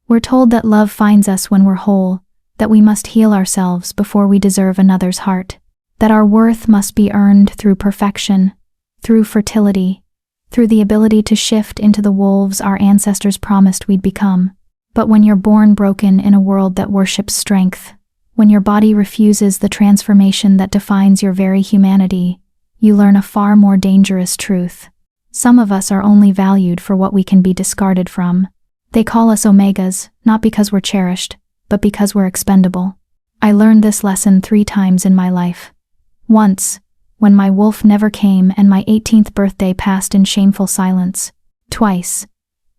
We're told that love finds us when we're whole, that we must heal ourselves before we deserve another's heart, that our worth must be earned through perfection, through fertility, through the ability to shift into the wolves our ancestors promised we'd become. But when you're born broken in a world that worships strength, when your body refuses the transformation that defines your very humanity, you learn a far more dangerous truth. Some of us are only valued for what we can be discarded from. They call us omegas, not because we're cherished, but because we're expendable. I learned this lesson 3 times in my life. Once, when my wolf never came and my 18th birthday passed in shameful silence. Twice,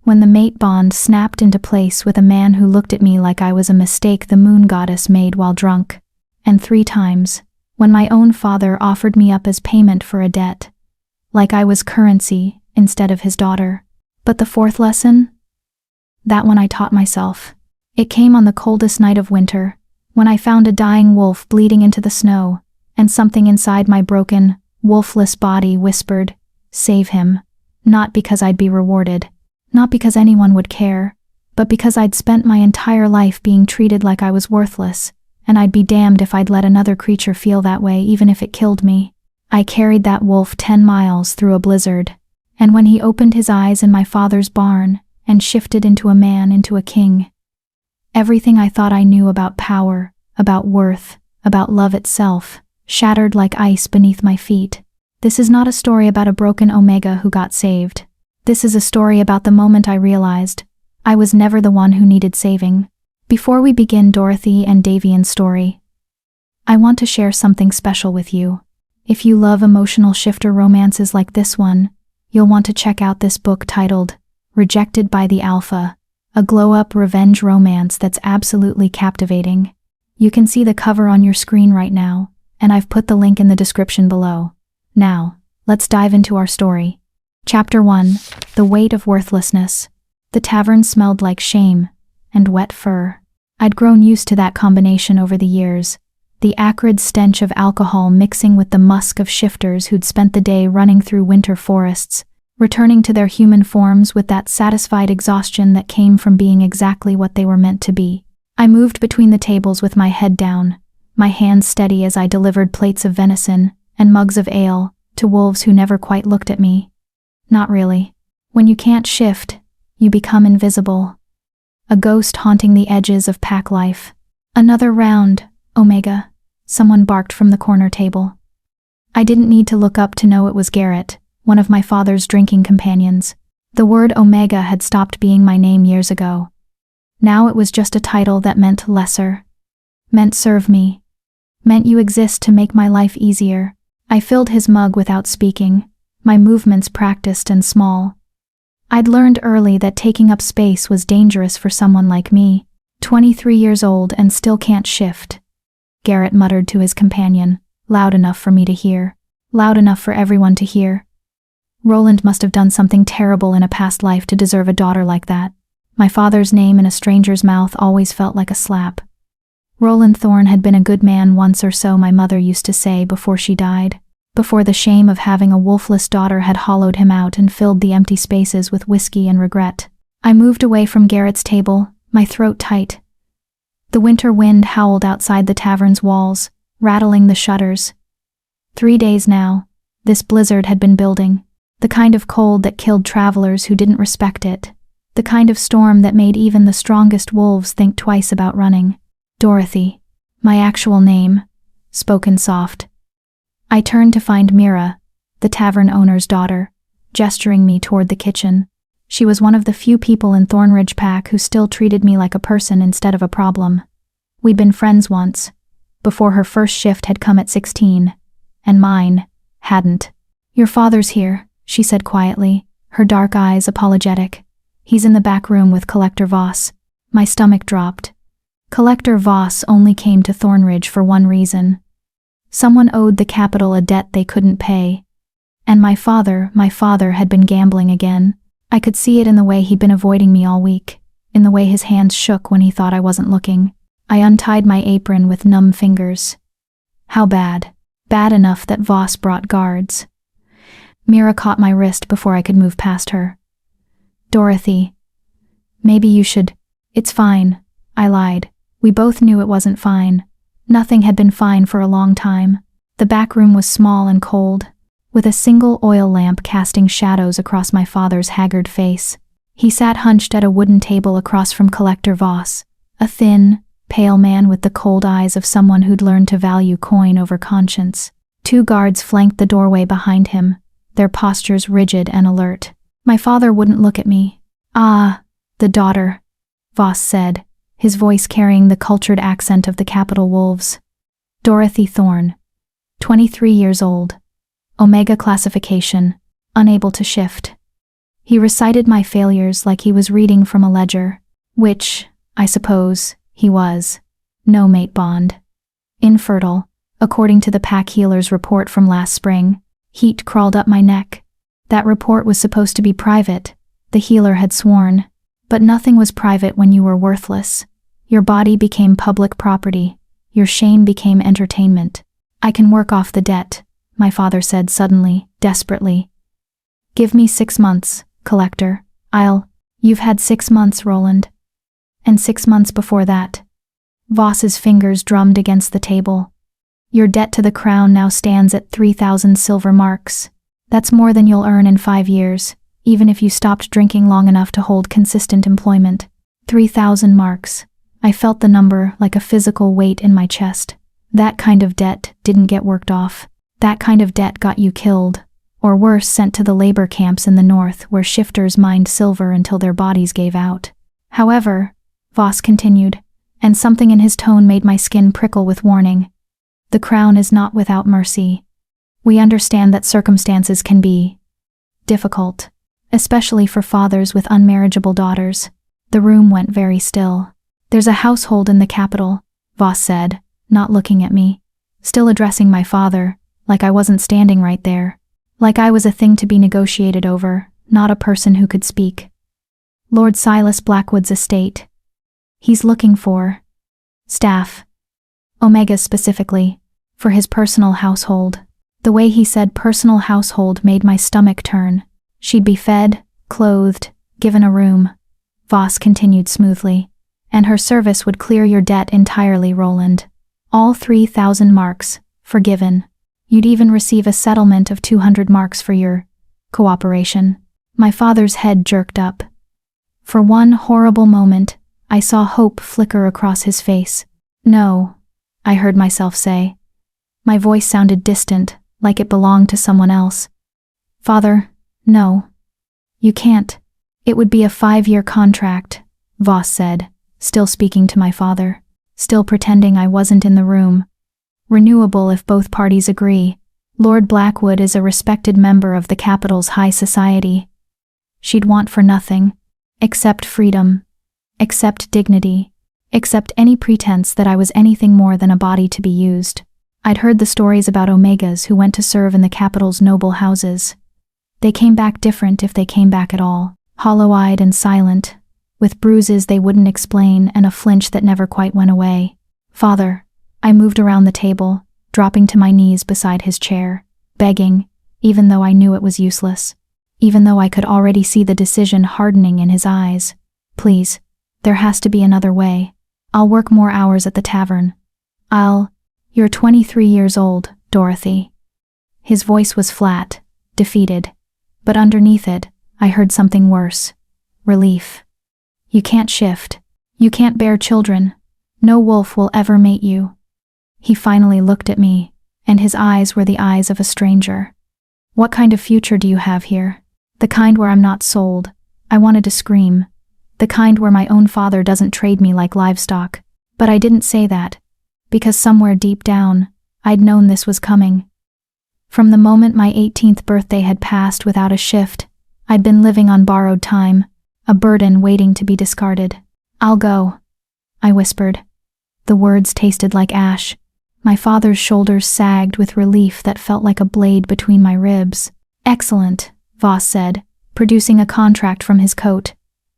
when the mate bond snapped into place with a man who looked at me like I was a mistake the moon goddess made while drunk. And 3 times, when my own father offered me up as payment for a debt, like I was currency instead of his daughter. But the 4th lesson? That one I taught myself. It came on the coldest night of winter, when I found a dying wolf bleeding into the snow, and something inside my broken, wolfless body whispered, "Save him." Not because I'd be rewarded, not because anyone would care, but because I'd spent my entire life being treated like I was worthless, and I'd be damned if I'd let another creature feel that way even if it killed me. I carried that wolf 10 miles through a blizzard, and when he opened his eyes in my father's barn and shifted into a man, into a king, everything I thought I knew about power, about worth, about love itself, shattered like ice beneath my feet. This is not a story about a broken omega who got saved. This is a story about the moment I realized I was never the one who needed saving. Before we begin Dorothy and Davian's story, I want to share something special with you. If you love emotional shifter romances like this one, you'll want to check out this book titled Rejected by the Alpha, a glow-up revenge romance that's absolutely captivating. You can see the cover on your screen right now, and I've put the link in the description below. Now, let's dive into our story. Chapter 1, The Weight of Worthlessness. The tavern smelled like shame and wet fur. I'd grown used to that combination over the years, the acrid stench of alcohol mixing with the musk of shifters who'd spent the day running through winter forests, returning to their human forms with that satisfied exhaustion that came from being exactly what they were meant to be. I moved between the tables with my head down, my hands steady as I delivered plates of venison and mugs of ale to wolves who never quite looked at me. Not really. When you can't shift, you become invisible. A ghost haunting the edges of pack life. Another round, Omega, someone barked from the corner table. I didn't need to look up to know it was Garrett, one of my father's drinking companions. The word Omega had stopped being my name years ago. Now it was just a title that meant lesser. Meant serve me. Meant you exist to make my life easier. I filled his mug without speaking, my movements practiced and small. I'd learned early that taking up space was dangerous for someone like me, 23 years old and still can't shift. Garrett muttered to his companion, loud enough for me to hear, loud enough for everyone to hear. Roland must have done something terrible in a past life to deserve a daughter like that. My father's name in a stranger's mouth always felt like a slap. Roland Thorne had been a good man once or so, my mother used to say before she died, before the shame of having a wolfless daughter had hollowed him out and filled the empty spaces with whiskey and regret. I moved away from Garrett's table, my throat tight. The winter wind howled outside the tavern's walls, rattling the shutters. 3 days now, this blizzard had been building. The kind of cold that killed travelers who didn't respect it. The kind of storm that made even the strongest wolves think twice about running. Dorothy, my actual name, spoken soft. I turned to find Mira, the tavern owner's daughter, gesturing me toward the kitchen. She was one of the few people in Thornridge Pack who still treated me like a person instead of a problem. We'd been friends once, before her first shift had come at 16, and mine hadn't. "Your father's here," she said quietly, her dark eyes apologetic. "He's in the back room with Collector Voss." My stomach dropped. Collector Voss only came to Thornridge for one reason. Someone owed the capital a debt they couldn't pay. And my father had been gambling again. I could see it in the way he'd been avoiding me all week, in the way his hands shook when he thought I wasn't looking. I untied my apron with numb fingers. How bad? Bad enough that Voss brought guards. Mira caught my wrist before I could move past her. "Dorothy, maybe you should..." It's fine, I lied. We both knew it wasn't fine. Nothing had been fine for a long time. The back room was small and cold, with a single oil lamp casting shadows across my father's haggard face. He sat hunched at a wooden table across from Collector Voss, a thin, pale man with the cold eyes of someone who'd learned to value coin over conscience. 2 guards flanked the doorway behind him, their postures rigid and alert. My father wouldn't look at me. "Ah, the daughter," Voss said, his voice carrying the cultured accent of the capital wolves. "Dorothy Thorne, 23 years old. Omega classification, unable to shift." He recited my failures like he was reading from a ledger, which, I suppose, he was. No mate bond. Infertile, according to the pack healer's report from last spring. Heat crawled up my neck. That report was supposed to be private, the healer had sworn. But nothing was private when you were worthless. Your body became public property. Your shame became entertainment. "I can work off the debt," my father said suddenly, desperately. "Give me 6 months, Collector. You've had 6 months, Roland. And 6 months before that." Voss's fingers drummed against the table. "Your debt to the crown now stands at 3,000 silver marks. That's more than you'll earn in 5 years, even if you stopped drinking long enough to hold consistent employment. 3,000 marks. I felt the number like a physical weight in my chest. That kind of debt didn't get worked off. That kind of debt got you killed, or worse, sent to the labor camps in the north where shifters mined silver until their bodies gave out. However," Voss continued, and something in his tone made my skin prickle with warning, "the crown is not without mercy. We understand that circumstances can be difficult, especially for fathers with unmarriageable daughters." The room went very still. "There's a household in the capital," Voss said, not looking at me, still addressing my father, like I wasn't standing right there, like I was a thing to be negotiated over, not a person who could speak. "Lord Silas Blackwood's estate. He's looking for staff. Omega specifically, for his personal household." The way he said personal household made my stomach turn. "She'd be fed, clothed, given a room," Voss continued smoothly, "and her service would clear your debt entirely, Roland. All 3,000 marks, forgiven. You'd even receive a settlement of 200 marks for your cooperation." My father's head jerked up. For one horrible moment, I saw hope flicker across his face. "No," I heard myself say. My voice sounded distant, like it belonged to someone else. "Father, no. You can't. It would be a 5-year contract," Voss said, still speaking to my father, still pretending I wasn't in the room. "Renewable if both parties agree. Lord Blackwood is a respected member of the capital's high society. She'd want for nothing, except freedom, except dignity, except any pretense that I was anything more than a body to be used." I'd heard the stories about Omegas who went to serve in the capital's noble houses. They came back different if they came back at all, hollow-eyed and silent, with bruises they wouldn't explain and a flinch that never quite went away. "Father," I moved around the table, dropping to my knees beside his chair, begging, even though I knew it was useless, even though I could already see the decision hardening in his eyes. "Please, there has to be another way. I'll work more hours at the tavern. You're 23 years old, Dorothy." His voice was flat, defeated, but underneath it, I heard something worse. Relief. "You can't shift. You can't bear children. No wolf will ever mate you." He finally looked at me, and his eyes were the eyes of a stranger. "What kind of future do you have here? The kind where I'm not sold," I wanted to scream. "The kind where my own father doesn't trade me like livestock." But I didn't say that, because somewhere deep down, I'd known this was coming. From the moment my 18th birthday had passed without a shift, I'd been living on borrowed time, a burden waiting to be discarded. "I'll go," I whispered. The words tasted like ash. My father's shoulders sagged with relief that felt like a blade between my ribs. "Excellent," Voss said, producing a contract from his coat.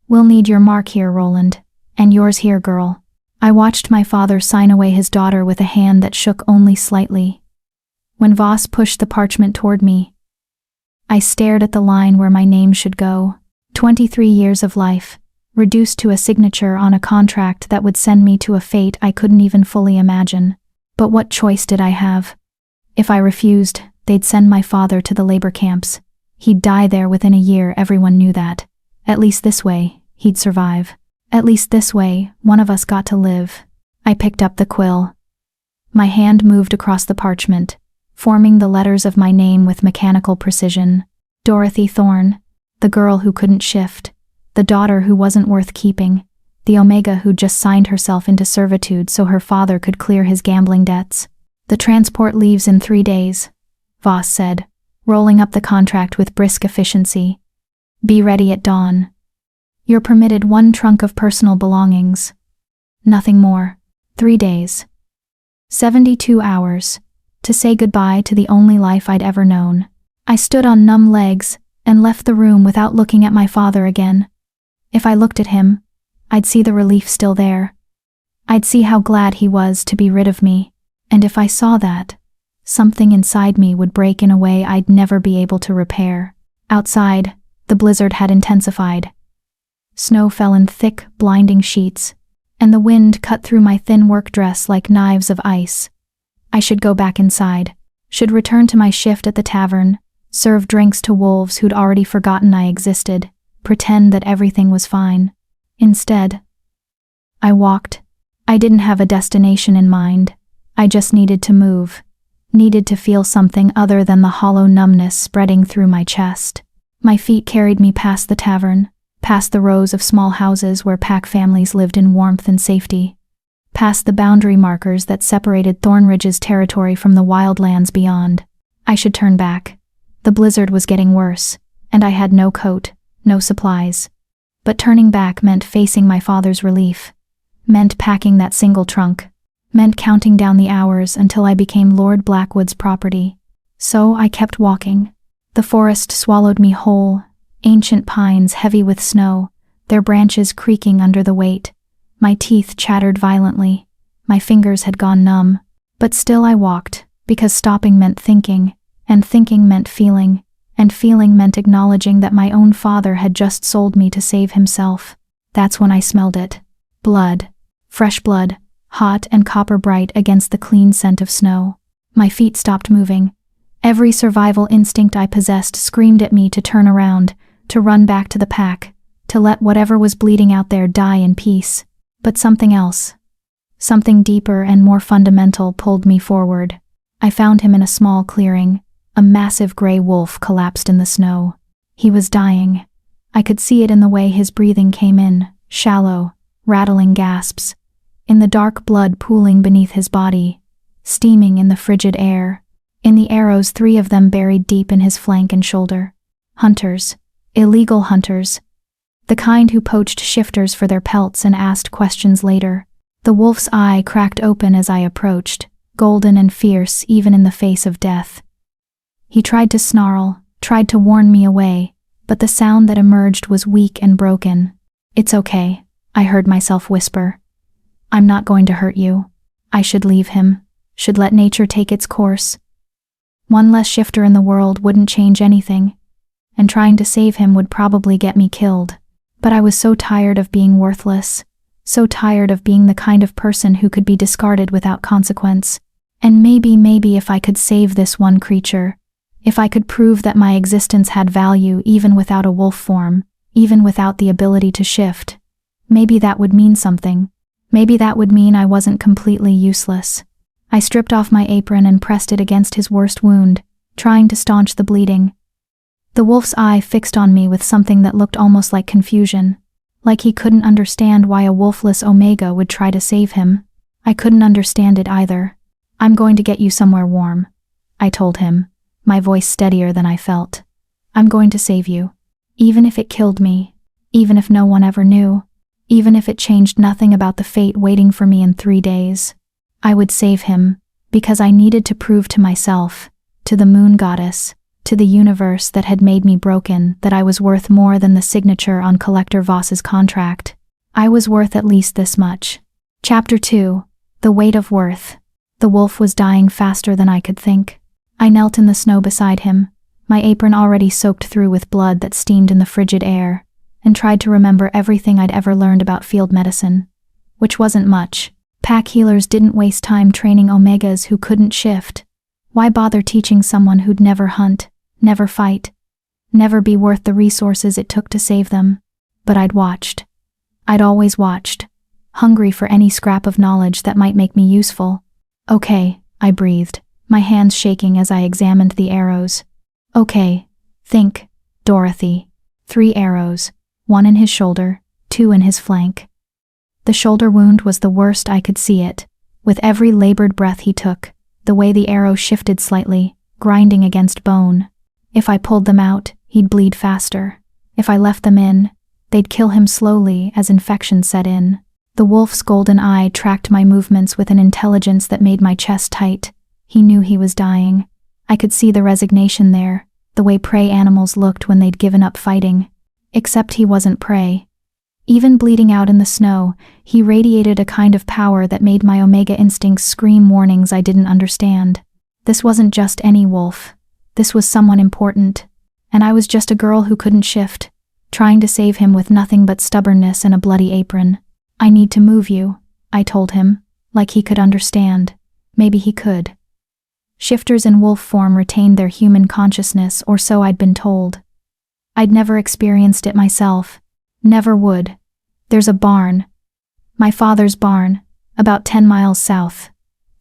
"We'll need your mark here, Roland. And yours here, girl." I watched my father sign away his daughter with a hand that shook only slightly. When Voss pushed the parchment toward me, I stared at the line where my name should go. 23 years of life, reduced to a signature on a contract that would send me to a fate I couldn't even fully imagine. But what choice did I have? If I refused, they'd send my father to the labor camps. He'd die there within a year, everyone knew that. At least this way, he'd survive. At least this way, one of us got to live. I picked up the quill. My hand moved across the parchment, forming the letters of my name with mechanical precision. Dorothy Thorne, the girl who couldn't shift, the daughter who wasn't worth keeping, the Omega who just signed herself into servitude so her father could clear his gambling debts. The transport leaves in 3 days, Voss said, rolling up the contract with brisk efficiency. Be ready at dawn. You're permitted 1 trunk of personal belongings. Nothing more. 3 days. 72 hours. To say goodbye to the only life I'd ever known. I stood on numb legs and left the room without looking at my father again. If I looked at him, I'd see the relief still there. I'd see how glad he was to be rid of me. And if I saw that, something inside me would break in a way I'd never be able to repair. Outside, the blizzard had intensified. Snow fell in thick, blinding sheets, and the wind cut through my thin work dress like knives of ice. I should go back inside, should return to my shift at the tavern, serve drinks to wolves who'd already forgotten I existed, pretend that everything was fine. Instead, I walked. I didn't have a destination in mind. I just needed to move, needed to feel something other than the hollow numbness spreading through my chest. My feet carried me past the tavern, past the rows of small houses where pack families lived in warmth and safety, past the boundary markers that separated Thornridge's territory from the wildlands beyond. I should turn back. The blizzard was getting worse, and I had no coat, no supplies. But turning back meant facing my father's relief, meant packing that single trunk, meant counting down the hours until I became Lord Blackwood's property. So I kept walking. The forest swallowed me whole, ancient pines heavy with snow, their branches creaking under the weight. My teeth chattered violently. My fingers had gone numb. But still I walked, because stopping meant thinking, and thinking meant feeling, and feeling meant acknowledging that my own father had just sold me to save himself. That's when I smelled it. Blood. Fresh blood, hot and copper bright against the clean scent of snow. My feet stopped moving. Every survival instinct I possessed screamed at me to turn around, to run back to the pack, to let whatever was bleeding out there die in peace. But something else, something deeper and more fundamental pulled me forward. I found him in a small clearing, a massive gray wolf collapsed in the snow. He was dying. I could see it in the way his breathing came in, shallow, rattling gasps, in the dark blood pooling beneath his body, steaming in the frigid air, in the arrows 3 of them buried deep in his flank and shoulder. Hunters, illegal hunters, the kind who poached shifters for their pelts and asked questions later. The wolf's eye cracked open as I approached, golden and fierce even in the face of death. He tried to snarl, tried to warn me away, but the sound that emerged was weak and broken. It's okay, I heard myself whisper. I'm not going to hurt you. I should leave him, should let nature take its course. One less shifter in the world wouldn't change anything, and trying to save him would probably get me killed. But I was so tired of being worthless, so tired of being the kind of person who could be discarded without consequence. And maybe if I could save this one creature, if I could prove that my existence had value even without a wolf form, even without the ability to shift, maybe that would mean something. Maybe that would mean I wasn't completely useless. I stripped off my apron and pressed it against his worst wound, trying to staunch the bleeding. The wolf's eye fixed on me with something that looked almost like confusion, like he couldn't understand why a wolfless Omega would try to save him. I couldn't understand it either. I'm going to get you somewhere warm, I told him, my voice steadier than I felt. I'm going to save you, even if it killed me, even if no one ever knew, even if it changed nothing about the fate waiting for me in 3 days. I would save him, because I needed to prove to myself, to the moon goddess, to the universe that had made me broken, that I was worth more than the signature on Collector Voss's contract. I was worth at least this much. Chapter 2. The Weight of Worth. The wolf was dying faster than I could think. I knelt in the snow beside him, my apron already soaked through with blood that steamed in the frigid air, and tried to remember everything I'd ever learned about field medicine, which wasn't much. Pack healers didn't waste time training omegas who couldn't shift. Why bother teaching someone who'd never hunt, never fight, never be worth the resources it took to save them? But I'd watched. I'd always watched, hungry for any scrap of knowledge that might make me useful. Okay, I breathed, my hands shaking as I examined the arrows. Okay, think, Dorothy. 3 arrows, 1 in his shoulder, 2 in his flank. The shoulder wound was the worst I could see it. With every labored breath he took, the way the arrow shifted slightly, grinding against bone. If I pulled them out, he'd bleed faster. If I left them in, they'd kill him slowly as infection set in. The wolf's golden eye tracked my movements with an intelligence that made my chest tight. He knew he was dying. I could see the resignation there, the way prey animals looked when they'd given up fighting. Except he wasn't prey. Even bleeding out in the snow, he radiated a kind of power that made my omega instincts scream warnings I didn't understand. This wasn't just any wolf. This was someone important. And I was just a girl who couldn't shift, trying to save him with nothing but stubbornness and a bloody apron. I need to move you, I told him, like he could understand. Maybe he could. Shifters in wolf form retained their human consciousness, or so I'd been told. I'd never experienced it myself. Never would. There's a barn. My father's barn, about 10 miles south.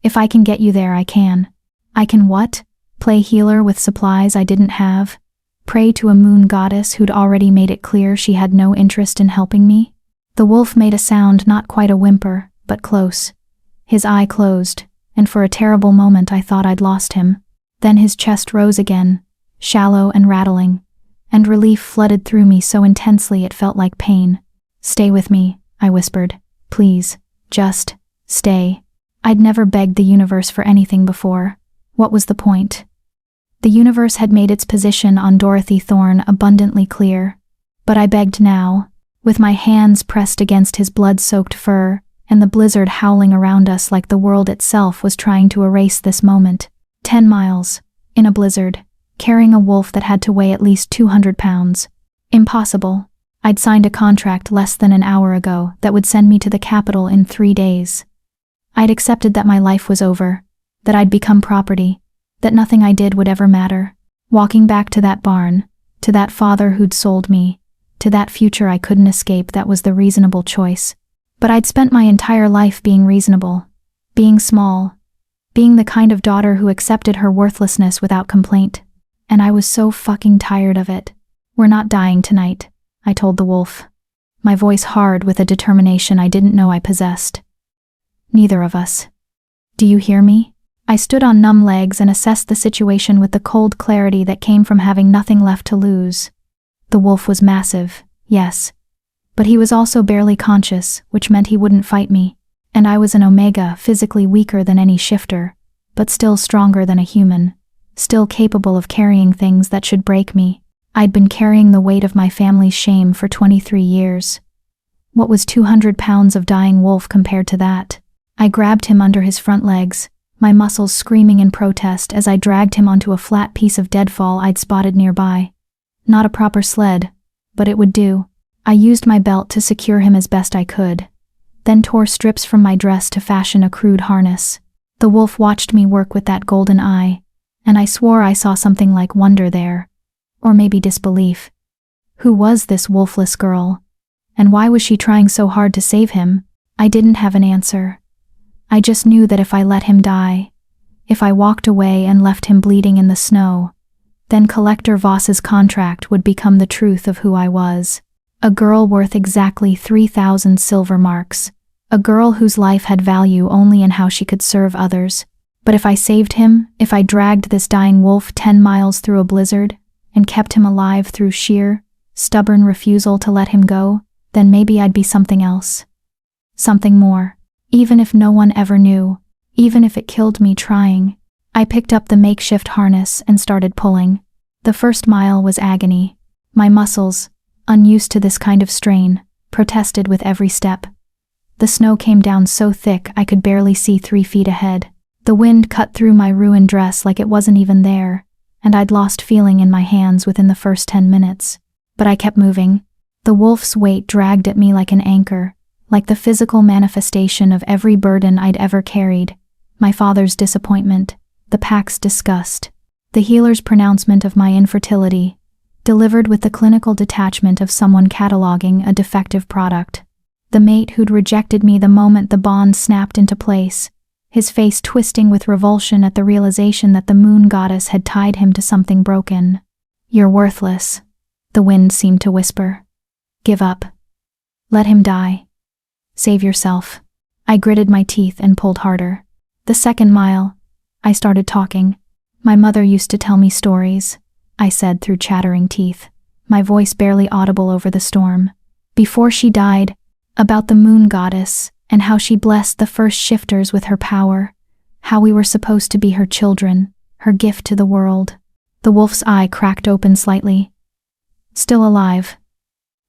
If I can get you there, I can. I can what? Play healer with supplies I didn't have? Pray to a moon goddess who'd already made it clear she had no interest in helping me? The wolf made a sound, not quite a whimper, but close. His eye closed, and for a terrible moment I thought I'd lost him. Then his chest rose again, shallow and rattling, and relief flooded through me so intensely it felt like pain. Stay with me, I whispered. Please, just stay. I'd never begged the universe for anything before. What was the point? The universe had made its position on Dorothy Thorne abundantly clear. But I begged now, with my hands pressed against his blood-soaked fur, and the blizzard howling around us like the world itself was trying to erase this moment. 10 miles, in a blizzard, carrying a wolf that had to weigh at least 200 pounds. Impossible. I'd signed a contract less than an hour ago that would send me to the capital in 3 days. I'd accepted that my life was over, that I'd become property, that nothing I did would ever matter. Walking back to that barn, to that father who'd sold me, to that future I couldn't escape, that was the reasonable choice. But I'd spent my entire life being reasonable, being small, being the kind of daughter who accepted her worthlessness without complaint. And I was so fucking tired of it. We're not dying tonight, I told the wolf, my voice hard with a determination I didn't know I possessed. Neither of us. Do you hear me? I stood on numb legs and assessed the situation with the cold clarity that came from having nothing left to lose. The wolf was massive, yes. But he was also barely conscious, which meant he wouldn't fight me. And I was an omega, physically weaker than any shifter, but still stronger than a human. Still capable of carrying things that should break me. I'd been carrying the weight of my family's shame for 23 years. What was 200 pounds of dying wolf compared to that? I grabbed him under his front legs, my muscles screaming in protest as I dragged him onto a flat piece of deadfall I'd spotted nearby. Not a proper sled, but it would do. I used my belt to secure him as best I could, then tore strips from my dress to fashion a crude harness. The wolf watched me work with that golden eye, and I swore I saw something like wonder there, or maybe disbelief. Who was this wolfless girl? And why was she trying so hard to save him? I didn't have an answer. I just knew that if I let him die, if I walked away and left him bleeding in the snow, then Collector Voss's contract would become the truth of who I was. A girl worth exactly 3,000 silver marks. A girl whose life had value only in how she could serve others. But if I saved him, if I dragged this dying wolf 10 miles through a blizzard, and kept him alive through sheer, stubborn refusal to let him go, then maybe I'd be something else. Something more. Even if no one ever knew. Even if it killed me trying. I picked up the makeshift harness and started pulling. The first mile was agony. My muscles, unused to this kind of strain, protested with every step. The snow came down so thick I could barely see 3 feet ahead. The wind cut through my ruined dress like it wasn't even there, and I'd lost feeling in my hands within the first 10 minutes. But I kept moving. The wolf's weight dragged at me like an anchor, like the physical manifestation of every burden I'd ever carried. My father's disappointment, the pack's disgust, the healer's pronouncement of my infertility, delivered with the clinical detachment of someone cataloging a defective product. The mate who'd rejected me the moment the bond snapped into place, his face twisting with revulsion at the realization that the moon goddess had tied him to something broken. "You're worthless," the wind seemed to whisper. "Give up. Let him die. Save yourself." I gritted my teeth and pulled harder. The second mile, I started talking. "My mother used to tell me stories," I said through chattering teeth, my voice barely audible over the storm. "Before she died, about the moon goddess and how she blessed the first shifters with her power, how we were supposed to be her children, her gift to the world." The wolf's eye cracked open slightly. "Still alive.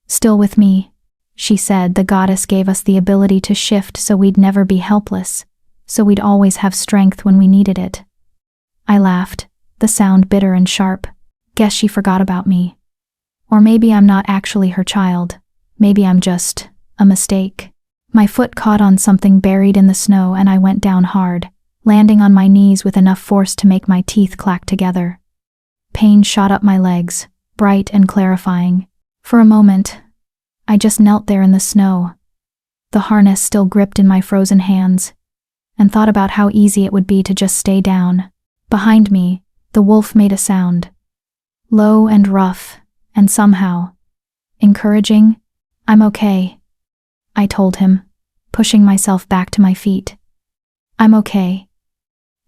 Still with me," she said. "The goddess gave us the ability to shift so we'd never be helpless, so we'd always have strength when we needed it." I laughed, the sound bitter and sharp. "Guess she forgot about me. Or maybe I'm not actually her child. Maybe I'm just a mistake." My foot caught on something buried in the snow and I went down hard, landing on my knees with enough force to make my teeth clack together. Pain shot up my legs, bright and clarifying. For a moment, I just knelt there in the snow, the harness still gripped in my frozen hands, and thought about how easy it would be to just stay down. Behind me, the wolf made a sound. Low and rough, and somehow encouraging. "I'm okay," I told him, pushing myself back to my feet. "I'm okay.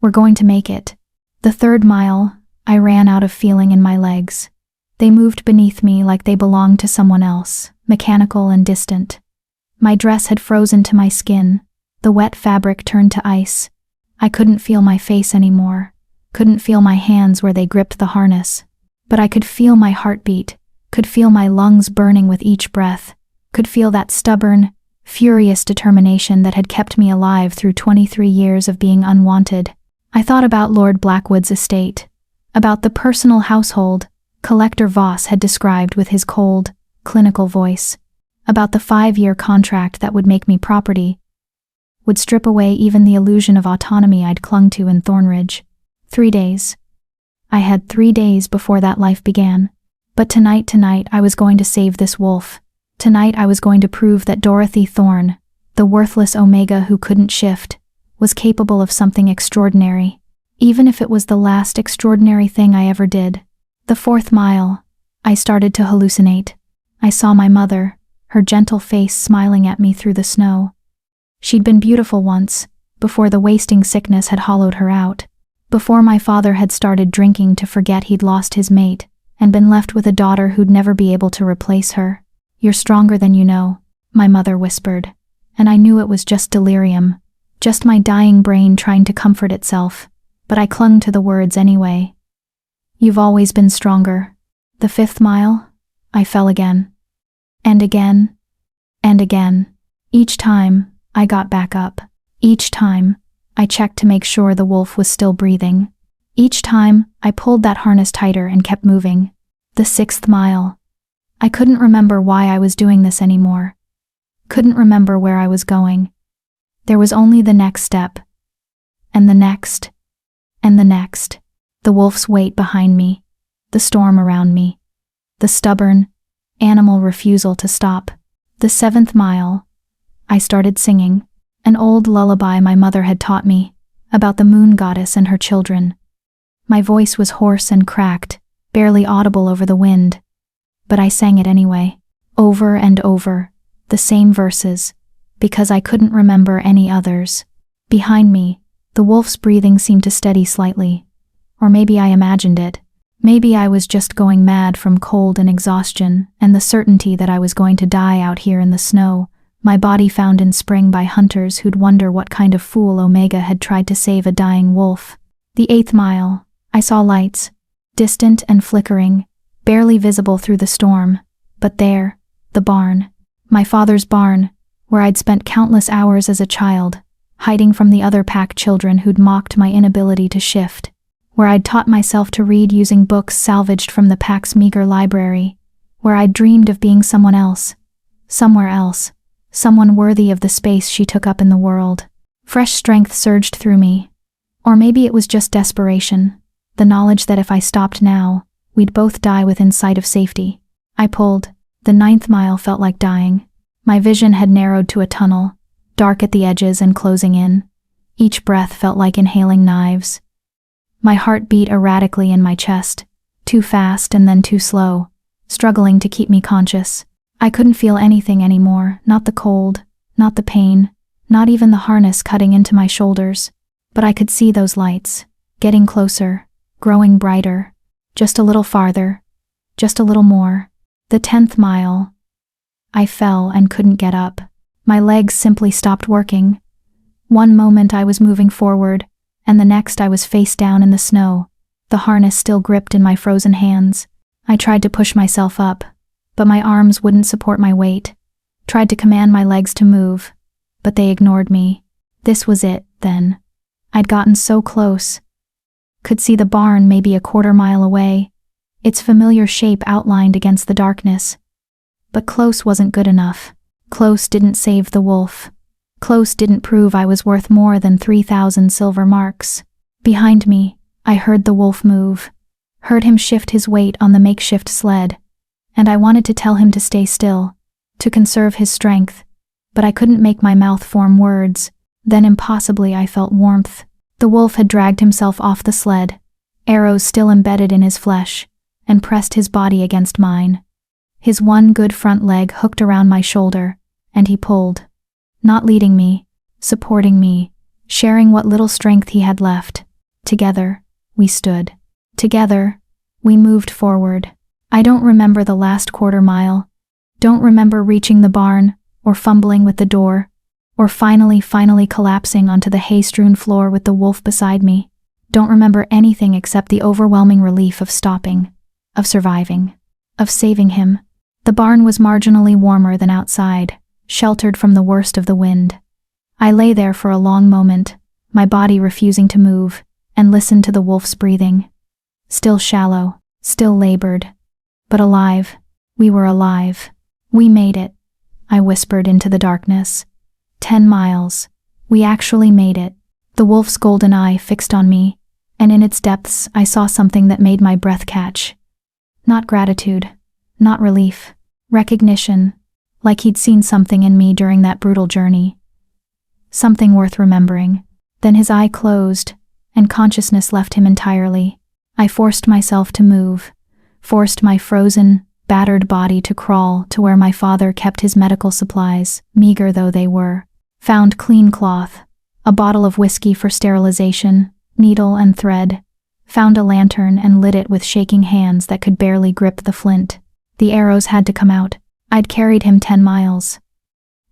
We're going to make it." The third mile, I ran out of feeling in my legs. They moved beneath me like they belonged to someone else, mechanical and distant. My dress had frozen to my skin, the wet fabric turned to ice. I couldn't feel my face anymore, couldn't feel my hands where they gripped the harness. But I could feel my heartbeat, could feel my lungs burning with each breath, could feel that stubborn, furious determination that had kept me alive through 23 years of being unwanted. I thought about Lord Blackwood's estate, about the personal household Collector Voss had described with his cold, clinical voice, about the 5-year contract that would make me property, would strip away even the illusion of autonomy I'd clung to in Thornridge. 3 days. I had 3 days before that life began. But tonight I was going to save this wolf. Tonight I was going to prove that Dorothy Thorne, the worthless Omega who couldn't shift, was capable of something extraordinary, even if it was the last extraordinary thing I ever did. The 4th mile, I started to hallucinate. I saw my mother, her gentle face smiling at me through the snow. She'd been beautiful once, before the wasting sickness had hollowed her out, before my father had started drinking to forget he'd lost his mate, and been left with a daughter who'd never be able to replace her. "You're stronger than you know," my mother whispered, and I knew it was just delirium, just my dying brain trying to comfort itself, but I clung to the words anyway. "You've always been stronger." The 5th mile, I fell again. And again. And again. Each time, I got back up. Each time, I checked to make sure the wolf was still breathing. Each time, I pulled that harness tighter and kept moving. The 6th mile. I couldn't remember why I was doing this anymore. Couldn't remember where I was going. There was only the next step. And the next. And the next. The wolf's weight behind me. The storm around me. The stubborn, animal refusal to stop. The 7th mile. I started singing, an old lullaby my mother had taught me, about the moon goddess and her children. My voice was hoarse and cracked, barely audible over the wind. But I sang it anyway, over and over, the same verses, because I couldn't remember any others. Behind me, the wolf's breathing seemed to steady slightly. Or maybe I imagined it. Maybe I was just going mad from cold and exhaustion, and the certainty that I was going to die out here in the snow, my body found in spring by hunters who'd wonder what kind of fool Omega had tried to save a dying wolf. The 8th mile, I saw lights, distant and flickering, barely visible through the storm, but there, the barn, my father's barn, where I'd spent countless hours as a child, hiding from the other pack children who'd mocked my inability to shift, where I'd taught myself to read using books salvaged from the pack's meager library, where I'd dreamed of being someone else. Somewhere else. Someone worthy of the space she took up in the world. Fresh strength surged through me. Or maybe it was just desperation, the knowledge that if I stopped now, we'd both die within sight of safety. I pulled. The 9th mile felt like dying. My vision had narrowed to a tunnel, dark at the edges and closing in. Each breath felt like inhaling knives. My heart beat erratically in my chest, too fast and then too slow, struggling to keep me conscious. I couldn't feel anything anymore, not the cold, not the pain, not even the harness cutting into my shoulders. But I could see those lights, getting closer, growing brighter, just a little farther, just a little more. The 10th mile. I fell and couldn't get up. My legs simply stopped working. One moment I was moving forward, and the next I was face down in the snow, the harness still gripped in my frozen hands. I tried to push myself up, but my arms wouldn't support my weight. Tried to command my legs to move, but they ignored me. This was it, then. I'd gotten so close. Could see the barn maybe a quarter-mile away, its familiar shape outlined against the darkness. But close wasn't good enough. Close didn't save the wolf. Close didn't prove I was worth more than 3,000 silver marks. Behind me, I heard the wolf move. Heard him shift his weight on the makeshift sled. And I wanted to tell him to stay still, to conserve his strength. But I couldn't make my mouth form words. Then impossibly I felt warmth. The wolf had dragged himself off the sled, arrows still embedded in his flesh, and pressed his body against mine. His one good front leg hooked around my shoulder, and he pulled. Not leading me, supporting me, sharing what little strength he had left. Together, we stood. Together, we moved forward. I don't remember the last quarter-mile. Don't remember reaching the barn, or fumbling with the door, or finally collapsing onto the hay-strewn floor with the wolf beside me. Don't remember anything except the overwhelming relief of stopping, of surviving, of saving him. The barn was marginally warmer than outside, sheltered from the worst of the wind. I lay there for a long moment, my body refusing to move, and listened to the wolf's breathing. Still shallow, still labored, but alive. We were alive. We made it, I whispered into the darkness. 10 miles. We actually made it. The wolf's golden eye fixed on me, and in its depths I saw something that made my breath catch. Not gratitude, not relief, recognition, like he'd seen something in me during that brutal journey. Something worth remembering. Then his eye closed, and consciousness left him entirely. I forced myself to move, forced my frozen, battered body to crawl to where my father kept his medical supplies, meager though they were. Found clean cloth, a bottle of whiskey for sterilization, needle and thread. Found a lantern and lit it with shaking hands that could barely grip the flint. The arrows had to come out. I'd carried him 10 miles.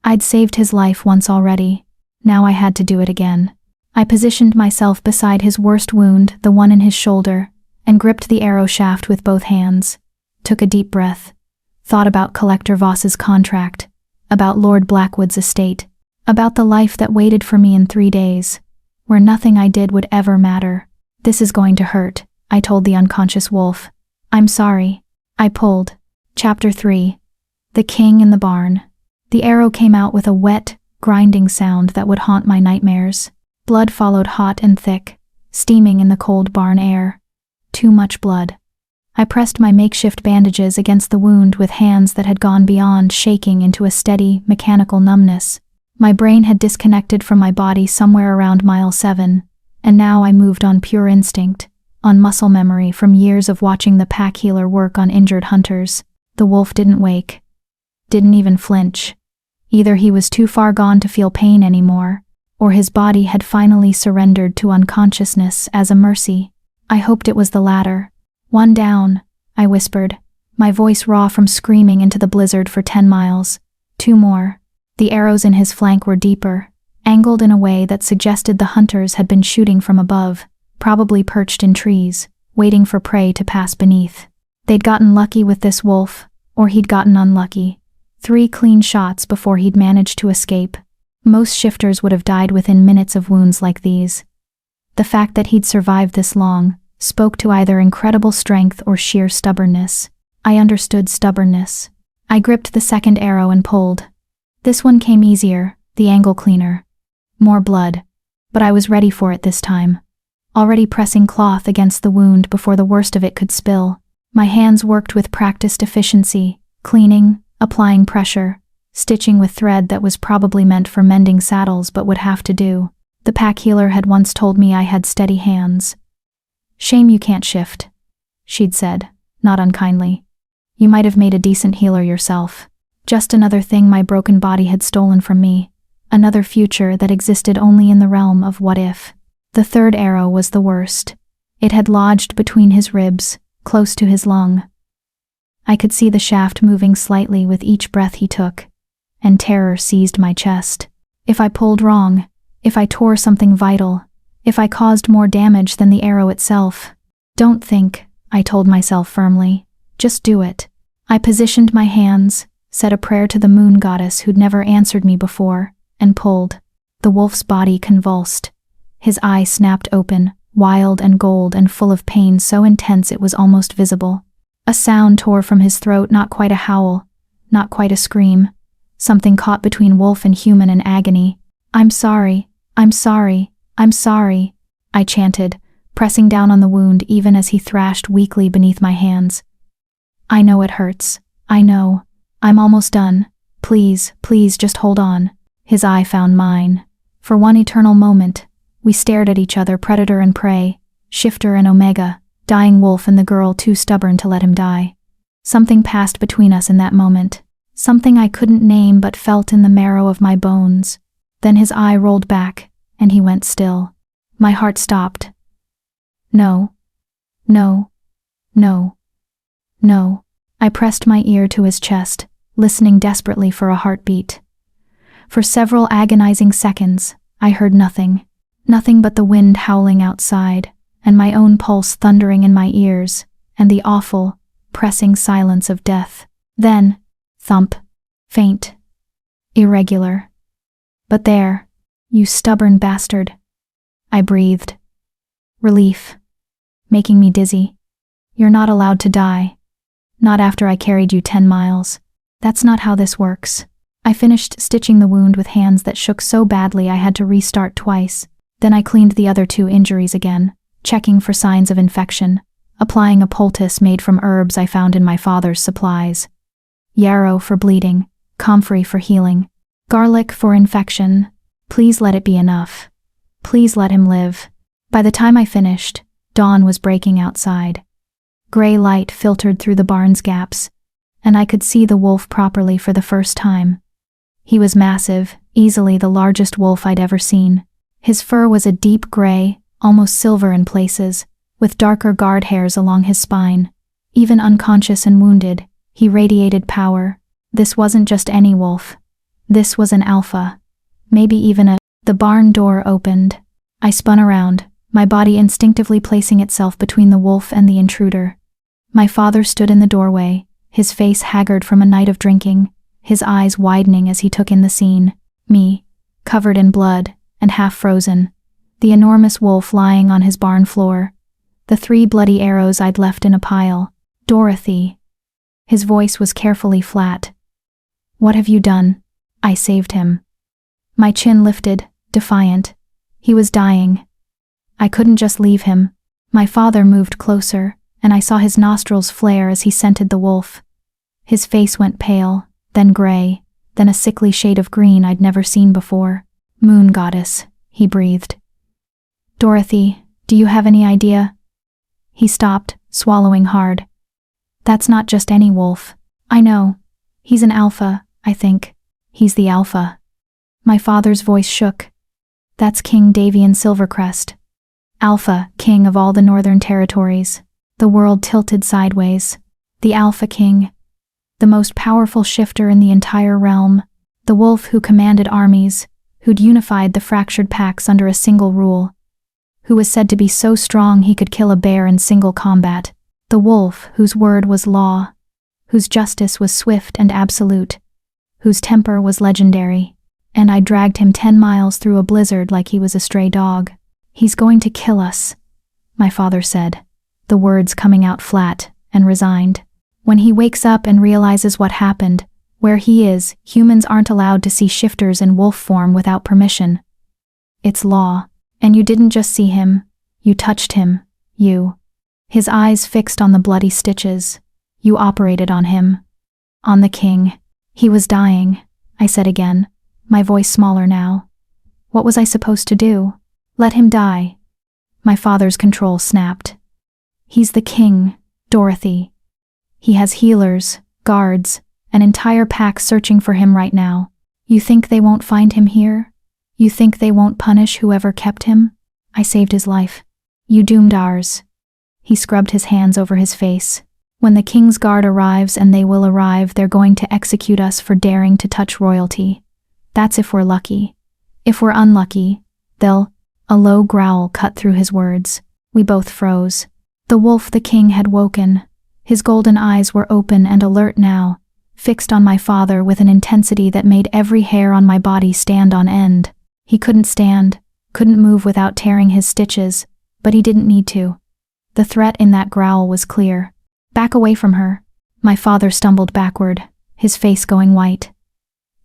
I'd saved his life once already. Now I had to do it again. I positioned myself beside his worst wound, the one in his shoulder, and gripped the arrow shaft with both hands. Took a deep breath. Thought about Collector Voss's contract, about Lord Blackwood's estate, about the life that waited for me in 3 days, where nothing I did would ever matter. This is going to hurt, I told the unconscious wolf. I'm sorry. I pulled. Chapter 3. The King in the Barn. The arrow came out with a wet, grinding sound that would haunt my nightmares. Blood followed hot and thick, steaming in the cold barn air. Too much blood. I pressed my makeshift bandages against the wound with hands that had gone beyond shaking into a steady, mechanical numbness. My brain had disconnected from my body somewhere around mile 7, and now I moved on pure instinct, on muscle memory from years of watching the pack healer work on injured hunters. The wolf didn't wake. Didn't even flinch. Either he was too far gone to feel pain anymore, or his body had finally surrendered to unconsciousness as a mercy. I hoped it was the latter. 1 down, I whispered, my voice raw from screaming into the blizzard for 10 miles. 2 more. The arrows in his flank were deeper, angled in a way that suggested the hunters had been shooting from above, probably perched in trees, waiting for prey to pass beneath. They'd gotten lucky with this wolf, or he'd gotten unlucky. 3 clean shots before he'd managed to escape. Most shifters would have died within minutes of wounds like these. The fact that he'd survived this long spoke to either incredible strength or sheer stubbornness. I understood stubbornness. I gripped the second arrow and pulled. This one came easier, the angle cleaner. More blood. But I was ready for it this time. Already pressing cloth against the wound before the worst of it could spill. My hands worked with practiced efficiency, cleaning, applying pressure, stitching with thread that was probably meant for mending saddles but would have to do. The pack healer had once told me I had steady hands. "Shame you can't shift," she'd said, not unkindly. "You might have made a decent healer yourself." Just another thing my broken body had stolen from me. Another future that existed only in the realm of what if. The third arrow was the worst. It had lodged between his ribs, close to his lung. I could see the shaft moving slightly with each breath he took, and terror seized my chest. If I pulled wrong, if I tore something vital, if I caused more damage than the arrow itself. "Don't think," I told myself firmly. "Just do it." I positioned my hands, said a prayer to the moon goddess who'd never answered me before, and pulled. The wolf's body convulsed. His eye snapped open, wild and gold and full of pain so intense it was almost visible. A sound tore from his throat, not quite a howl, not quite a scream. Something caught between wolf and human in agony. "I'm sorry, I'm sorry, I'm sorry," I chanted, pressing down on the wound even as he thrashed weakly beneath my hands. "I know it hurts. I know. I'm almost done. Please, please just hold on." His eye found mine. For one eternal moment, we stared at each other, predator and prey, shifter and omega, dying wolf and the girl too stubborn to let him die. Something passed between us in that moment. Something I couldn't name but felt in the marrow of my bones. Then his eye rolled back, and he went still. My heart stopped. No. No. No. No. I pressed my ear to his chest, listening desperately for a heartbeat. For several agonizing seconds, I heard nothing. Nothing but the wind howling outside, and my own pulse thundering in my ears, and the awful, pressing silence of death. Then, thump. Faint. Irregular. "But there, you stubborn bastard," I breathed. Relief. Making me dizzy. "You're not allowed to die. Not after I carried you 10 miles. That's not how this works." I finished stitching the wound with hands that shook so badly I had to restart twice. Then I cleaned the other 2 injuries again, checking for signs of infection, applying a poultice made from herbs I found in my father's supplies. Yarrow for bleeding, comfrey for healing, garlic for infection. Please let it be enough. Please let him live. By the time I finished, dawn was breaking outside. Gray light filtered through the barn's gaps, and I could see the wolf properly for the first time. He was massive, easily the largest wolf I'd ever seen. His fur was a deep gray, almost silver in places, with darker guard hairs along his spine. Even unconscious and wounded, he radiated power. This wasn't just any wolf. This was an alpha. Maybe even a... The barn door opened. I spun around, my body instinctively placing itself between the wolf and the intruder. My father stood in the doorway, his face haggard from a night of drinking, his eyes widening as he took in the scene. Me, covered in blood and half frozen. The enormous wolf lying on his barn floor. The 3 bloody arrows I'd left in a pile. "Dorothy." His voice was carefully flat. "What have you done?" I saved him. My chin lifted, defiant. He was dying. I couldn't just leave him. My father moved closer, and I saw his nostrils flare as he scented the wolf. His face went pale, then gray, then a sickly shade of green I'd never seen before. "Moon goddess," he breathed. "Dorothy, do you have any idea?" He stopped, swallowing hard. "That's not just any wolf. I know. He's an alpha, I think. He's the alpha." My father's voice shook. "That's King Davian Silvercrest. Alpha, king of all the northern territories." The world tilted sideways. The Alpha King. The most powerful shifter in the entire realm. The wolf who commanded armies, who'd unified the fractured packs under a single rule. Who was said to be so strong he could kill a bear in single combat. The wolf whose word was law. Whose justice was swift and absolute. Whose temper was legendary. And I dragged him 10 miles through a blizzard like he was a stray dog. "He's going to kill us," my father said, the words coming out flat and resigned. When he wakes up and realizes what happened, where he is, humans aren't allowed to see shifters in wolf form without permission. It's law. And you didn't just see him. You touched him. You. His eyes fixed on the bloody stitches. You operated on him. On the king. He was dying, I said again, my voice smaller now. What was I supposed to do? Let him die. My father's control snapped. He's the king, Dorothy. He has healers, guards, an entire pack searching for him right now. You think they won't find him here? You think they won't punish whoever kept him? I saved his life. You doomed ours. He scrubbed his hands over his face. When the king's guard arrives, and they will arrive, they're going to execute us for daring to touch royalty. That's if we're lucky. If we're unlucky, they'll— A low growl cut through his words. We both froze. The wolf the king had woken. His golden eyes were open and alert now, fixed on my father with an intensity that made every hair on my body stand on end. He couldn't stand, couldn't move without tearing his stitches, but he didn't need to. The threat in that growl was clear. Back away from her. My father stumbled backward, his face going white.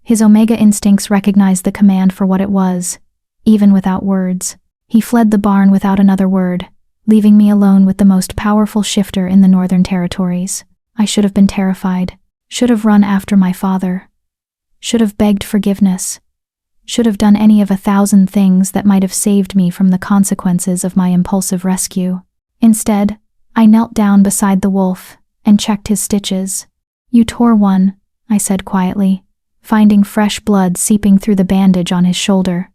His Omega instincts recognized the command for what it was, even without words. He fled the barn without another word, leaving me alone with the most powerful shifter in the Northern Territories. I should have been terrified, should have run after my father, should have begged forgiveness, should have done any of 1,000 things that might have saved me from the consequences of my impulsive rescue. Instead, I knelt down beside the wolf and checked his stitches. You tore one, I said quietly, finding fresh blood seeping through the bandage on his shoulder.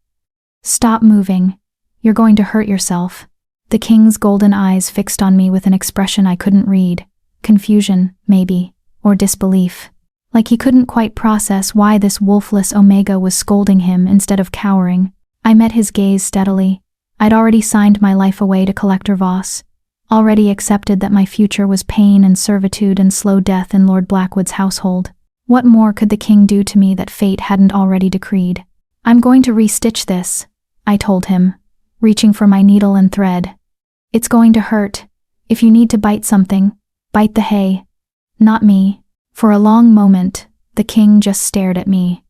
Stop moving. You're going to hurt yourself. The king's golden eyes fixed on me with an expression I couldn't read. Confusion, maybe, or disbelief. Like he couldn't quite process why this wolfless Omega was scolding him instead of cowering. I met his gaze steadily. I'd already signed my life away to Collector Voss. Already accepted that my future was pain and servitude and slow death in Lord Blackwood's household. What more could the king do to me that fate hadn't already decreed? I'm going to restitch this, I told him, reaching for my needle and thread. It's going to hurt. If you need to bite something, bite the hay. Not me. For a long moment, the king just stared at me.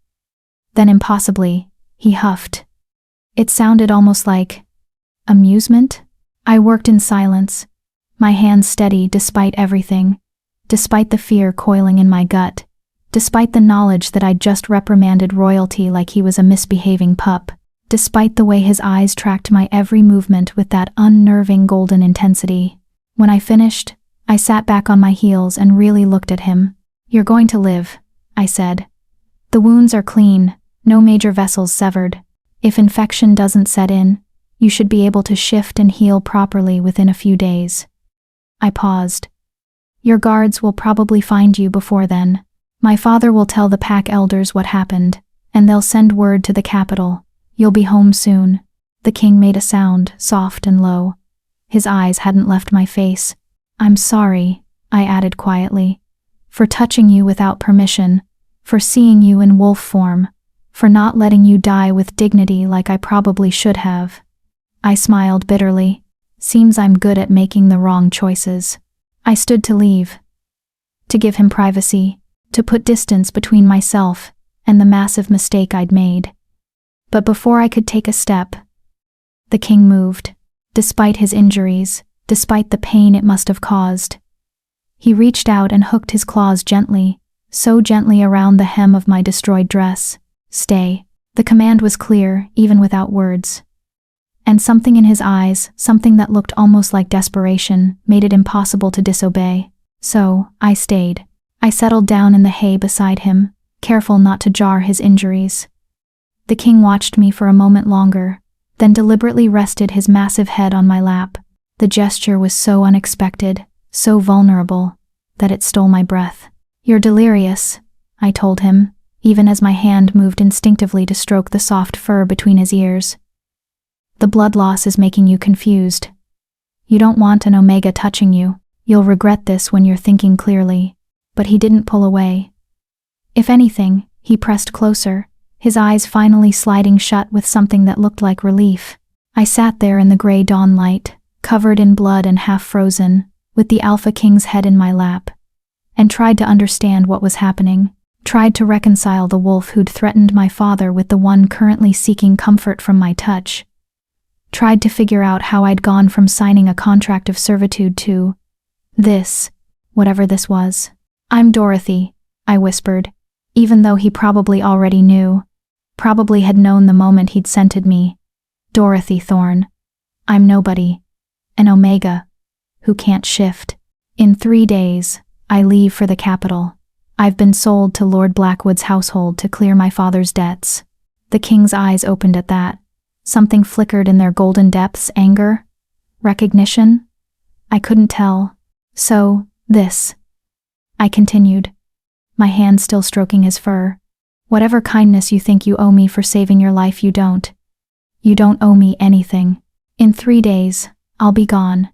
Then impossibly, he huffed. It sounded almost like amusement. I worked in silence, my hands steady despite everything, despite the fear coiling in my gut, despite the knowledge that I'd just reprimanded royalty like he was a misbehaving pup, despite the way his eyes tracked my every movement with that unnerving golden intensity. When I finished, I sat back on my heels and really looked at him. You're going to live, I said. The wounds are clean, no major vessels severed. If infection doesn't set in, you should be able to shift and heal properly within a few days. I paused. Your guards will probably find you before then. My father will tell the pack elders what happened, and they'll send word to the capital. You'll be home soon. The king made a sound, soft and low. His eyes hadn't left my face. I'm sorry, I added quietly, for touching you without permission, for seeing you in wolf form, for not letting you die with dignity like I probably should have. I smiled bitterly. Seems I'm good at making the wrong choices. I stood to leave. To give him privacy, to put distance between myself and the massive mistake I'd made. But before I could take a step, the king moved. Despite his injuries, despite the pain it must have caused. He reached out and hooked his claws gently, so gently around the hem of my destroyed dress. Stay. The command was clear, even without words. And something in his eyes, something that looked almost like desperation, made it impossible to disobey. So, I stayed. I settled down in the hay beside him, careful not to jar his injuries. The king watched me for a moment longer, then deliberately rested his massive head on my lap. The gesture was so unexpected, so vulnerable, that it stole my breath. You're delirious, I told him, even as my hand moved instinctively to stroke the soft fur between his ears. The blood loss is making you confused. You don't want an Omega touching you. You'll regret this when you're thinking clearly. But he didn't pull away. If anything, he pressed closer, his eyes finally sliding shut with something that looked like relief. I sat there in the gray dawn light, covered in blood and half frozen, with the Alpha King's head in my lap. and tried to understand what was happening, tried to reconcile the wolf who'd threatened my father with the one currently seeking comfort from my touch, tried to figure out how I'd gone from signing a contract of servitude to this, whatever this was. "I'm Dorothy," I whispered, even though he probably already knew, probably had known the moment he'd scented me. "Dorothy Thorne. I'm nobody. An Omega, who can't shift. In 3 days, I leave for the capital. I've been sold to Lord Blackwood's household to clear my father's debts." The king's eyes opened at that. Something flickered in their golden depths, anger? Recognition? I couldn't tell. "So, this," I continued, my hand still stroking his fur. "Whatever kindness you think you owe me for saving your life, you don't. You don't owe me anything. In 3 days, I'll be gone,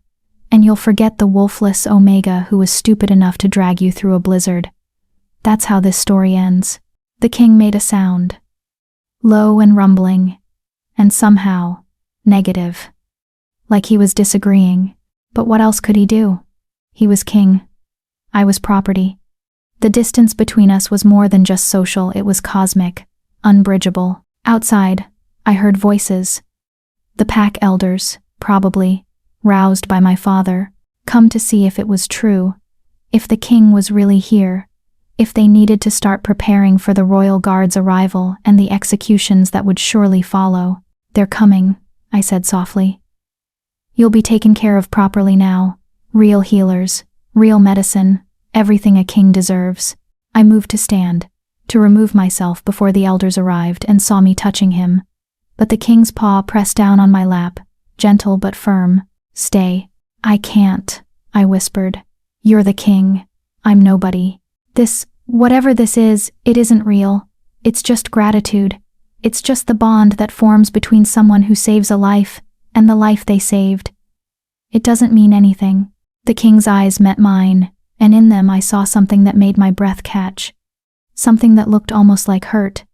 and you'll forget the wolfless Omega who was stupid enough to drag you through a blizzard. That's how this story ends." The king made a sound, low and rumbling, and somehow negative, like he was disagreeing. But what else could he do? He was king. I was property. The distance between us was more than just social, it was cosmic, unbridgeable. Outside, I heard voices. The pack elders, probably, roused by my father, come to see if it was true, if the king was really here, if they needed to start preparing for the royal guard's arrival and the executions that would surely follow. "They're coming," I said softly. "You'll be taken care of properly now. Real healers, real medicine, everything a king deserves." I moved to stand, to remove myself before the elders arrived and saw me touching him. But the king's paw pressed down on my lap, gentle but firm. "Stay." "I can't," I whispered. "You're the king. I'm nobody. Whatever this is, it isn't real. It's just gratitude. It's just the bond that forms between someone who saves a life and the life they saved. It doesn't mean anything." The king's eyes met mine, and in them I saw something that made my breath catch. Something that looked almost like hurt.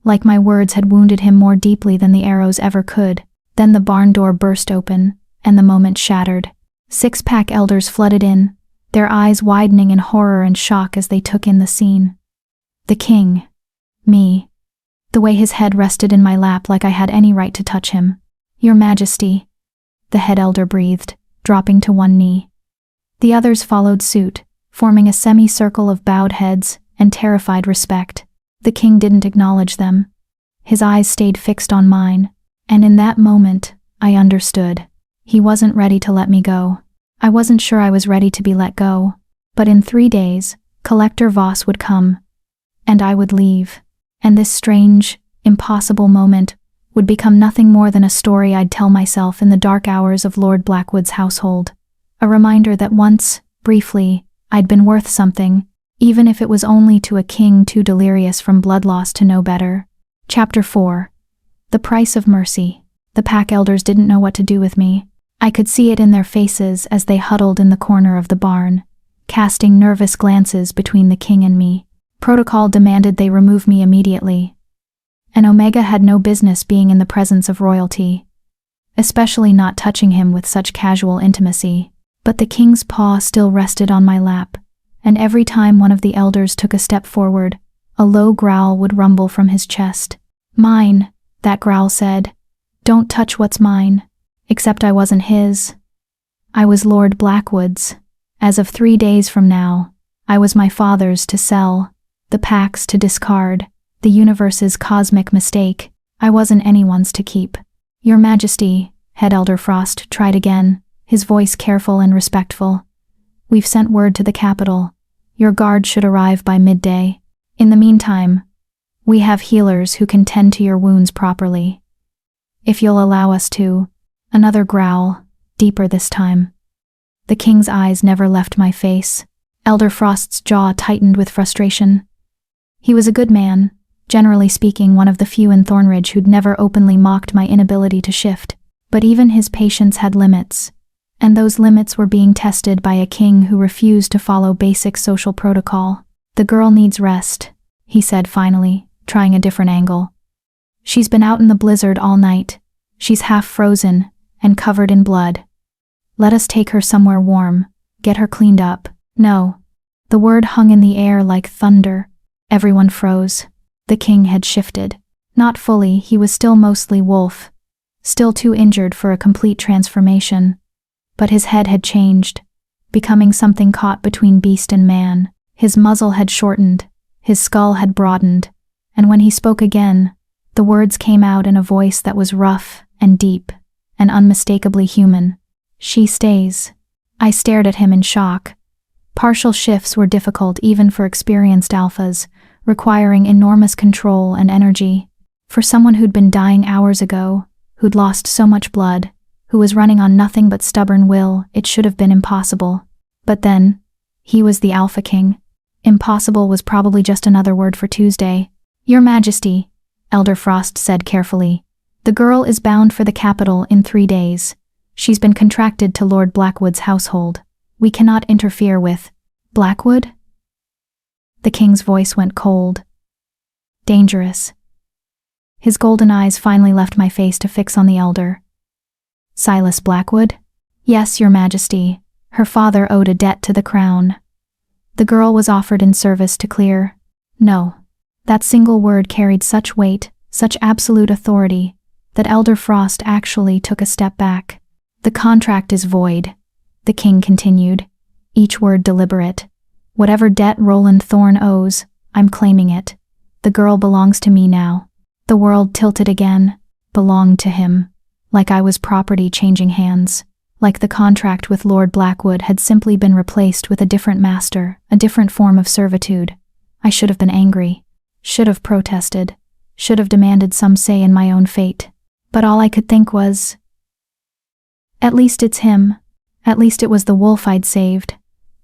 Like my words had wounded him more deeply than the arrows ever could. Then the barn door burst open, and the moment shattered. 6 pack elders flooded in, their eyes widening in horror and shock as they took in the scene. The king. Me. The way his head rested in my lap like I had any right to touch him. "Your Majesty," the head elder breathed, dropping to one knee. The others followed suit, forming a semicircle of bowed heads and terrified respect. The king didn't acknowledge them. His eyes stayed fixed on mine, and in that moment, I understood. He wasn't ready to let me go. I wasn't sure I was ready to be let go, but in 3 days, Collector Voss would come, and I would leave, and this strange, impossible moment would become nothing more than a story I'd tell myself in the dark hours of Lord Blackwood's household, a reminder that once, briefly, I'd been worth something, even if it was only to a king too delirious from blood loss to know better. Chapter 4. The Price of Mercy. The pack elders didn't know what to do with me. I could see it in their faces as they huddled in the corner of the barn, casting nervous glances between the king and me. Protocol demanded they remove me immediately. An Omega had no business being in the presence of royalty, especially not touching him with such casual intimacy. But the king's paw still rested on my lap, and every time one of the elders took a step forward, a low growl would rumble from his chest. "Mine," that growl said. "Don't touch what's mine." Except I wasn't his. I was Lord Blackwood's. As of 3 days from now, I was my father's to sell, the pack's to discard, the universe's cosmic mistake. I wasn't anyone's to keep. "Your Majesty," Head Elder Frost tried again, his voice careful and respectful. "We've sent word to the capital. Your guard should arrive by midday. In the meantime, we have healers who can tend to your wounds properly. If you'll allow us to." Another growl, deeper this time. The king's eyes never left my face. Elder Frost's jaw tightened with frustration. He was a good man, generally speaking one of the few in Thornridge who'd never openly mocked my inability to shift. But even his patience had limits, and those limits were being tested by a king who refused to follow basic social protocol. "The girl needs rest," he said finally, trying a different angle. "She's been out in the blizzard all night. She's half frozen and covered in blood. Let us take her somewhere warm, get her cleaned up." "No," The word hung in the air like thunder. Everyone froze. The king had shifted. Not fully, he was still mostly wolf, still too injured for a complete transformation. But his head had changed, becoming something caught between beast and man. His muzzle had shortened, his skull had broadened, and when he spoke again, the words came out in a voice that was rough and deep and unmistakably human. She stays. I stared at him in shock. Partial shifts were difficult even for experienced alphas, requiring enormous control and energy. For someone who'd been dying hours ago, who'd lost so much blood, who was running on nothing but stubborn will, it should have been impossible. But then, he was the Alpha King. Impossible was probably just another word for Tuesday. Your Majesty, Elder Frost said carefully, the girl is bound for the capital in 3 days. She's been contracted to Lord Blackwood's household. We cannot interfere with Blackwood? The king's voice went cold. Dangerous. His golden eyes finally left my face to fix on the elder. Silas Blackwood? Yes, Your Majesty. Her father owed a debt to the crown. The girl was offered in service to clear. No. That single word carried such weight, such absolute authority, that Elder Frost actually took a step back. The contract is void, the king continued, each word deliberate. Whatever debt Roland Thorne owes, I'm claiming it. The girl belongs to me now. The world tilted again, belonged to him, like I was property changing hands, like the contract with Lord Blackwood had simply been replaced with a different master, a different form of servitude. I should have been angry, should have protested, should have demanded some say in my own fate. But all I could think was, at least it's him. At least it was the wolf I'd saved.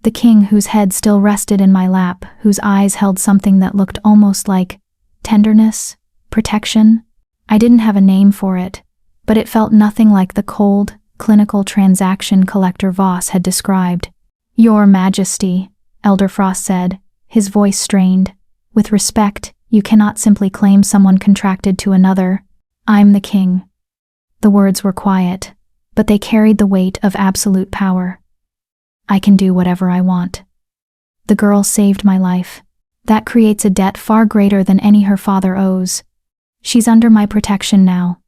The king whose head still rested in my lap, whose eyes held something that looked almost like tenderness, protection. I didn't have a name for it, but it felt nothing like the cold, clinical transaction Collector Voss had described. Your Majesty, Elder Frost said, his voice strained. With respect, you cannot simply claim someone contracted to another. I'm the king. The words were quiet, but they carried the weight of absolute power. I can do whatever I want. The girl saved my life. That creates a debt far greater than any her father owes. She's under my protection now.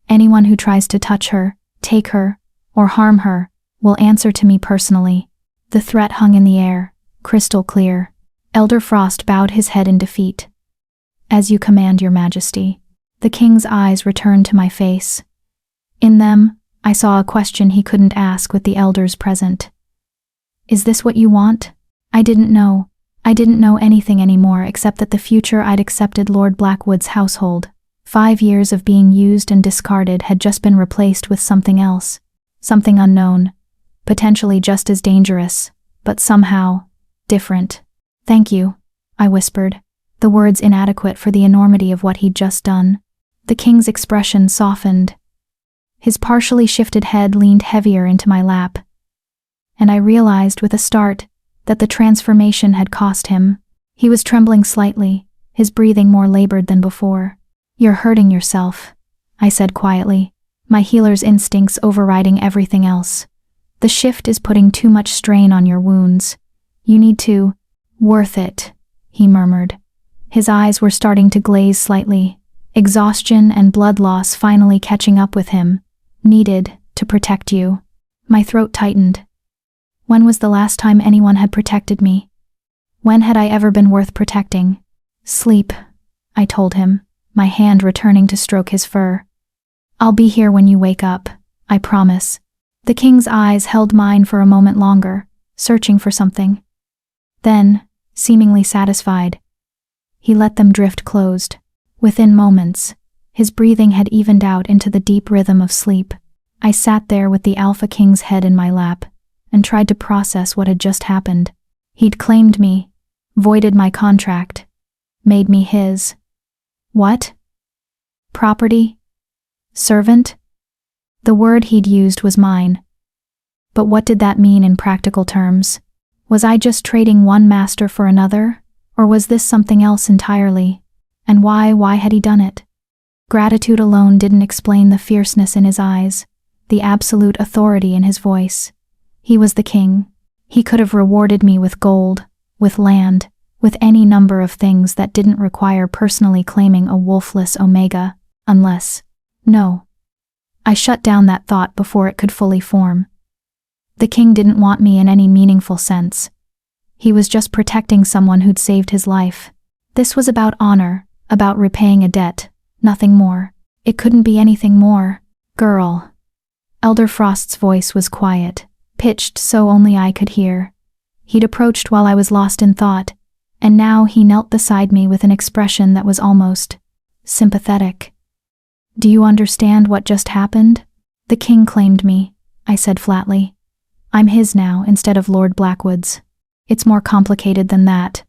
Anyone who tries to touch her, take her, or harm her, will answer to me personally. The threat hung in the air, crystal clear. Elder Frost bowed his head in defeat. As you command, Your Majesty. The king's eyes returned to my face. In them, I saw a question he couldn't ask with the elders present. Is this what you want? I didn't know. I didn't know anything anymore except that the future I'd accepted Lord Blackwood's household. 5 years of being used and discarded had just been replaced with something else. Something unknown. Potentially just as dangerous, but somehow different. Thank you, I whispered, the words inadequate for the enormity of what he'd just done. The king's expression softened. His partially shifted head leaned heavier into my lap, and I realized with a start that the transformation had cost him. He was trembling slightly, his breathing more labored than before. You're hurting yourself, I said quietly, my healer's instincts overriding everything else. The shift is putting too much strain on your wounds. You need to. Worth it, he murmured. His eyes were starting to glaze slightly, exhaustion and blood loss finally catching up with him. Needed to protect you. My throat tightened. When was the last time anyone had protected me? When had I ever been worth protecting? Sleep, I told him, my hand returning to stroke his fur. I'll be here when you wake up, I promise. The king's eyes held mine for a moment longer, searching for something. Then, seemingly satisfied, he let them drift closed. Within moments, his breathing had evened out into the deep rhythm of sleep. I sat there with the Alpha King's head in my lap and tried to process what had just happened. He'd claimed me, voided my contract, made me his. What? Property? Servant? The word he'd used was mine. But what did that mean in practical terms? Was I just trading one master for another, or was this something else entirely? And why had he done it? Gratitude alone didn't explain the fierceness in his eyes, the absolute authority in his voice. He was the king. He could have rewarded me with gold, with land, with any number of things that didn't require personally claiming a wolfless omega, unless… No. I shut down that thought before it could fully form. The king didn't want me in any meaningful sense. He was just protecting someone who'd saved his life. This was about honor, about repaying a debt, nothing more. It couldn't be anything more. Girl. Elder Frost's voice was quiet, pitched so only I could hear. He'd approached while I was lost in thought, and now he knelt beside me with an expression that was almost sympathetic. Do you understand what just happened? The king claimed me, I said flatly. I'm his now instead of Lord Blackwood's. It's more complicated than that.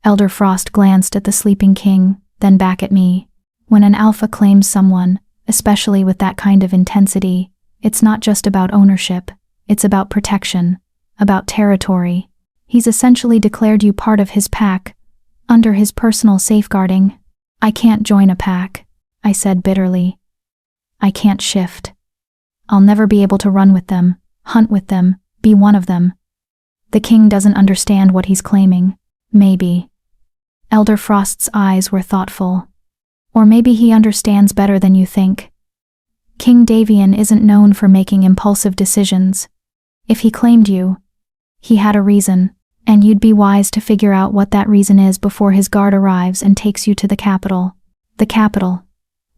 Elder Frost glanced at the sleeping king, then back at me. When an alpha claims someone, especially with that kind of intensity, it's not just about ownership, it's about protection, about territory. He's essentially declared you part of his pack, under his personal safeguarding. I can't join a pack, I said bitterly. I can't shift. I'll never be able to run with them, hunt with them, be one of them. The king doesn't understand what he's claiming. Maybe. Elder Frost's eyes were thoughtful. Or maybe he understands better than you think. King Davian isn't known for making impulsive decisions. If he claimed you, he had a reason, and you'd be wise to figure out what that reason is before his guard arrives and takes you to the capital. The capital,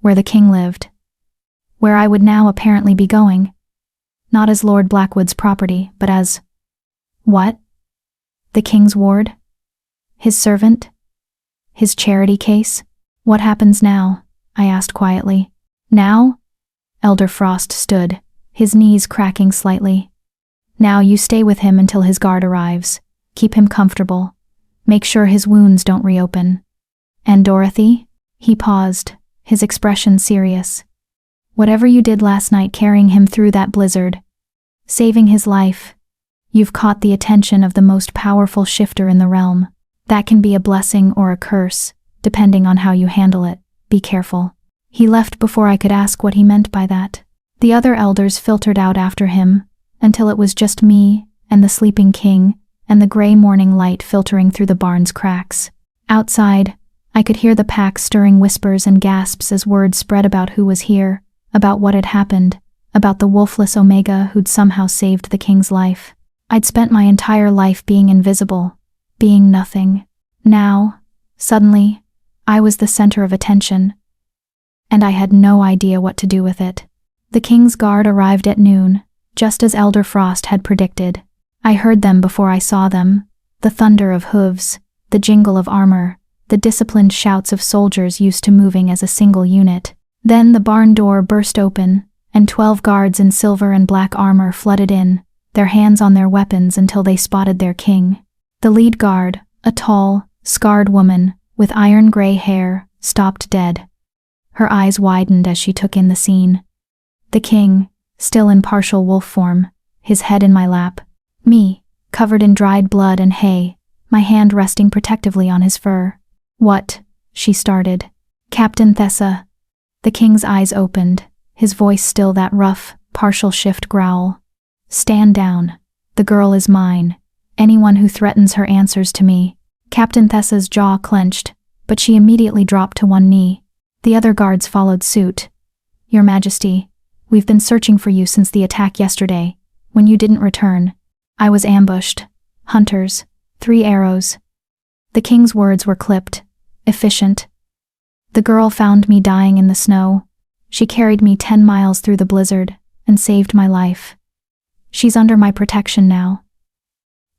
where the king lived. Where I would now apparently be going. Not as Lord Blackwood's property, but as… What? The king's ward? His servant? His charity case? What happens now? I asked quietly. Now? Elder Frost stood, his knees cracking slightly. Now you stay with him until his guard arrives. Keep him comfortable. Make sure his wounds don't reopen. And Dorothy? He paused, his expression serious. Whatever you did last night carrying him through that blizzard, saving his life, you've caught the attention of the most powerful shifter in the realm. That can be a blessing or a curse, depending on how you handle it. Be careful. He left before I could ask what he meant by that. The other elders filtered out after him, until it was just me and the sleeping king and the gray morning light filtering through the barn's cracks. Outside, I could hear the pack stirring whispers and gasps as word spread about who was here, about what had happened, about the wolfless Omega who'd somehow saved the king's life. I'd spent my entire life being invisible, being nothing. Now, suddenly, I was the center of attention, and I had no idea what to do with it. The king's guard arrived at noon, just as Elder Frost had predicted. I heard them before I saw them, the thunder of hooves, the jingle of armor, the disciplined shouts of soldiers used to moving as a single unit. Then the barn door burst open, and 12 guards in silver and black armor flooded in, their hands on their weapons until they spotted their king. The lead guard, a tall, scarred woman, with iron-gray hair, stopped dead. Her eyes widened as she took in the scene. The king, still in partial wolf form, his head in my lap. Me, covered in dried blood and hay, my hand resting protectively on his fur. What? She started. Captain Thessa. The king's eyes opened, his voice still that rough, partial shift growl. Stand down. The girl is mine. Anyone who threatens her answers to me. Captain Thessa's jaw clenched, but she immediately dropped to one knee. The other guards followed suit. Your Majesty, we've been searching for you since the attack yesterday, when you didn't return. I was ambushed. Hunters. 3 arrows. The king's words were clipped, efficient. The girl found me dying in the snow. She carried me 10 miles through the blizzard and saved my life. She's under my protection now.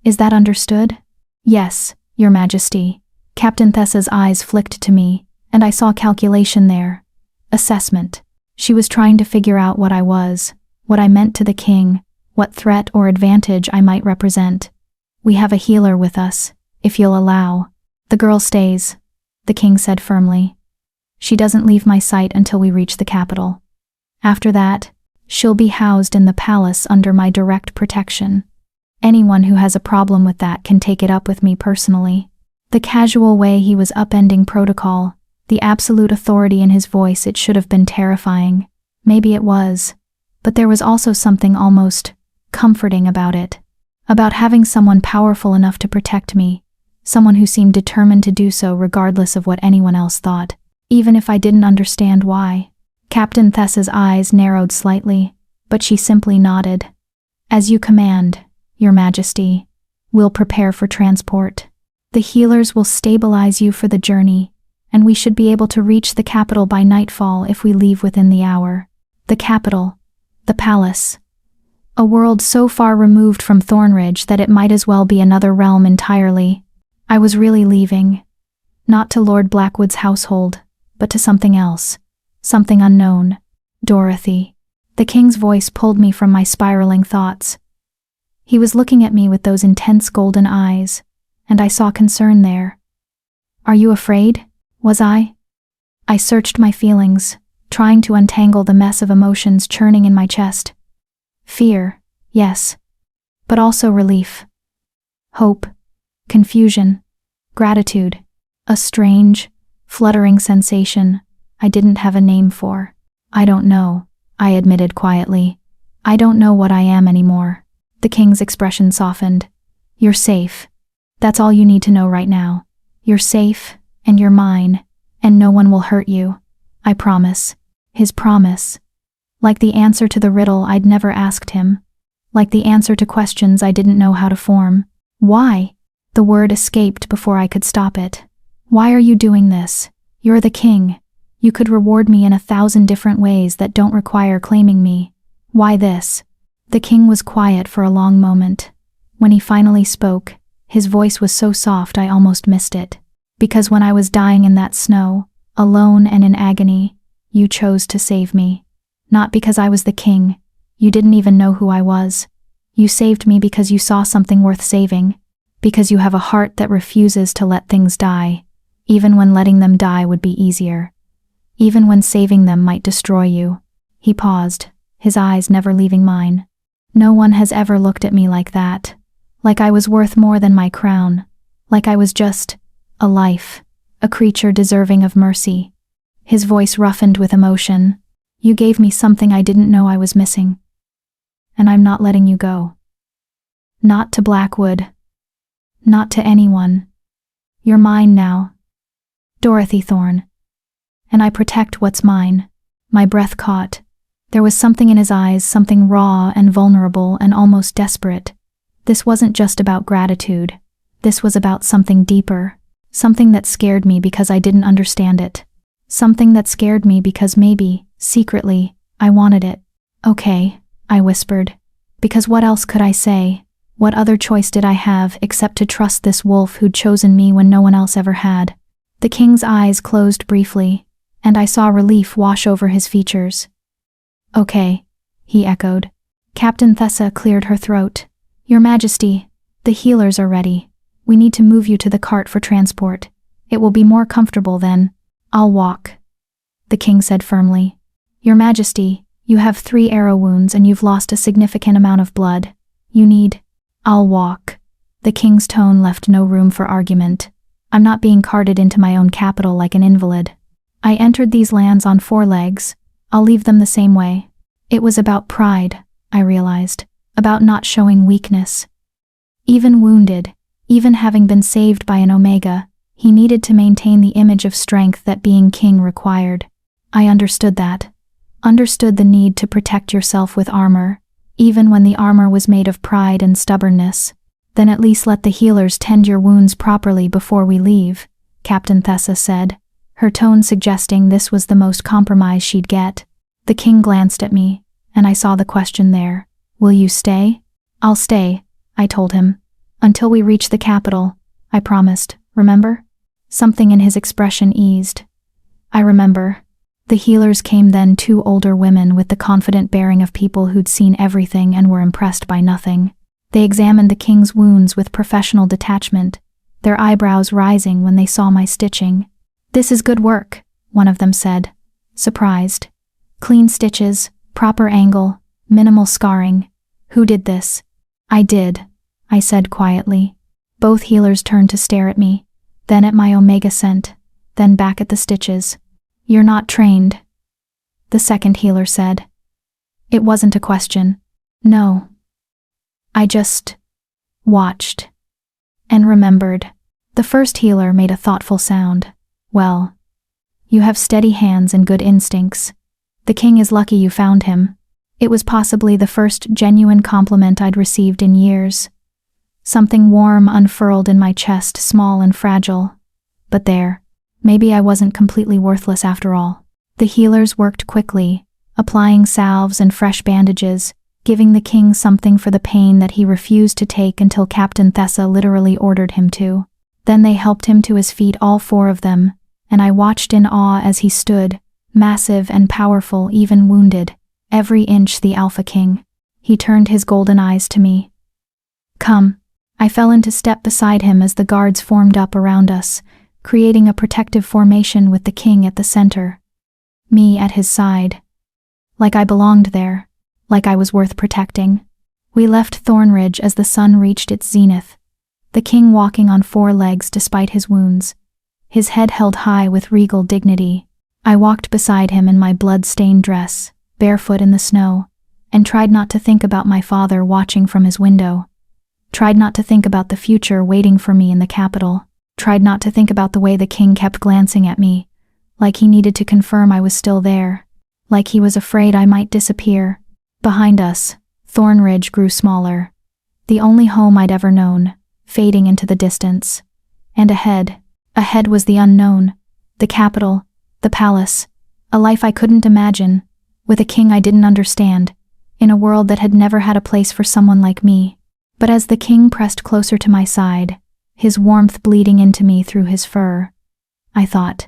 Is that understood? Yes, Your Majesty. Captain Thessa's eyes flicked to me, and I saw calculation there. Assessment. She was trying to figure out what I was, what I meant to the king, what threat or advantage I might represent. We have a healer with us, if you'll allow. The girl stays, the king said firmly. She doesn't leave my sight until we reach the capital. After that, she'll be housed in the palace under my direct protection. Anyone who has a problem with that can take it up with me personally. The casual way he was upending protocol, the absolute authority in his voice, it should have been terrifying. Maybe it was, but there was also something almost comforting about it. about having someone powerful enough to protect me, someone who seemed determined to do so regardless of what anyone else thought, even if I didn't understand why. Captain Thessa's eyes narrowed slightly, but she simply nodded. As you command, Your Majesty. We'll prepare for transport. The healers will stabilize you for the journey, and we should be able to reach the capital by nightfall if we leave within the hour. The capital, the palace. A world so far removed from Thornridge that it might as well be another realm entirely. I was really leaving. Not to Lord Blackwood's household, but to something else. Something unknown. Dorothy. The king's voice pulled me from my spiraling thoughts. He was looking at me with those intense golden eyes, and I saw concern there. Are you afraid? Was I? I searched my feelings, trying to untangle the mess of emotions churning in my chest. Fear, yes, but also relief. Hope, confusion, gratitude, a strange, fluttering sensation I didn't have a name for. I don't know, I admitted quietly. I don't know what I am anymore. The king's expression softened. You're safe. That's all you need to know right now. You're safe, and you're mine, and no one will hurt you. I promise. His promise. Like the answer to the riddle I'd never asked him. Like the answer to questions I didn't know how to form. Why? The word escaped before I could stop it. Why are you doing this? You're the king. You could reward me in 1,000 different ways that don't require claiming me. Why this? The king was quiet for a long moment. When he finally spoke, his voice was so soft I almost missed it. Because when I was dying in that snow, alone and in agony, you chose to save me. Not because I was the king. You didn't even know who I was. You saved me because you saw something worth saving. Because you have a heart that refuses to let things die, even when letting them die would be easier. Even when saving them might destroy you. He paused, his eyes never leaving mine. No one has ever looked at me like that. Like I was worth more than my crown. Like I was just a life, a creature deserving of mercy. His voice roughened with emotion. You gave me something I didn't know I was missing. And I'm not letting you go. Not to Blackwood. Not to anyone. You're mine now. Dorothy Thorne. And I protect what's mine. My breath caught. There was something in his eyes, something raw and vulnerable and almost desperate. This wasn't just about gratitude. This was about something deeper. Something that scared me because I didn't understand it. Something that scared me because maybe, secretly, I wanted it. Okay, I whispered. Because what else could I say? What other choice did I have except to trust this wolf who'd chosen me when no one else ever had? The king's eyes closed briefly, and I saw relief wash over his features. Okay, he echoed. Captain Thessa cleared her throat. Your Majesty, the healers are ready. We need to move you to the cart for transport. It will be more comfortable then. I'll walk. The king said firmly. Your Majesty, you have 3 arrow wounds and you've lost a significant amount of blood. You need... I'll walk. The king's tone left no room for argument. I'm not being carted into my own capital like an invalid. I entered these lands on 4 legs. I'll leave them the same way. It was about pride, I realized. About not showing weakness. Even wounded, even having been saved by an Omega, he needed to maintain the image of strength that being king required. I understood that. Understood the need to protect yourself with armor, even when the armor was made of pride and stubbornness. Then at least let the healers tend your wounds properly before we leave, Captain Thessa said, her tone suggesting this was the most compromise she'd get. The king glanced at me, and I saw the question there. Will you stay? I'll stay, I told him. Until we reach the capital, I promised, remember? Something in his expression eased. I remember. The healers came then, 2 older women with the confident bearing of people who'd seen everything and were impressed by nothing. They examined the king's wounds with professional detachment, their eyebrows rising when they saw my stitching. This is good work, one of them said, surprised. Clean stitches, proper angle, minimal scarring. Who did this? I did, I said quietly. Both healers turned to stare at me, then at my Omega scent, then back at the stitches. You're not trained, the second healer said. It wasn't a question. No. I just watched, and remembered. The first healer made a thoughtful sound. Well, you have steady hands and good instincts. The king is lucky you found him. It was possibly the first genuine compliment I'd received in years. Something warm unfurled in my chest, small and fragile. But there, maybe I wasn't completely worthless after all. The healers worked quickly, applying salves and fresh bandages, giving the king something for the pain that he refused to take until Captain Thessa literally ordered him to. Then they helped him to his feet, all four of them, and I watched in awe as he stood, massive and powerful, even wounded, every inch the Alpha King. He turned his golden eyes to me. Come. I fell into step beside him as the guards formed up around us, creating a protective formation with the king at the center. Me at his side. Like I belonged there. Like I was worth protecting. We left Thornridge as the sun reached its zenith. The king walking on four legs despite his wounds. His head held high with regal dignity. I walked beside him in my blood-stained dress, barefoot in the snow, and tried not to think about my father watching from his window. Tried not to think about the future waiting for me in the capital. Tried not to think about the way the king kept glancing at me, like he needed to confirm I was still there, like he was afraid I might disappear. Behind us, Thornridge grew smaller, the only home I'd ever known, fading into the distance. And ahead was the unknown, the capital, the palace, a life I couldn't imagine, with a king I didn't understand, in a world that had never had a place for someone like me. But as the king pressed closer to my side, his warmth bleeding into me through his fur, I thought,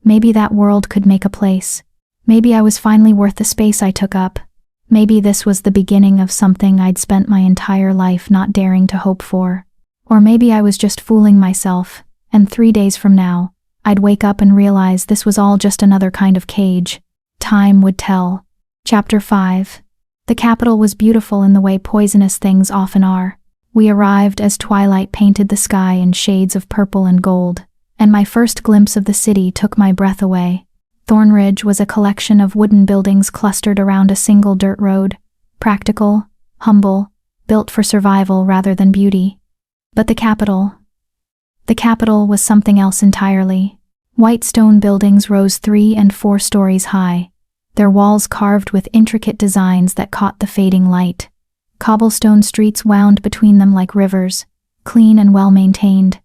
maybe that world could make a place. Maybe I was finally worth the space I took up. Maybe this was the beginning of something I'd spent my entire life not daring to hope for. Or maybe I was just fooling myself, and 3 days from now, I'd wake up and realize this was all just another kind of cage. Time would tell. Chapter 5. The capital was beautiful in the way poisonous things often are. We arrived as twilight painted the sky in shades of purple and gold, and my first glimpse of the city took my breath away. Thornridge was a collection of wooden buildings clustered around a single dirt road, practical, humble, built for survival rather than beauty. But the capital was something else entirely. White stone buildings rose 3 and 4 stories high, their walls carved with intricate designs that caught the fading light. Cobblestone streets wound between them like rivers, clean and well-maintained.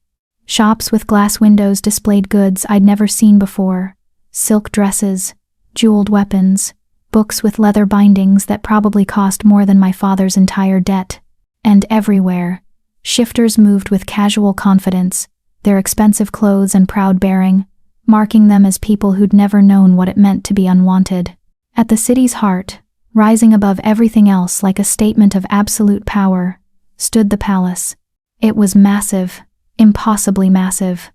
Shops with glass windows displayed goods I'd never seen before, silk dresses, jeweled weapons, books with leather bindings that probably cost more than my father's entire debt. And everywhere, shifters moved with casual confidence, their expensive clothes and proud bearing, marking them as people who'd never known what it meant to be unwanted. At the city's heart, rising above everything else like a statement of absolute power, stood the palace. It was massive, impossibly massive.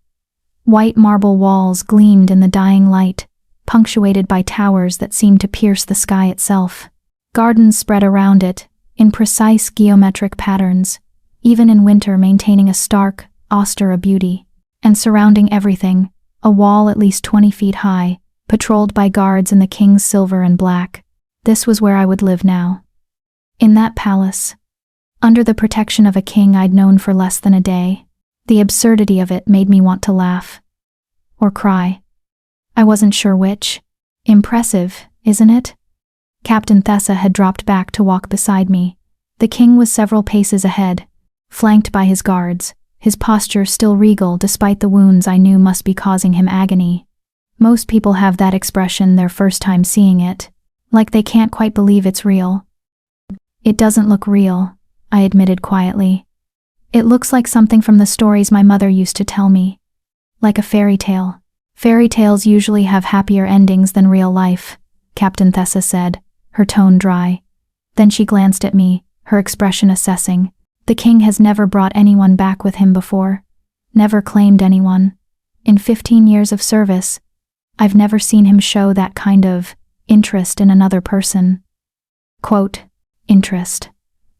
White marble walls gleamed in the dying light, punctuated by towers that seemed to pierce the sky itself. Gardens spread around it, in precise geometric patterns, even in winter maintaining a stark, austere beauty. And surrounding everything, a wall at least 20 feet high, patrolled by guards in the king's silver and black. This was where I would live now. In that palace, under the protection of a king I'd known for less than a day. The absurdity of it made me want to laugh. Or cry. I wasn't sure which. Impressive, isn't it? Captain Thessa had dropped back to walk beside me. The king was several paces ahead, flanked by his guards, his posture still regal despite the wounds I knew must be causing him agony. Most people have that expression their first time seeing it, like they can't quite believe it's real. It doesn't look real, I admitted quietly. It looks like something from the stories my mother used to tell me. Like a fairy tale. Fairy tales usually have happier endings than real life, Captain Thessa said, her tone dry. Then she glanced at me, her expression assessing. The king has never brought anyone back with him before. Never claimed anyone. In 15 years of service, I've never seen him show that kind of interest in another person. Quote, interest.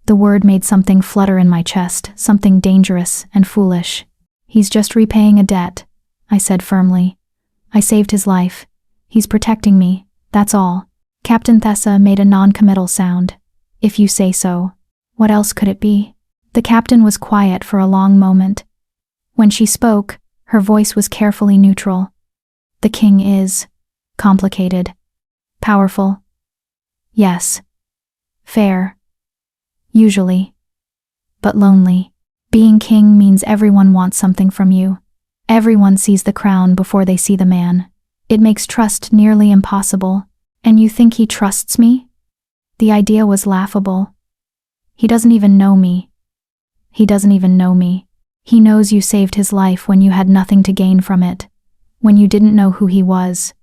The word made something flutter in my chest, something dangerous and foolish. He's just repaying a debt, I said firmly. I saved his life. He's protecting me, that's all. Captain Thessa made a non-committal sound. If you say so. What else could it be? The captain was quiet for a long moment. When she spoke, her voice was carefully neutral. The king is complicated. Powerful. Yes. Fair. Usually. But lonely. Being king means everyone wants something from you. Everyone sees the crown before they see the man. It makes trust nearly impossible. And you think he trusts me? The idea was laughable. He doesn't even know me. He doesn't even know me. He knows you saved his life when you had nothing to gain from it. When you didn't know who he was.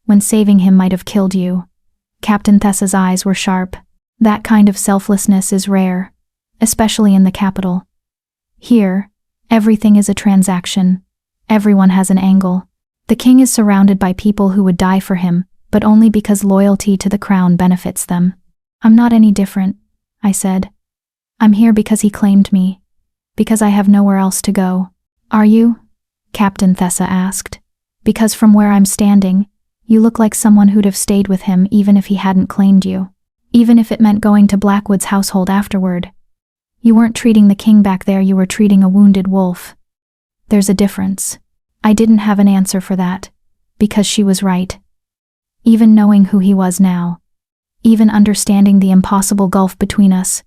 When saving him might have killed you. Captain Thessa's eyes were sharp. That kind of selflessness is rare. Especially in the capital. Here, everything is a transaction. Everyone has an angle. The king is surrounded by people who would die for him, but only because loyalty to the crown benefits them. I'm not any different, I said. I'm here because he claimed me. Because I have nowhere else to go. Are you? Captain Thessa asked. Because from where I'm standing, you look like someone who'd have stayed with him even if he hadn't claimed you. Even if it meant going to Blackwood's household afterward. You weren't treating the king back there, you were treating a wounded wolf. There's a difference. I didn't have an answer for that. Because she was right. Even knowing who he was now. Even understanding the impossible gulf between us.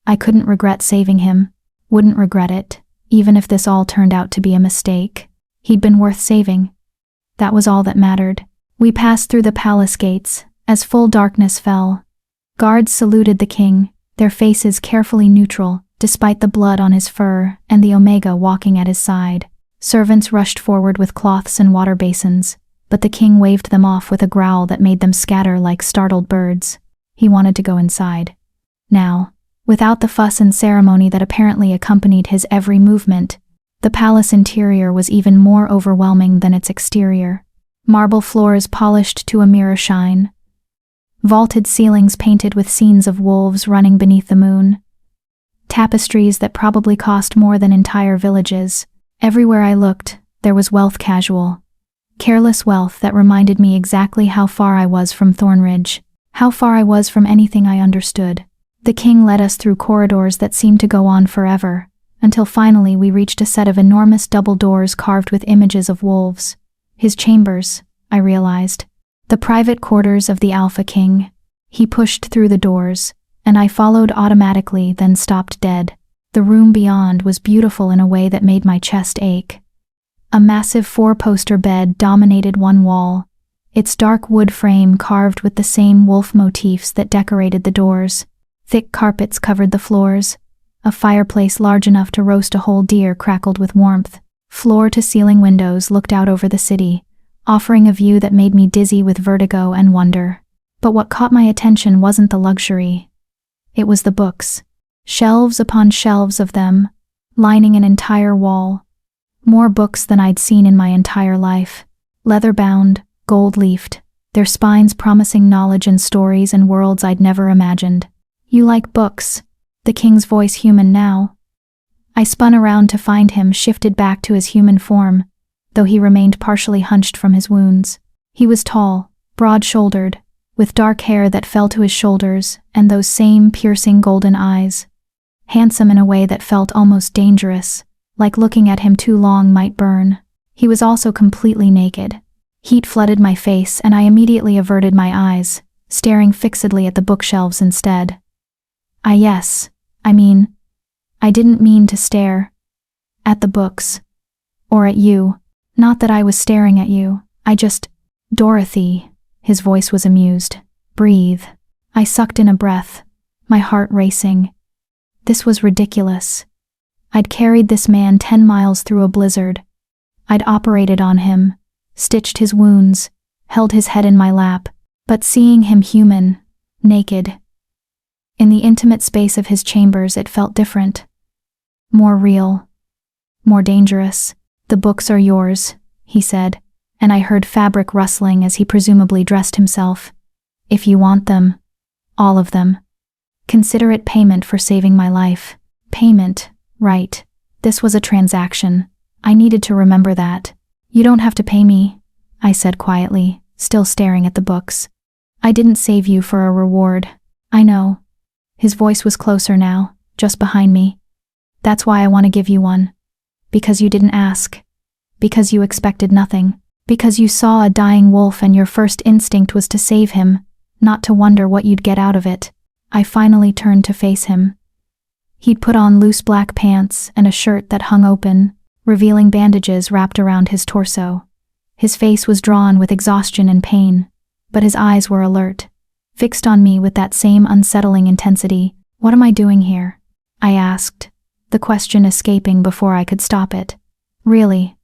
I couldn't regret saving him. Wouldn't regret it, even if this all turned out to be a mistake. He'd been worth saving. That was all that mattered. We passed through the palace gates, as full darkness fell. Guards saluted the king, their faces carefully neutral, despite the blood on his fur and the Omega walking at his side. Servants rushed forward with cloths and water basins, but the king waved them off with a growl that made them scatter like startled birds. He wanted to go inside. Now, without the fuss and ceremony that apparently accompanied his every movement, the palace interior was even more overwhelming than its exterior. Marble floors polished to a mirror shine. Vaulted ceilings painted with scenes of wolves running beneath the moon. Tapestries that probably cost more than entire villages. Everywhere I looked, there was wealth casual. Careless wealth that reminded me exactly how far I was from Thornridge. How far I was from anything I understood. The king led us through corridors that seemed to go on forever, until finally we reached a set of enormous double doors carved with images of wolves. His chambers, I realized. The private quarters of the Alpha King. He pushed through the doors, and I followed automatically, then stopped dead. The room beyond was beautiful in a way that made my chest ache. A massive 4-poster bed dominated one wall, its dark wood frame carved with the same wolf motifs that decorated the doors. Thick carpets covered the floors. A fireplace large enough to roast a whole deer crackled with warmth. Floor-to-ceiling windows looked out over the city, offering a view that made me dizzy with vertigo and wonder. But what caught my attention wasn't the luxury. It was the books. Shelves upon shelves of them, lining an entire wall. More books than I'd seen in my entire life. Leather-bound, gold-leafed, their spines promising knowledge and stories and worlds I'd never imagined. You like books? The king's voice human now. I spun around to find him shifted back to his human form, though he remained partially hunched from his wounds. He was tall, broad-shouldered, with dark hair that fell to his shoulders and those same piercing golden eyes. Handsome in a way that felt almost dangerous, like looking at him too long might burn. He was also completely naked. Heat flooded my face and I immediately averted my eyes, staring fixedly at the bookshelves instead. I didn't mean to stare. At the books. Or at you. Not that I was staring at you, Dorothy. His voice was amused. Breathe. I sucked in a breath, my heart racing. This was ridiculous. I'd carried this man 10 miles through a blizzard. I'd operated on him, stitched his wounds, held his head in my lap, but seeing him human, naked. In the intimate space of his chambers it felt different. More real. More dangerous. The books are yours, he said, and I heard fabric rustling as he presumably dressed himself. If you want them. All of them. Consider it payment for saving my life. Payment, right. This was a transaction. I needed to remember that. You don't have to pay me, I said quietly, still staring at the books. I didn't save you for a reward. I know. His voice was closer now, just behind me. That's why I want to give you one. Because you didn't ask. Because you expected nothing. Because you saw a dying wolf and your first instinct was to save him, not to wonder what you'd get out of it. I finally turned to face him. He'd put on loose black pants and a shirt that hung open, revealing bandages wrapped around his torso. His face was drawn with exhaustion and pain, but his eyes were alert, fixed on me with that same unsettling intensity. "What am I doing here?" I asked, the question escaping before I could stop it. "Really?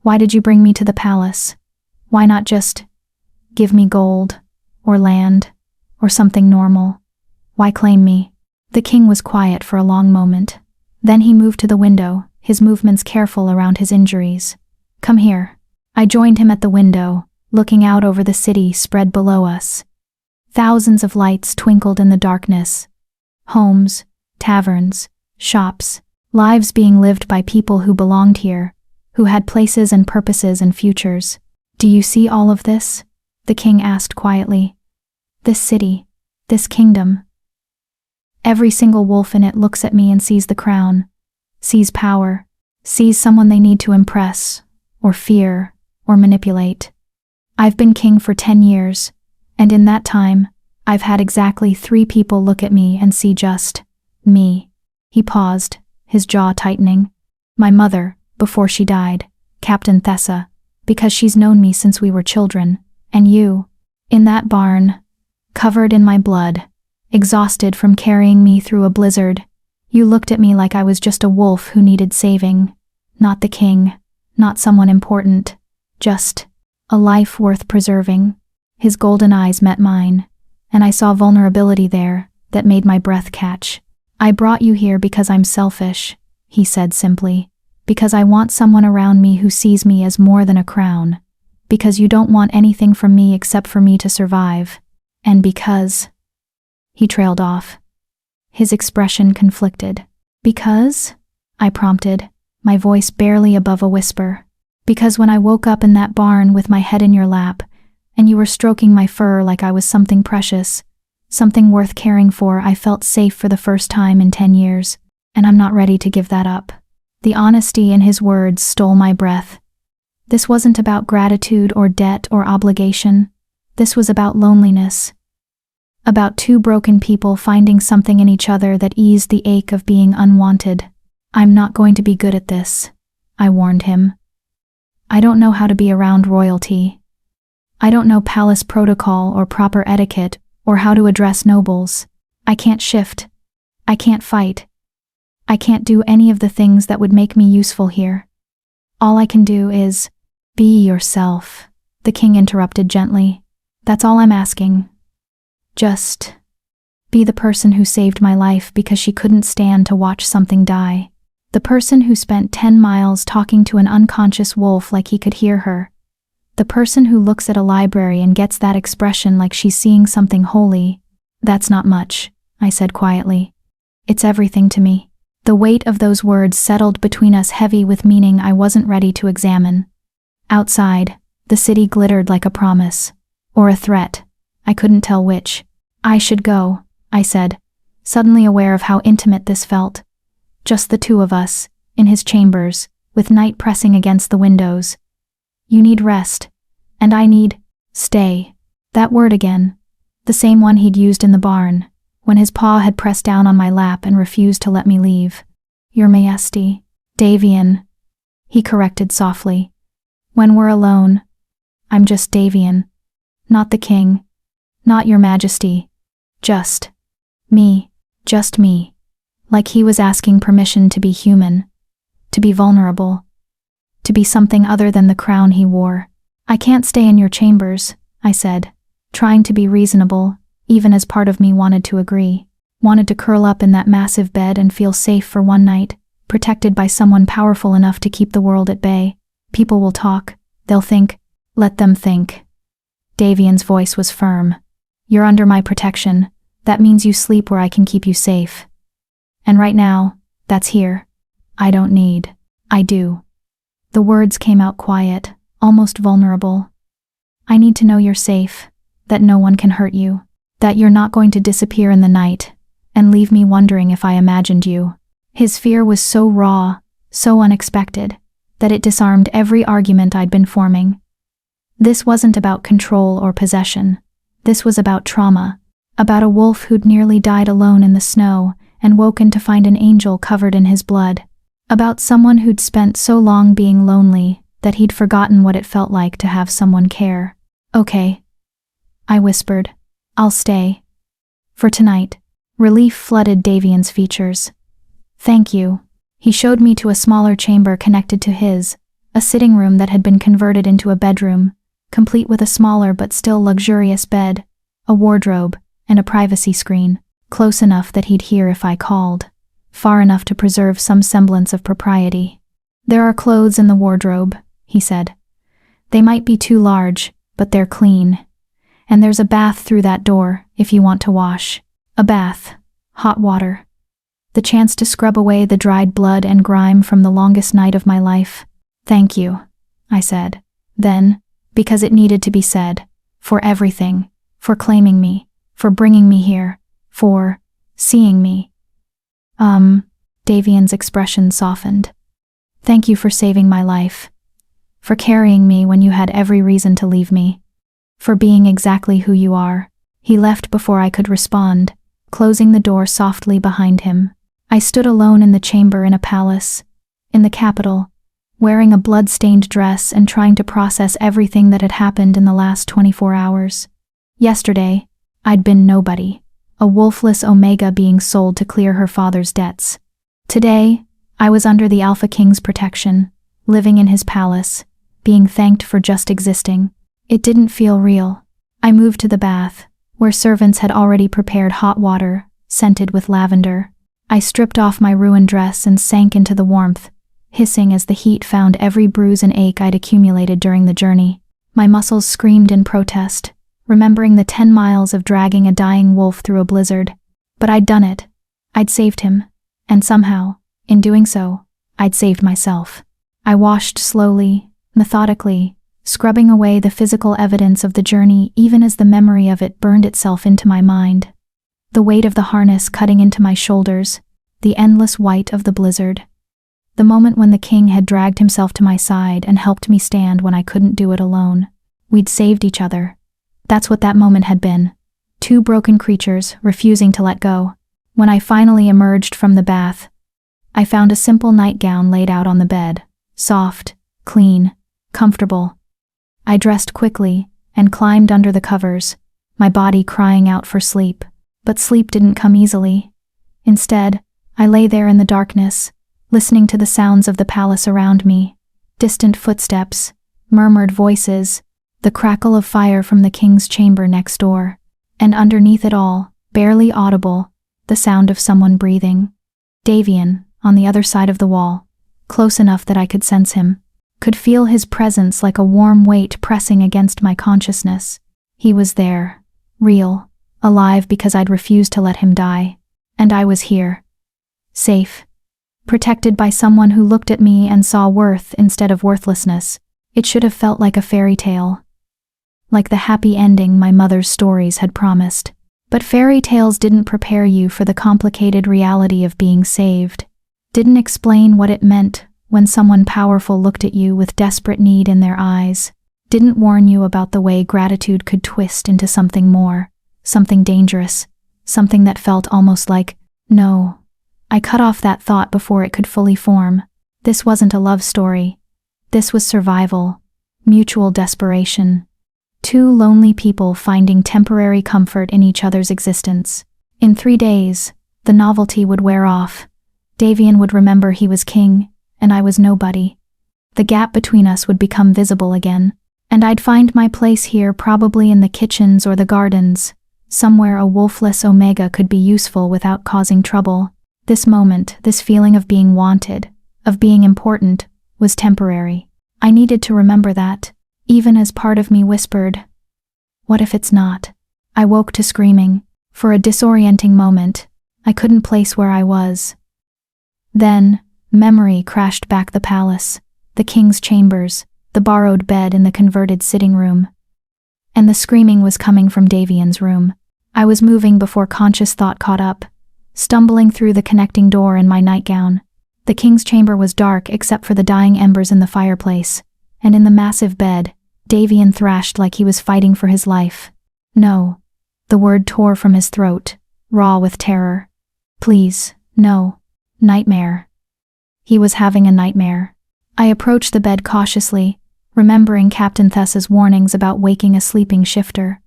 Why did you bring me to the palace? Why not just give me gold, or land, or something normal? Why claim me?" The king was quiet for a long moment. Then he moved to the window, his movements careful around his injuries. "Come here." I joined him at the window, looking out over the city spread below us. Thousands of lights twinkled in the darkness. Homes, taverns, shops, lives being lived by people who belonged here, who had places and purposes and futures. "Do you see all of this?" the king asked quietly. "This city, this kingdom. Every single wolf in it looks at me and sees the crown, sees power, sees someone they need to impress, or fear, or manipulate. I've been king for 10 years, and in that time, I've had exactly 3 people look at me and see just me." He paused, his jaw tightening. "My mother, before she died, Captain Thessa, because she's known me since we were children, and you, in that barn, covered in my blood, exhausted from carrying me through a blizzard. You looked at me like I was just a wolf who needed saving, not the king, not someone important, just a life worth preserving." His golden eyes met mine, and I saw vulnerability there that made my breath catch. "I brought you here because I'm selfish," he said simply. "Because I want someone around me who sees me as more than a crown. Because you don't want anything from me except for me to survive. And because..." He trailed off, his expression conflicted. "Because?" I prompted, my voice barely above a whisper. "Because when I woke up in that barn with my head in your lap, and you were stroking my fur like I was something precious, something worth caring for, I felt safe for the first time in 10 years, and I'm not ready to give that up." The honesty in his words stole my breath. This wasn't about gratitude or debt or obligation. This was about loneliness. About 2 broken people finding something in each other that eased the ache of being unwanted. "I'm not going to be good at this," I warned him. "I don't know how to be around royalty. I don't know palace protocol or proper etiquette or how to address nobles. I can't shift. I can't fight. I can't do any of the things that would make me useful here. All I can do is..." "Be yourself," the king interrupted gently. "That's all I'm asking. Just be the person who saved my life because she couldn't stand to watch something die. The person who spent 10 miles talking to an unconscious wolf like he could hear her. The person who looks at a library and gets that expression like she's seeing something holy." "That's not much," I said quietly. "It's everything to me." The weight of those words settled between us, heavy with meaning I wasn't ready to examine. Outside, the city glittered like a promise, or a threat. I couldn't tell which. "I should go," I said, suddenly aware of how intimate this felt. Just the 2 of us, in his chambers, with night pressing against the windows. "You need rest, and I need..." "Stay." That word again, the same one he'd used in the barn, when his paw had pressed down on my lap and refused to let me leave. "Your Majesty." "Davian," he corrected softly. "When we're alone, I'm just Davian. Not the king. Not your Majesty. Just me. Just me." Like he was asking permission to be human, to be vulnerable, to be something other than the crown he wore. "I can't stay in your chambers," I said, trying to be reasonable, even as part of me wanted to agree, wanted to curl up in that massive bed and feel safe for one night, protected by someone powerful enough to keep the world at bay. "People will talk, they'll think." "Let them think." Davian's voice was firm. "You're under my protection. That means you sleep where I can keep you safe. And right now, that's here. I don't need. I do." The words came out quiet, almost vulnerable. "I need to know you're safe, that no one can hurt you, that you're not going to disappear in the night and leave me wondering if I imagined you." His fear was so raw, so unexpected, that it disarmed every argument I'd been forming. This wasn't about control or possession. This was about trauma, about a wolf who'd nearly died alone in the snow and woken to find an angel covered in his blood, about someone who'd spent so long being lonely that he'd forgotten what it felt like to have someone care. "Okay," I whispered. "I'll stay. For tonight." Relief flooded Davian's features. "Thank you." He showed me to a smaller chamber connected to his, a sitting room that had been converted into a bedroom, complete with a smaller but still luxurious bed, a wardrobe, and a privacy screen, close enough that he'd hear if I called, far enough to preserve some semblance of propriety. "There are clothes in the wardrobe," he said. "They might be too large, but they're clean. And there's a bath through that door, if you want to wash. A bath. Hot water. The chance to scrub away the dried blood and grime from the longest night of my life." "Thank you," I said. Then, because it needed to be said, for everything, for claiming me, for bringing me here, for seeing me. Davian's expression softened. "Thank you for saving my life. For carrying me when you had every reason to leave me. For being exactly who you are." He left before I could respond, closing the door softly behind him. I stood alone in the chamber in a palace, in the capital, wearing a blood-stained dress and trying to process everything that had happened in the last 24 hours. Yesterday, I'd been nobody, a wolfless Omega being sold to clear her father's debts. Today, I was under the Alpha King's protection, living in his palace, being thanked for just existing. It didn't feel real. I moved to the bath, where servants had already prepared hot water, scented with lavender. I stripped off my ruined dress and sank into the warmth, hissing as the heat found every bruise and ache I'd accumulated during the journey. My muscles screamed in protest, remembering the 10 miles of dragging a dying wolf through a blizzard. But I'd done it. I'd saved him. And somehow, in doing so, I'd saved myself. I washed slowly, methodically, scrubbing away the physical evidence of the journey even as the memory of it burned itself into my mind. The weight of the harness cutting into my shoulders, the endless white of the blizzard. The moment when the king had dragged himself to my side and helped me stand when I couldn't do it alone. We'd saved each other. That's what that moment had been. Two broken creatures refusing to let go. When I finally emerged from the bath, I found a simple nightgown laid out on the bed, soft, clean, comfortable. I dressed quickly and climbed under the covers, my body crying out for sleep. But sleep didn't come easily. Instead, I lay there in the darkness, listening to the sounds of the palace around me, distant footsteps, murmured voices, the crackle of fire from the king's chamber next door, and underneath it all, barely audible, the sound of someone breathing. Davian, on the other side of the wall, close enough that I could sense him, could feel his presence like a warm weight pressing against my consciousness. He was there, real, alive because I'd refused to let him die, and I was here, safe, protected by someone who looked at me and saw worth instead of worthlessness. It should have felt like a fairy tale, like the happy ending my mother's stories had promised. But fairy tales didn't prepare you for the complicated reality of being saved, didn't explain what it meant when someone powerful looked at you with desperate need in their eyes, didn't warn you about the way gratitude could twist into something more, something dangerous, something that felt almost like, no. I cut off that thought before it could fully form. This wasn't a love story. This was survival, mutual desperation. Two lonely people finding temporary comfort in each other's existence. In 3 days, the novelty would wear off. Davian would remember he was king, and I was nobody. The gap between us would become visible again, and I'd find my place here probably in the kitchens or the gardens, somewhere a wolfless Omega could be useful without causing trouble. This moment, this feeling of being wanted, of being important, was temporary. I needed to remember that, even as part of me whispered, "What if it's not?" I woke to screaming. For a disorienting moment, I couldn't place where I was. Then, memory crashed back the palace, the king's chambers, the borrowed bed in the converted sitting room. And the screaming was coming from Davian's room. I was moving before conscious thought caught up, stumbling through the connecting door in my nightgown. The king's chamber was dark except for the dying embers in the fireplace, and in the massive bed, Davian thrashed like he was fighting for his life. No. The word tore from his throat, raw with terror. Please, no. Nightmare. He was having a nightmare. I approached the bed cautiously, remembering Captain Thessa's warnings about waking a sleeping shifter.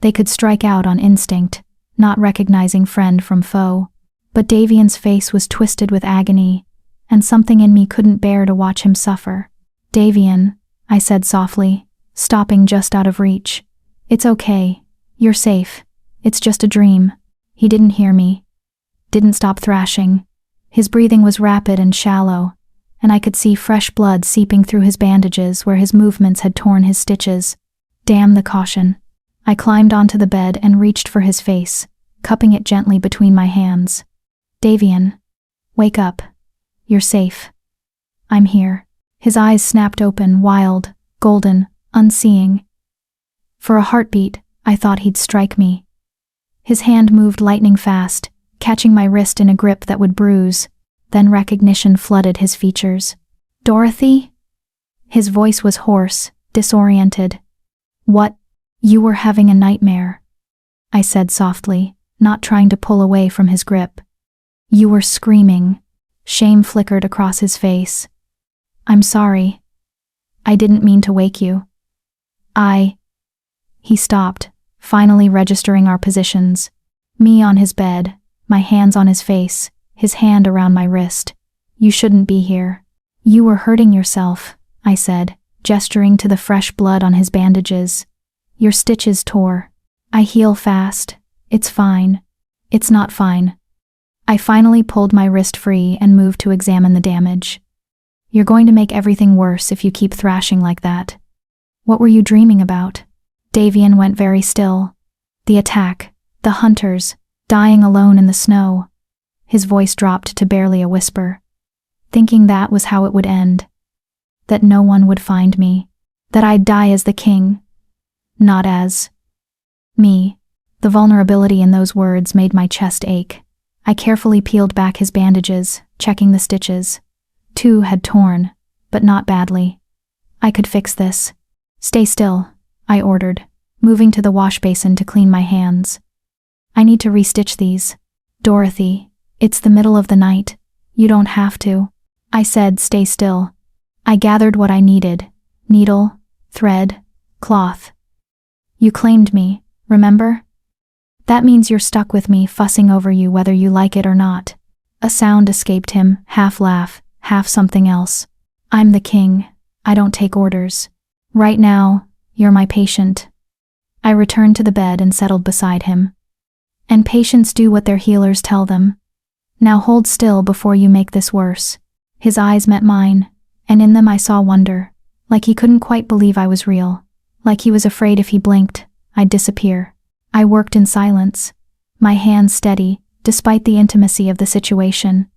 They could strike out on instinct, not recognizing friend from foe. But Davian's face was twisted with agony, and something in me couldn't bear to watch him suffer. Davian, I said softly, stopping just out of reach. It's okay. You're safe. It's just a dream. He didn't hear me. Didn't stop thrashing. His breathing was rapid and shallow, and I could see fresh blood seeping through his bandages where his movements had torn his stitches. Damn the caution. I climbed onto the bed and reached for his face, cupping it gently between my hands. Davian, wake up. You're safe. I'm here. His eyes snapped open, wild, golden, unseeing. For a heartbeat, I thought he'd strike me. His hand moved lightning fast, catching my wrist in a grip that would bruise. Then recognition flooded his features. Dorothy? His voice was hoarse, disoriented. What? You were having a nightmare, I said softly, not trying to pull away from his grip. You were screaming. Shame flickered across his face. I'm sorry. I didn't mean to wake you. He stopped, finally registering our positions. Me on his bed, my hands on his face, his hand around my wrist. You shouldn't be here. You were hurting yourself, I said, gesturing to the fresh blood on his bandages. Your stitches tore. I heal fast. It's fine. It's not fine. I finally pulled my wrist free and moved to examine the damage. You're going to make everything worse if you keep thrashing like that. What were you dreaming about? Davian went very still. The attack, the hunters, dying alone in the snow. His voice dropped to barely a whisper. Thinking that was how it would end. That no one would find me. That I'd die as the king. Not as me. The vulnerability in those words made my chest ache. I carefully peeled back his bandages, checking the stitches. 2 had torn, but not badly. I could fix this. Stay still, I ordered, moving to the wash basin to clean my hands. I need to restitch these. Dorothy, it's the middle of the night. You don't have to. I said, stay still. I gathered what I needed. Needle, thread, cloth. You claimed me, remember? That means you're stuck with me, fussing over you whether you like it or not. A sound escaped him, half laugh, half something else. I'm the king. I don't take orders. Right now, you're my patient. I returned to the bed and settled beside him. And patients do what their healers tell them. Now hold still before you make this worse. His eyes met mine, and in them I saw wonder, like he couldn't quite believe I was real, like he was afraid if he blinked, I'd disappear. I worked in silence, my hands steady, despite the intimacy of the situation.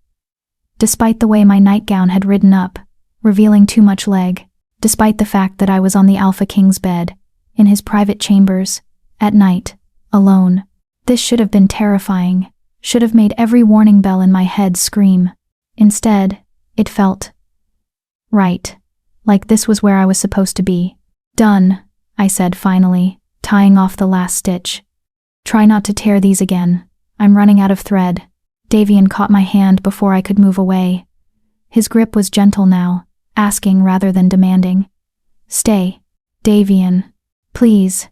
Despite the way my nightgown had ridden up, revealing too much leg, despite the fact that I was on the Alpha King's bed, in his private chambers, at night, alone. This should have been terrifying, should have made every warning bell in my head scream. Instead, it felt right, like this was where I was supposed to be. Done, I said finally, tying off the last stitch. Try not to tear these again. I'm running out of thread. Davian caught my hand before I could move away. His grip was gentle now, asking rather than demanding. Stay. Davian. Please.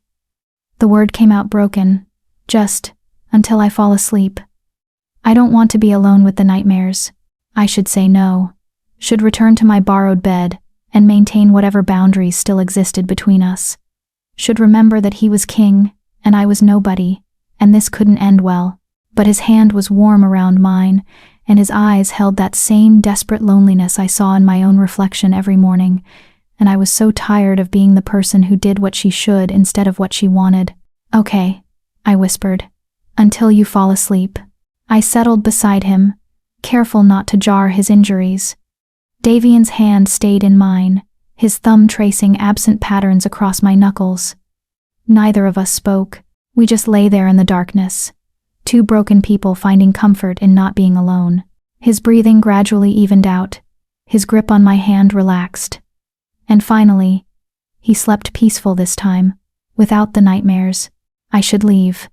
The word came out broken. Just, until I fall asleep. I don't want to be alone with the nightmares. I should say no. Should return to my borrowed bed, and maintain whatever boundaries still existed between us. Should remember that he was king, and I was nobody, and this couldn't end well. But his hand was warm around mine, and his eyes held that same desperate loneliness I saw in my own reflection every morning, and I was so tired of being the person who did what she should instead of what she wanted. Okay, I whispered. Until you fall asleep. I settled beside him, careful not to jar his injuries. Davian's hand stayed in mine, his thumb tracing absent patterns across my knuckles. Neither of us spoke. We just lay there in the darkness. Two broken people finding comfort in not being alone. His breathing gradually evened out. His grip on my hand relaxed. And finally, he slept peaceful this time, without the nightmares. I should leave.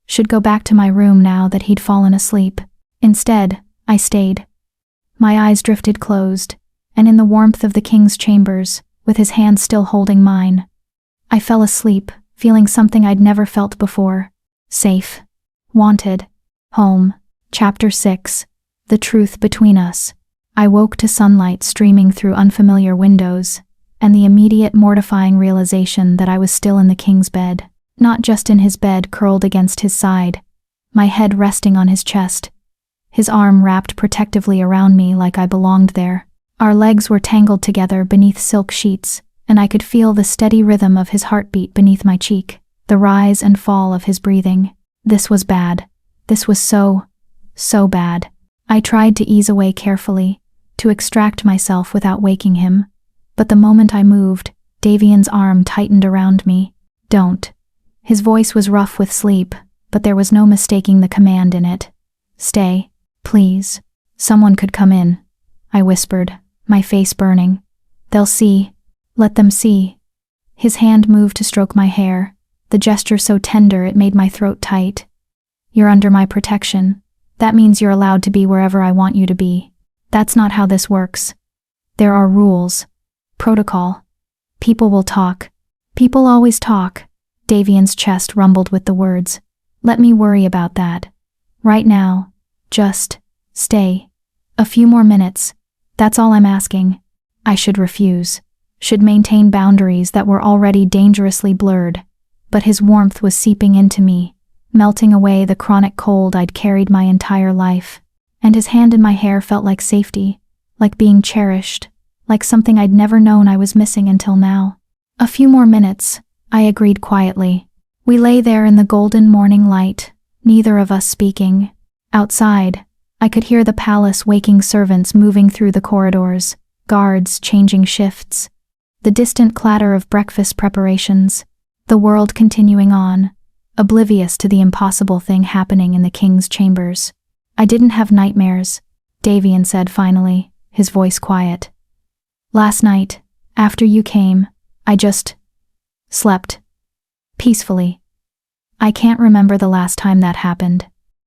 Should go back to my room now that he'd fallen asleep. Instead, I stayed. My eyes drifted closed, and in the warmth of the king's chambers, with his hand still holding mine, I fell asleep, feeling something I'd never felt before. Safe. Wanted. Home. Chapter 6. The Truth Between Us. I woke to sunlight streaming through unfamiliar windows, and the immediate mortifying realization that I was still in the king's bed. Not just in his bed curled against his side, my head resting on his chest, his arm wrapped protectively around me like I belonged there. Our legs were tangled together beneath silk sheets, and I could feel the steady rhythm of his heartbeat beneath my cheek, the rise and fall of his breathing. This was bad. This was so bad. I tried to ease away carefully, to extract myself without waking him, but the moment I moved, Davian's arm tightened around me. Don't. His voice was rough with sleep, but there was no mistaking the command in it. Stay, please. Someone could come in, I whispered, my face burning. They'll see. Let them see. His hand moved to stroke my hair, the gesture so tender it made my throat tight. You're under my protection. That means you're allowed to be wherever I want you to be. That's not how this works. There are rules. Protocol. People will talk. People always talk. Davian's chest rumbled with the words. Let me worry about that. Right now, just stay. A few more minutes. That's all I'm asking. I should refuse. Should maintain boundaries that were already dangerously blurred. But his warmth was seeping into me, melting away the chronic cold I'd carried my entire life. And his hand in my hair felt like safety, like being cherished, like something I'd never known I was missing until now. A few more minutes, I agreed quietly. We lay there in the golden morning light, neither of us speaking. Outside, I could hear the palace waking servants moving through the corridors, guards changing shifts, the distant clatter of breakfast preparations, the world continuing on, oblivious to the impossible thing happening in the king's chambers. I didn't have nightmares, Davian said finally, his voice quiet. Last night, after you came, I just slept. Peacefully. I can't remember the last time that happened.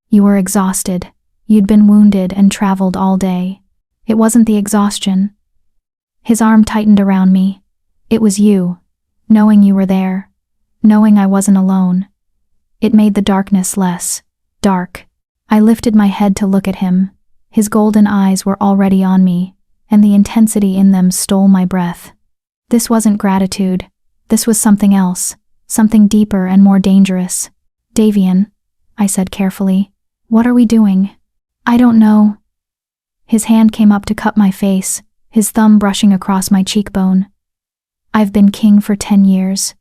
You were exhausted. You'd been wounded and traveled all day. It wasn't the exhaustion. His arm tightened around me. It was you, knowing you were there, knowing I wasn't alone. It made the darkness less dark. I lifted my head to look at him. His golden eyes were already on me, and the intensity in them stole my breath. This wasn't gratitude. This was something else, something deeper and more dangerous. Davian, I said carefully, what are we doing? I don't know. His hand came up to cup my face, his thumb brushing across my cheekbone. I've been king for 10 years.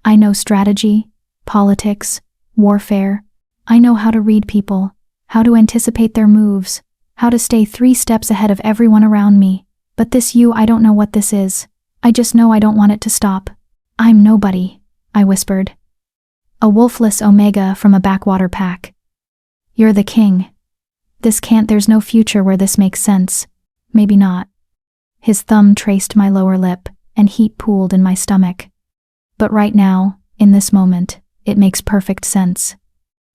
I know strategy, politics, warfare. I know how to read people, how to anticipate their moves, how to stay 3 steps ahead of everyone around me. But this I don't know what this is. I just know I don't want it to stop. I'm nobody, I whispered. A wolfless omega from a backwater pack. You're the king. There's no future where this makes sense. Maybe not. His thumb traced my lower lip, and heat pooled in my stomach. But right now, in this moment, it makes perfect sense.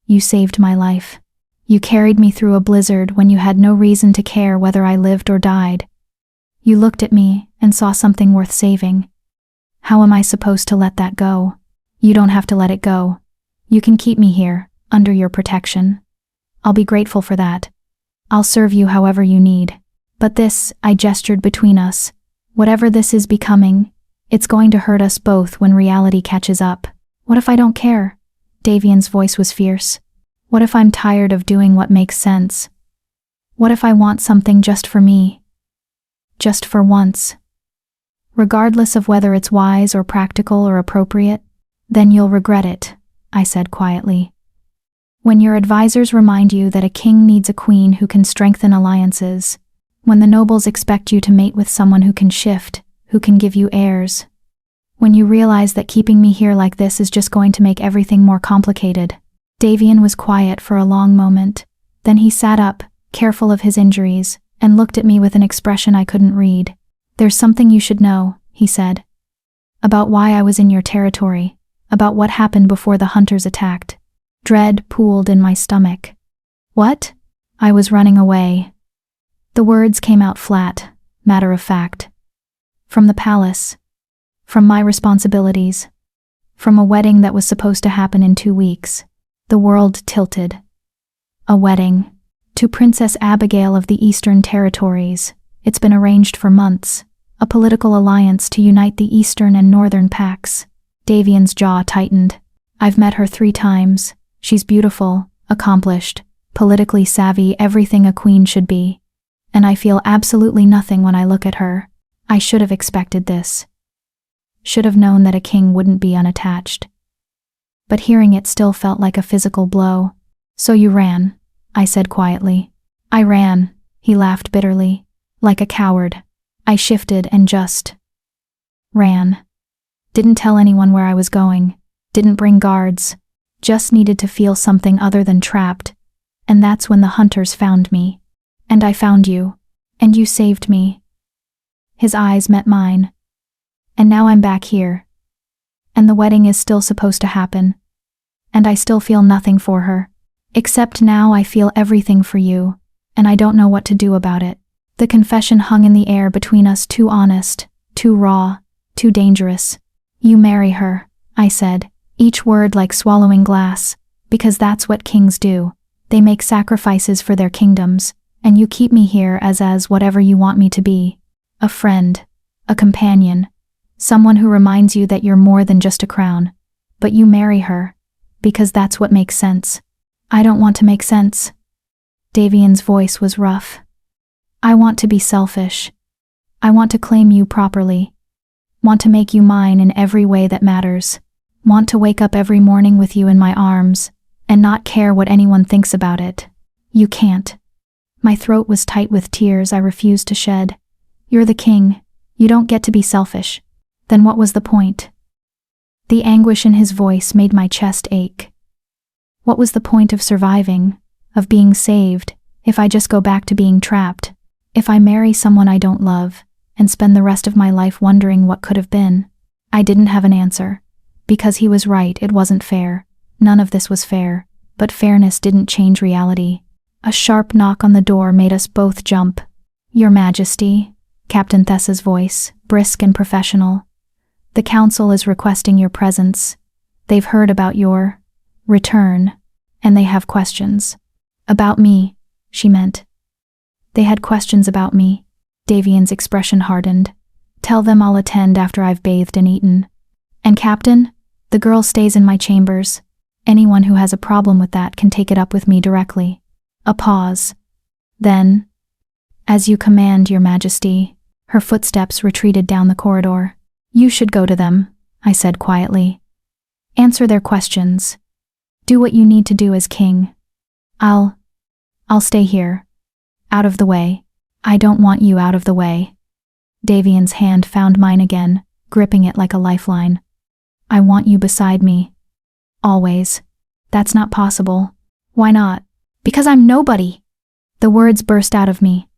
You saved my life. You carried me through a blizzard when you had no reason to care whether I lived or died. You looked at me and saw something worth saving. How am I supposed to let that go? You don't have to let it go. You can keep me here, under your protection. I'll be grateful for that. I'll serve you however you need. But this, I gestured between us. Whatever this is becoming, it's going to hurt us both when reality catches up. What if I don't care? Davian's voice was fierce. What if I'm tired of doing what makes sense? What if I want something just for me? Just for once? Regardless of whether it's wise or practical or appropriate, then you'll regret it, I said quietly. When your advisors remind you that a king needs a queen who can strengthen alliances, when the nobles expect you to mate with someone who can shift, who can give you heirs, when you realize that keeping me here like this is just going to make everything more complicated, Davian was quiet for a long moment. Then he sat up, careful of his injuries, and looked at me with an expression I couldn't read. "There's something you should know," he said. "About why I was in your territory, about what happened before the hunters attacked." Dread pooled in my stomach. "What?" "I was running away." The words came out flat, matter of fact. From the palace. From my responsibilities. From a wedding that was supposed to happen in 2 weeks. The world tilted. A wedding. To Princess Abigail of the Eastern Territories. It's been arranged for months. A political alliance to unite the Eastern and Northern packs. Davian's jaw tightened. "I've met her 3 times. She's beautiful, accomplished, politically savvy, everything a queen should be. And I feel absolutely nothing when I look at her. I should have expected this. Should have known that a king wouldn't be unattached." But hearing it still felt like a physical blow. "So you ran," I said quietly. "I ran," he laughed bitterly. "Like a coward. I shifted and just ran. Didn't tell anyone where I was going. Didn't bring guards. Just needed to feel something other than trapped. And that's when the hunters found me. And I found you. And you saved me." His eyes met mine. "And now I'm back here. And the wedding is still supposed to happen. And I still feel nothing for her. Except now I feel everything for you, and I don't know what to do about it." The confession hung in the air between us, too honest, too raw, too dangerous. "You marry her," I said, each word like swallowing glass, "because that's what kings do. They make sacrifices for their kingdoms, and you keep me here as whatever you want me to be. A friend, a companion, someone who reminds you that you're more than just a crown. But you marry her, because that's what makes sense." "I don't want to make sense." Davian's voice was rough. "I want to be selfish. I want to claim you properly. Want to make you mine in every way that matters. Want to wake up every morning with you in my arms, and not care what anyone thinks about it. You can't." My throat was tight with tears I refused to shed. "You're the king. You don't get to be selfish." Then what was the point? The anguish in his voice made my chest ache. What was the point of surviving, of being saved, if I just go back to being trapped? If I marry someone I don't love, and spend the rest of my life wondering what could have been? I didn't have an answer. Because he was right, it wasn't fair. None of this was fair, but fairness didn't change reality. A sharp knock on the door made us both jump. "Your Majesty," Captain Thessa's voice, brisk and professional. "The council is requesting your presence. They've heard about your return, and they have questions." "About me," she meant. They had questions about me. Davian's expression hardened. "Tell them I'll attend after I've bathed and eaten. And Captain, the girl stays in my chambers. Anyone who has a problem with that can take it up with me directly." A pause. Then, "As you command, Your Majesty." Her footsteps retreated down the corridor. "You should go to them," I said quietly. "Answer their questions. Do what you need to do as king. I'll stay here. Out of the way. I don't want you out of the way." Davian's hand found mine again, gripping it like a lifeline. "I want you beside me. Always." "That's not possible." "Why not?" "Because I'm nobody." The words burst out of me,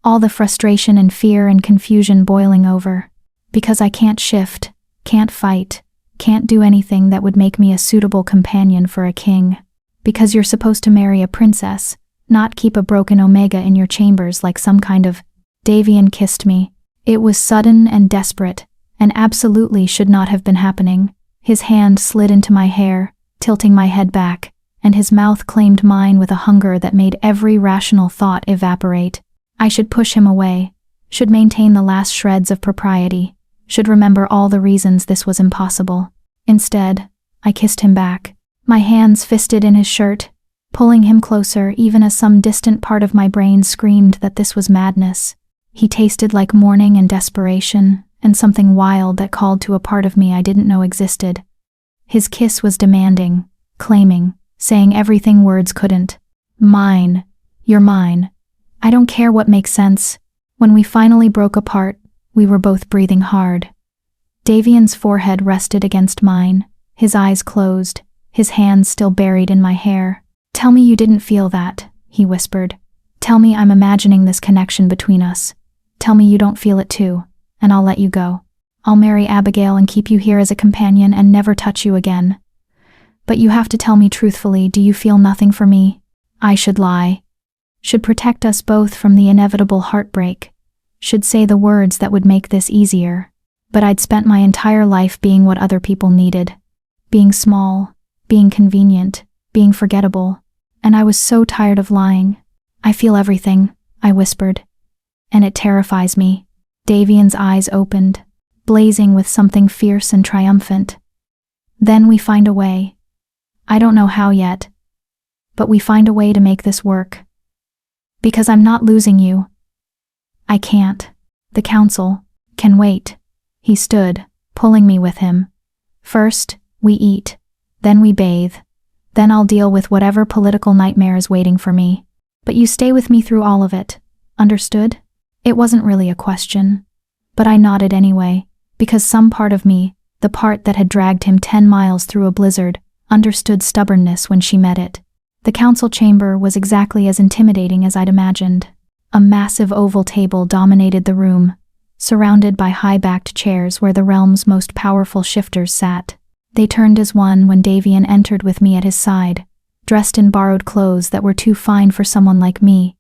all the frustration and fear and confusion boiling over. "Because I can't shift, can't fight, can't do anything that would make me a suitable companion for a king. Because you're supposed to marry a princess, not keep a broken Omega in your chambers like some kind of—" Davian kissed me. It was sudden and desperate, and absolutely should not have been happening. His hand slid into my hair, tilting my head back, and his mouth claimed mine with a hunger that made every rational thought evaporate. I should push him away, should maintain the last shreds of propriety, should remember all the reasons this was impossible. Instead, I kissed him back, my hands fisted in his shirt, pulling him closer even as some distant part of my brain screamed that this was madness. He tasted like mourning and desperation, and something wild that called to a part of me I didn't know existed. His kiss was demanding, claiming, saying everything words couldn't. "Mine. You're mine. I don't care what makes sense." When we finally broke apart, we were both breathing hard. Davian's forehead rested against mine, his eyes closed, his hands still buried in my hair. "Tell me you didn't feel that," he whispered. "Tell me I'm imagining this connection between us. Tell me you don't feel it too, and I'll let you go. I'll marry Abigail and keep you here as a companion and never touch you again. But you have to tell me truthfully, do you feel nothing for me? I should lie. Should protect us both from the inevitable heartbreak. Should say the words that would make this easier. But I'd spent my entire life being what other people needed. Being small, being convenient, being forgettable. And I was so tired of lying. I feel everything," I whispered. "And it terrifies me." Davian's eyes opened, blazing with something fierce and triumphant. "Then we find a way. I don't know how yet, but we find a way to make this work. Because I'm not losing you. I can't. The council can wait." He stood, pulling me with him. "First, we eat. Then we bathe. Then I'll deal with whatever political nightmare is waiting for me. But you stay with me through all of it. Understood?" It wasn't really a question, but I nodded anyway, because some part of me, the part that had dragged him 10 miles through a blizzard, understood stubbornness when she met it. The council chamber was exactly as intimidating as I'd imagined. A massive oval table dominated the room, surrounded by high-backed chairs where the realm's most powerful shifters sat. They turned as one when Davian entered with me at his side, dressed in borrowed clothes that were too fine for someone like me.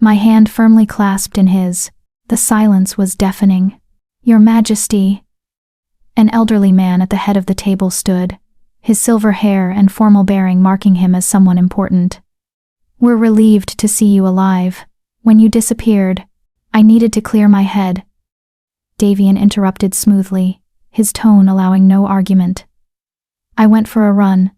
My hand firmly clasped in his. The silence was deafening. "Your Majesty." An elderly man at the head of the table stood, his silver hair and formal bearing marking him as someone important. "We're relieved to see you alive. When you disappeared, I needed to clear my head." Davian interrupted smoothly, his tone allowing no argument. "I went for a run.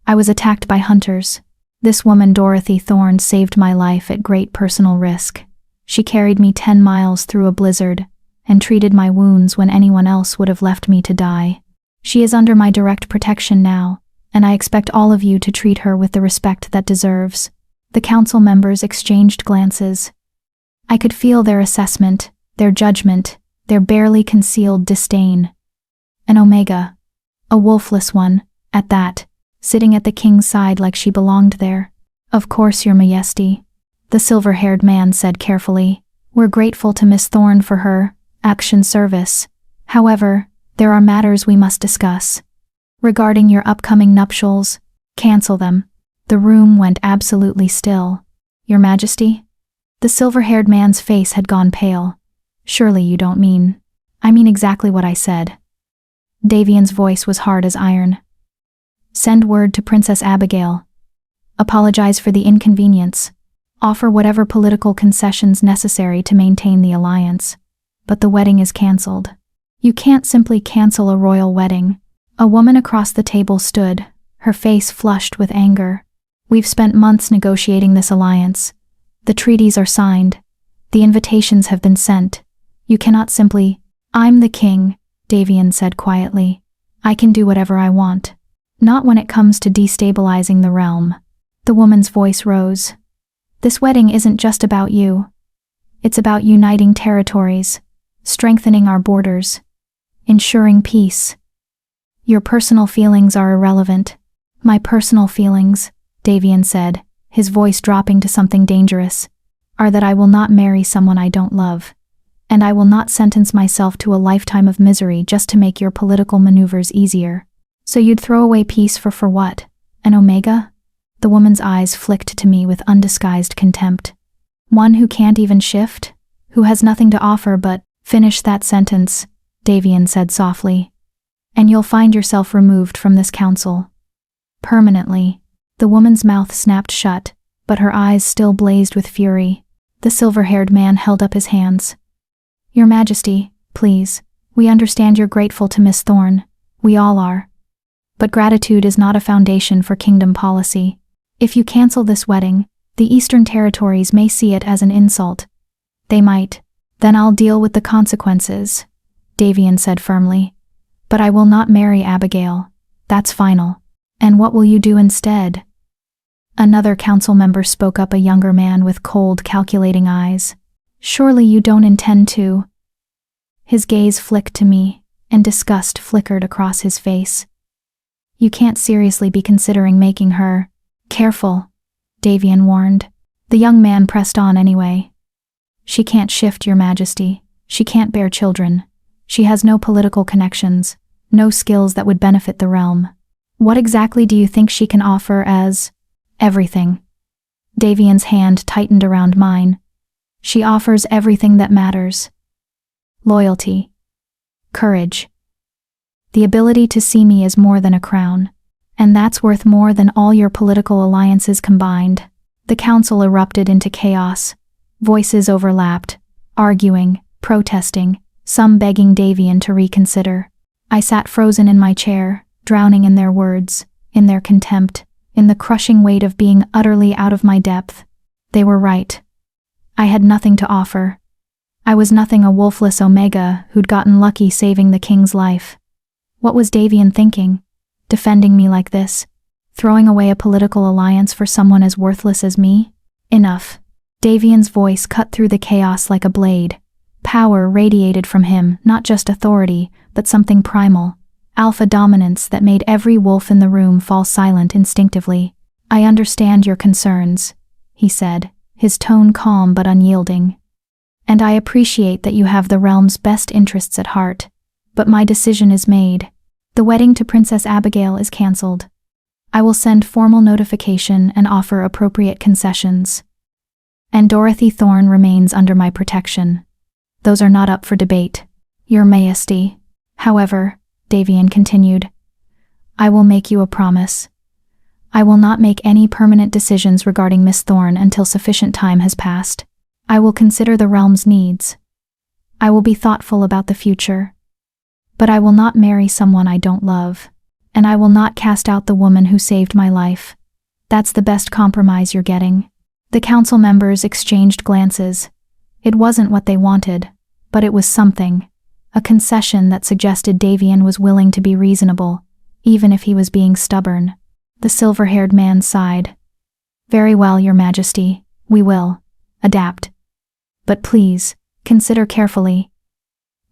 I was attacked by hunters. This woman, Dorothy Thorne, saved my life at great personal risk. She carried me 10 miles through a blizzard and treated my wounds when anyone else would have left me to die. She is under my direct protection now, and I expect all of you to treat her with the respect that deserves." The council members exchanged glances. I could feel their assessment, their judgment, their barely concealed disdain. An Omega, a wolfless one, at that, sitting at the king's side like she belonged there. "Of course, Your Majesty," the silver-haired man said carefully. "We're grateful to Miss Thorne for her action service. However, there are matters we must discuss. Regarding your upcoming nuptials, cancel them." The room went absolutely still. "Your Majesty?" The silver-haired man's face had gone pale. "Surely you don't mean—" "I mean exactly what I said." Davian's voice was hard as iron. "Send word to Princess Abigail. Apologize for the inconvenience. Offer whatever political concessions necessary to maintain the alliance. But the wedding is cancelled." "You can't simply cancel a royal wedding." A woman across the table stood, her face flushed with anger. "We've spent months negotiating this alliance. The treaties are signed. The invitations have been sent. You cannot simply—" "I'm the king," Davian said quietly. "I can do whatever I want. Not when it comes to destabilizing the realm." The woman's voice rose. "This wedding isn't just about you. It's about uniting territories, strengthening our borders, ensuring peace. Your personal feelings are irrelevant." "My personal feelings," Davian said, his voice dropping to something dangerous, "are that I will not marry someone I don't love, and I will not sentence myself to a lifetime of misery just to make your political maneuvers easier." "So you'd throw away peace for what? An Omega?" The woman's eyes flicked to me with undisguised contempt. "One who can't even shift? Who has nothing to offer but—" "Finish that sentence," Davian said softly. "And you'll find yourself removed from this council. Permanently." The woman's mouth snapped shut, but her eyes still blazed with fury. The silver-haired man held up his hands. "Your Majesty, please. We understand you're grateful to Miss Thorne. We all are. But gratitude is not a foundation for kingdom policy. If you cancel this wedding, the Eastern Territories may see it as an insult. They might. Then I'll deal with the consequences," Davian said firmly. "But I will not marry Abigail. That's final." "And what will you do instead?" Another council member spoke up, a younger man with cold, calculating eyes. "Surely you don't intend to—" His gaze flicked to me, and disgust flickered across his face. You can't seriously be considering making her. Careful, Davian warned. The young man pressed on anyway. She can't shift, Your Majesty. She can't bear children. She has no political connections, no skills that would benefit the realm. What exactly do you think she can offer as everything? Davian's hand tightened around mine. She offers everything that matters. Loyalty. Courage. The ability to see me as more than a crown. And that's worth more than all your political alliances combined. The council erupted into chaos. Voices overlapped, arguing, protesting, some begging Davian to reconsider. I sat frozen in my chair, drowning in their words, in their contempt, in the crushing weight of being utterly out of my depth. They were right. I had nothing to offer. I was nothing, a wolfless omega who'd gotten lucky saving the king's life. What was Davian thinking? Defending me like this? Throwing away a political alliance for someone as worthless as me? Enough. Davian's voice cut through the chaos like a blade. Power radiated from him, not just authority, but something primal. Alpha dominance that made every wolf in the room fall silent instinctively. I understand your concerns, he said, his tone calm but unyielding. And I appreciate that you have the realm's best interests at heart. But my decision is made. The wedding to Princess Abigail is cancelled. I will send formal notification and offer appropriate concessions. And Dorothy Thorne remains under my protection. Those are not up for debate, Your Majesty. However, Davian continued, I will make you a promise. I will not make any permanent decisions regarding Miss Thorne until sufficient time has passed. I will consider the realm's needs. I will be thoughtful about the future. But I will not marry someone I don't love. And I will not cast out the woman who saved my life. That's the best compromise you're getting. The council members exchanged glances. It wasn't what they wanted, but it was something. A concession that suggested Davian was willing to be reasonable, even if he was being stubborn. The silver-haired man sighed. Very well, Your Majesty, we will adapt. But please, consider carefully.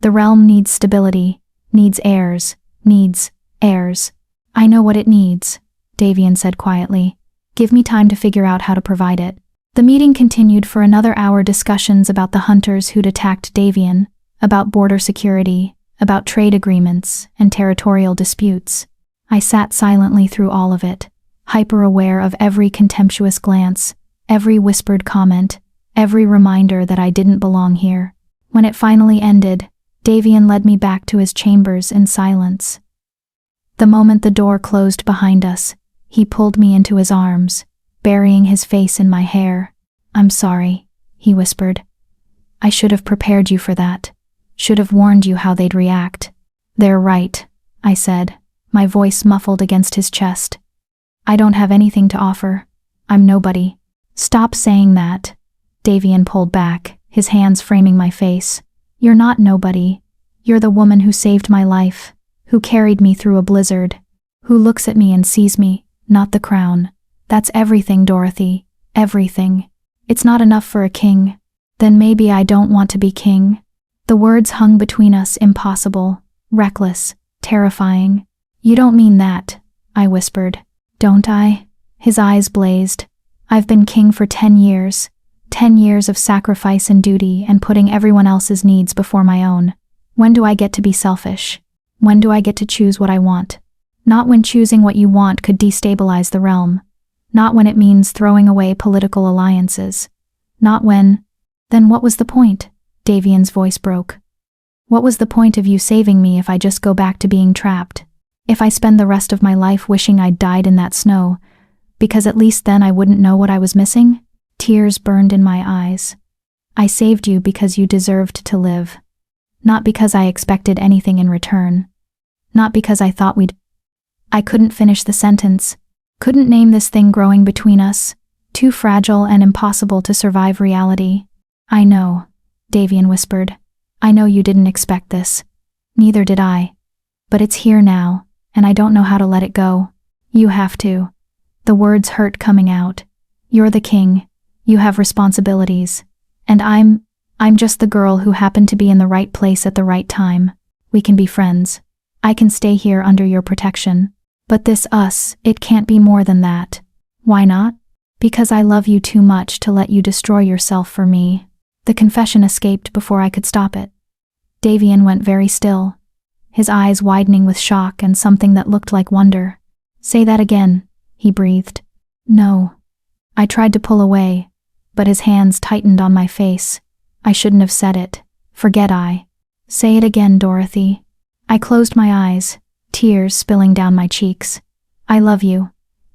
The realm needs stability, needs heirs, needs heirs. I know what it needs, Davian said quietly. Give me time to figure out how to provide it. The meeting continued for another hour. Discussions about the hunters who'd attacked Davian, about border security, about trade agreements, and territorial disputes. I sat silently through all of it, hyper-aware of every contemptuous glance, every whispered comment, every reminder that I didn't belong here. When it finally ended, Davian led me back to his chambers in silence. The moment the door closed behind us, he pulled me into his arms, burying his face in my hair. I'm sorry, he whispered. I should have prepared you for that. Should have warned you how they'd react. They're right, I said, my voice muffled against his chest. I don't have anything to offer. I'm nobody. Stop saying that. Davian pulled back, his hands framing my face. You're not nobody. You're the woman who saved my life, who carried me through a blizzard, who looks at me and sees me, not the crown. That's everything, Dorothy. Everything. It's not enough for a king. Then maybe I don't want to be king. The words hung between us, impossible, reckless, terrifying. You don't mean that, I whispered. Don't I? His eyes blazed. I've been king for 10 years. 10 years of sacrifice and duty and putting everyone else's needs before my own. When do I get to be selfish? When do I get to choose what I want? Not when choosing what you want could destabilize the realm. Not when it means throwing away political alliances. Not when… Then what was the point? Davian's voice broke. What was the point of you saving me if I just go back to being trapped? If I spend the rest of my life wishing I'd died in that snow, because at least then I wouldn't know what I was missing? Tears burned in my eyes. I saved you because you deserved to live. Not because I expected anything in return. Not because I thought we'd… I couldn't finish the sentence. Couldn't name this thing growing between us. Too fragile and impossible to survive reality. I know, Davian whispered. I know you didn't expect this. Neither did I. But it's here now, and I don't know how to let it go. You have to. The words hurt coming out. You're the king. You have responsibilities. And I'm just the girl who happened to be in the right place at the right time. We can be friends. I can stay here under your protection. But this us, it can't be more than that. Why not? Because I love you too much to let you destroy yourself for me. The confession escaped before I could stop it. Davian went very still, his eyes widening with shock and something that looked like wonder. Say that again, he breathed. No. I tried to pull away, but his hands tightened on my face. I shouldn't have said it. Forget I. Say it again, Dorothy. I closed my eyes, tears spilling down my cheeks. I love you.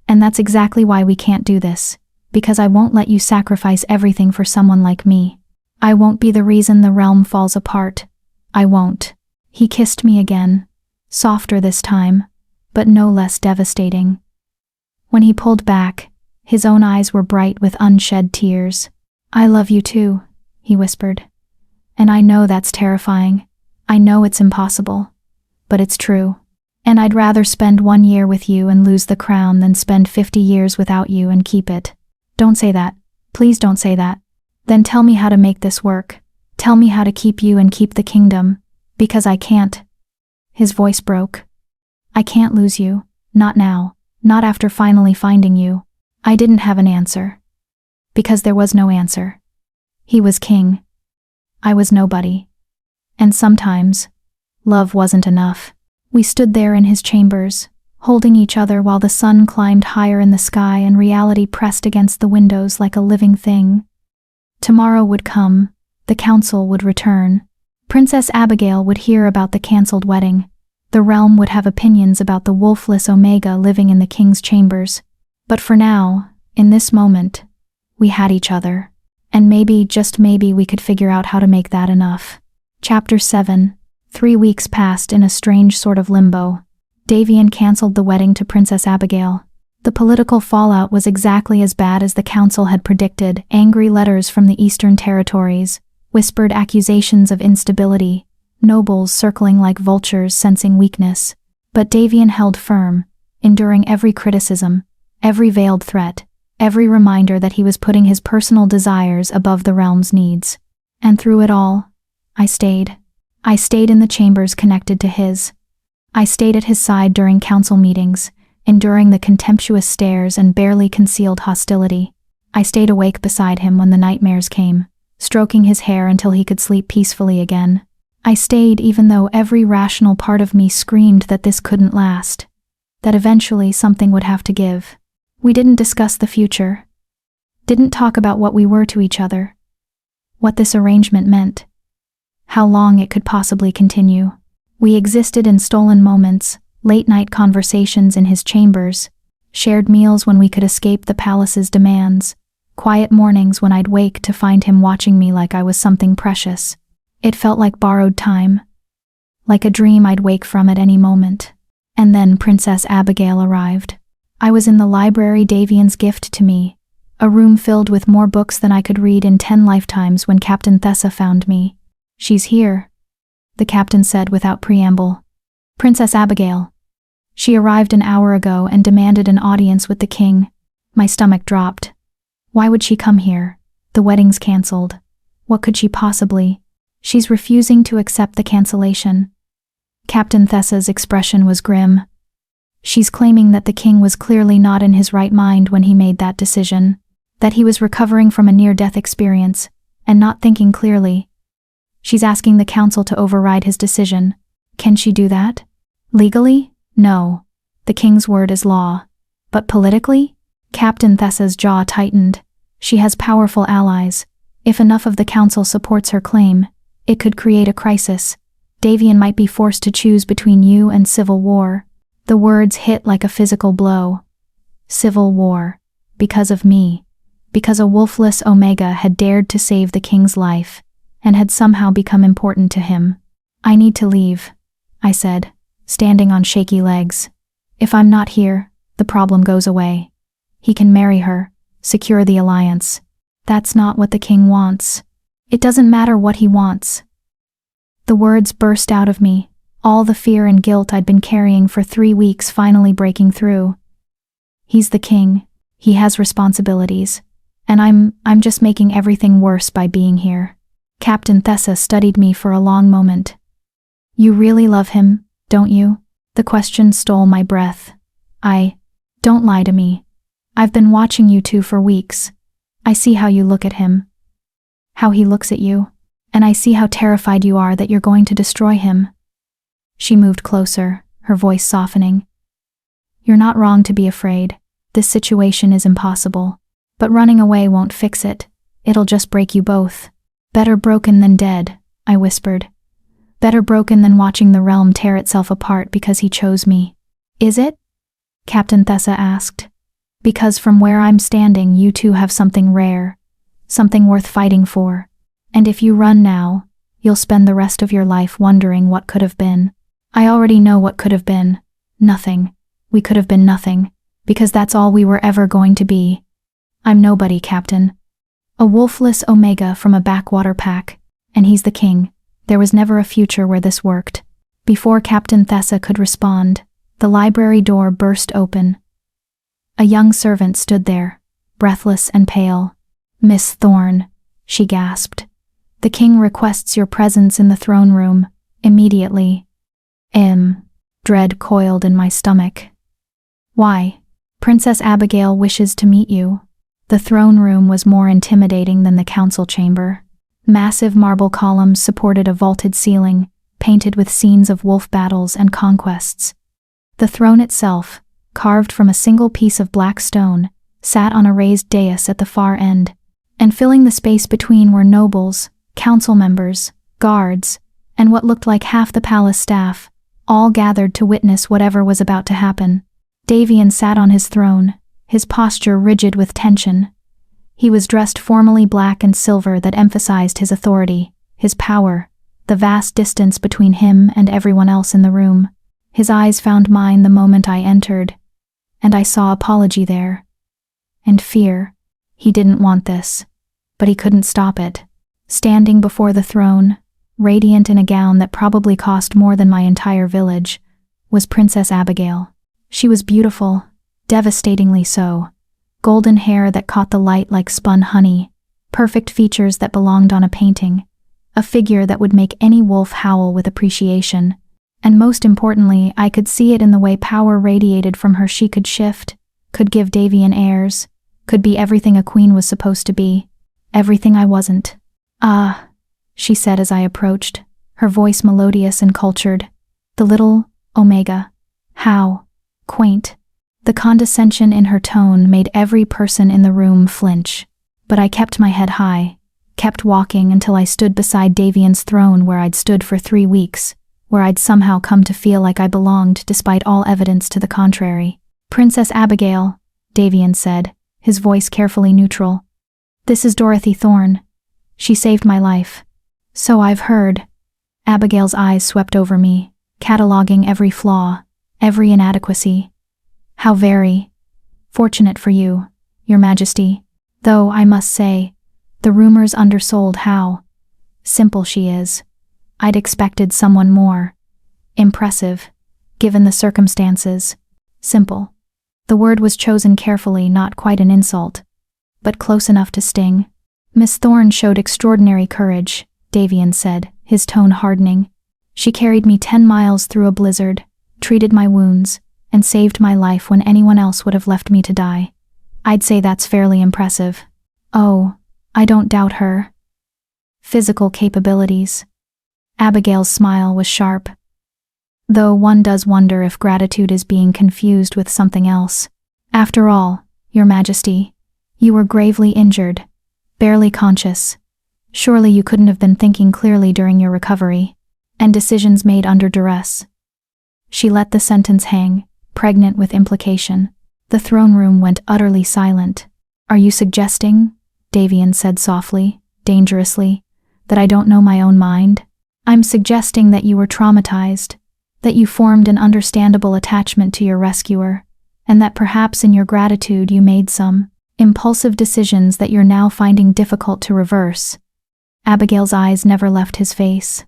And that's exactly why we can't do this. Because I won't let you sacrifice everything for someone like me. I won't be the reason the realm falls apart. I won't. He kissed me again. Softer this time, but no less devastating. When he pulled back, his own eyes were bright with unshed tears. I love you too, he whispered. And I know that's terrifying. I know it's impossible. But it's true. And I'd rather spend 1 year with you and lose the crown than spend 50 years without you and keep it. Don't say that. Please don't say that. Then tell me how to make this work. Tell me how to keep you and keep the kingdom. Because I can't. His voice broke. I can't lose you. Not now. Not after finally finding you. I didn't have an answer. Because there was no answer. He was king. I was nobody. And sometimes, love wasn't enough. We stood there in his chambers, holding each other while the sun climbed higher in the sky and reality pressed against the windows like a living thing. Tomorrow would come, the council would return. Princess Abigail would hear about the cancelled wedding. The realm would have opinions about the wolfless Omega living in the king's chambers. But for now, in this moment, we had each other. And maybe, just maybe, we could figure out how to make that enough. Chapter 7. 3 weeks passed in a strange sort of limbo. Davian cancelled the wedding to Princess Abigail. The political fallout was exactly as bad as the council had predicted. Angry letters from the eastern territories, whispered accusations of instability, nobles circling like vultures sensing weakness. But Davian held firm, enduring every criticism, every veiled threat, every reminder that he was putting his personal desires above the realm's needs. And through it all, I stayed. I stayed in the chambers connected to his. I stayed at his side during council meetings, enduring the contemptuous stares and barely concealed hostility. I stayed awake beside him when the nightmares came, stroking his hair until he could sleep peacefully again. I stayed even though every rational part of me screamed that this couldn't last, that eventually something would have to give. We didn't discuss the future, didn't talk about what we were to each other, what this arrangement meant, how long it could possibly continue. We existed in stolen moments, late-night conversations in his chambers, shared meals when we could escape the palace's demands, quiet mornings when I'd wake to find him watching me like I was something precious. It felt like borrowed time, like a dream I'd wake from at any moment. And then Princess Abigail arrived. I was in the library, Davian's gift to me, a room filled with more books than I could read in 10 lifetimes when Captain Thessa found me. She's here, the captain said without preamble. Princess Abigail. She arrived an hour ago and demanded an audience with the king. My stomach dropped. Why would she come here? The wedding's cancelled. What could she possibly? She's refusing to accept the cancellation. Captain Thessa's expression was grim. She's claiming that the king was clearly not in his right mind when he made that decision, that he was recovering from a near-death experience, and not thinking clearly. She's asking the council to override his decision. Can she do that? Legally? No. The king's word is law. But politically? Captain Thessa's jaw tightened. She has powerful allies. If enough of the council supports her claim, it could create a crisis. Davian might be forced to choose between you and civil war. The words hit like a physical blow. Civil war. Because of me. Because a wolfless Omega had dared to save the king's life, and had somehow become important to him. I need to leave, I said, standing on shaky legs. If I'm not here, the problem goes away. He can marry her, secure the alliance. That's not what the king wants. It doesn't matter what he wants. The words burst out of me, all the fear and guilt I'd been carrying for 3 weeks finally breaking through. He's the king. He has responsibilities. And I'm just making everything worse by being here. Captain Thessa studied me for a long moment. You really love him, don't you? The question stole my breath. Don't lie to me. I've been watching you two for weeks. I see how you look at him. How he looks at you. And I see how terrified you are that you're going to destroy him." She moved closer, her voice softening. "You're not wrong to be afraid. This situation is impossible. But running away won't fix it. It'll just break you both. Better broken than dead," I whispered. "Better broken than watching the realm tear itself apart because he chose me." "Is it?" Captain Thessa asked. "Because from where I'm standing, you two have something rare, something worth fighting for. And if you run now, you'll spend the rest of your life wondering what could have been." "I already know what could have been. Nothing. We could have been nothing, because that's all we were ever going to be. I'm nobody, Captain. A wolfless omega from a backwater pack, and he's the king. There was never a future where this worked." Before Captain Thessa could respond, the library door burst open. A young servant stood there, breathless and pale. "Miss Thorne," she gasped. "The king requests your presence in the throne room, immediately." Dread coiled in my stomach. "Why?" "Princess Abigail wishes to meet you." The throne room was more intimidating than the council chamber. Massive marble columns supported a vaulted ceiling, painted with scenes of wolf battles and conquests. The throne itself, carved from a single piece of black stone, sat on a raised dais at the far end, and filling the space between were nobles, council members, guards, and what looked like half the palace staff, all gathered to witness whatever was about to happen. Davian sat on his throne, his posture rigid with tension. He was dressed formally black and silver that emphasized his authority, his power, the vast distance between him and everyone else in the room. His eyes found mine the moment I entered, and I saw apology there. And fear. He didn't want this, but he couldn't stop it. Standing before the throne, radiant in a gown that probably cost more than my entire village, was Princess Abigail. She was beautiful, devastatingly so. Golden hair that caught the light like spun honey, perfect features that belonged on a painting, a figure that would make any wolf howl with appreciation. And most importantly, I could see it in the way power radiated from her. She could shift, could give Davian airs, could be everything a queen was supposed to be, everything I wasn't. "Ah," she said as I approached, her voice melodious and cultured. "The little omega. How quaint." The condescension in her tone made every person in the room flinch. But I kept my head high, kept walking until I stood beside Davian's throne where I'd stood for 3 weeks, where I'd somehow come to feel like I belonged despite all evidence to the contrary. "Princess Abigail," Davian said, his voice carefully neutral. "This is Dorothy Thorne. She saved my life." "So I've heard." Abigail's eyes swept over me, cataloging every flaw, every inadequacy. "How very fortunate for you, Your Majesty. Though, I must say, the rumors undersold how simple she is. I'd expected someone more impressive, given the circumstances." Simple. The word was chosen carefully, not quite an insult, but close enough to sting. "Miss Thorne showed extraordinary courage," Davian said, his tone hardening. "She carried me 10 miles through a blizzard, treated my wounds, and saved my life when anyone else would have left me to die. I'd say that's fairly impressive." "Oh, I don't doubt her physical capabilities." Abigail's smile was sharp. "Though one does wonder if gratitude is being confused with something else. After all, Your Majesty, you were gravely injured, barely conscious. Surely you couldn't have been thinking clearly during your recovery, and decisions made under duress." She let the sentence hang, pregnant with implication. The throne room went utterly silent. "Are you suggesting," Davian said softly, dangerously, "that I don't know my own mind?" "I'm suggesting that you were traumatized, that you formed an understandable attachment to your rescuer, and that perhaps in your gratitude you made some impulsive decisions that you're now finding difficult to reverse." Abigail's eyes never left his face.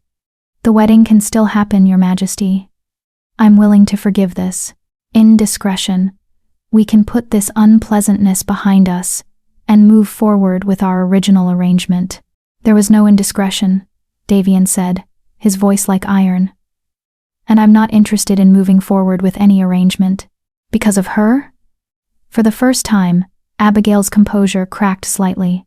"The wedding can still happen, Your Majesty. I'm willing to forgive this indiscretion. We can put this unpleasantness behind us and move forward with our original arrangement." "There was no indiscretion," Davian said, his voice like iron. "And I'm not interested in moving forward with any arrangement, Because of her? For the first time, Abigail's composure cracked slightly.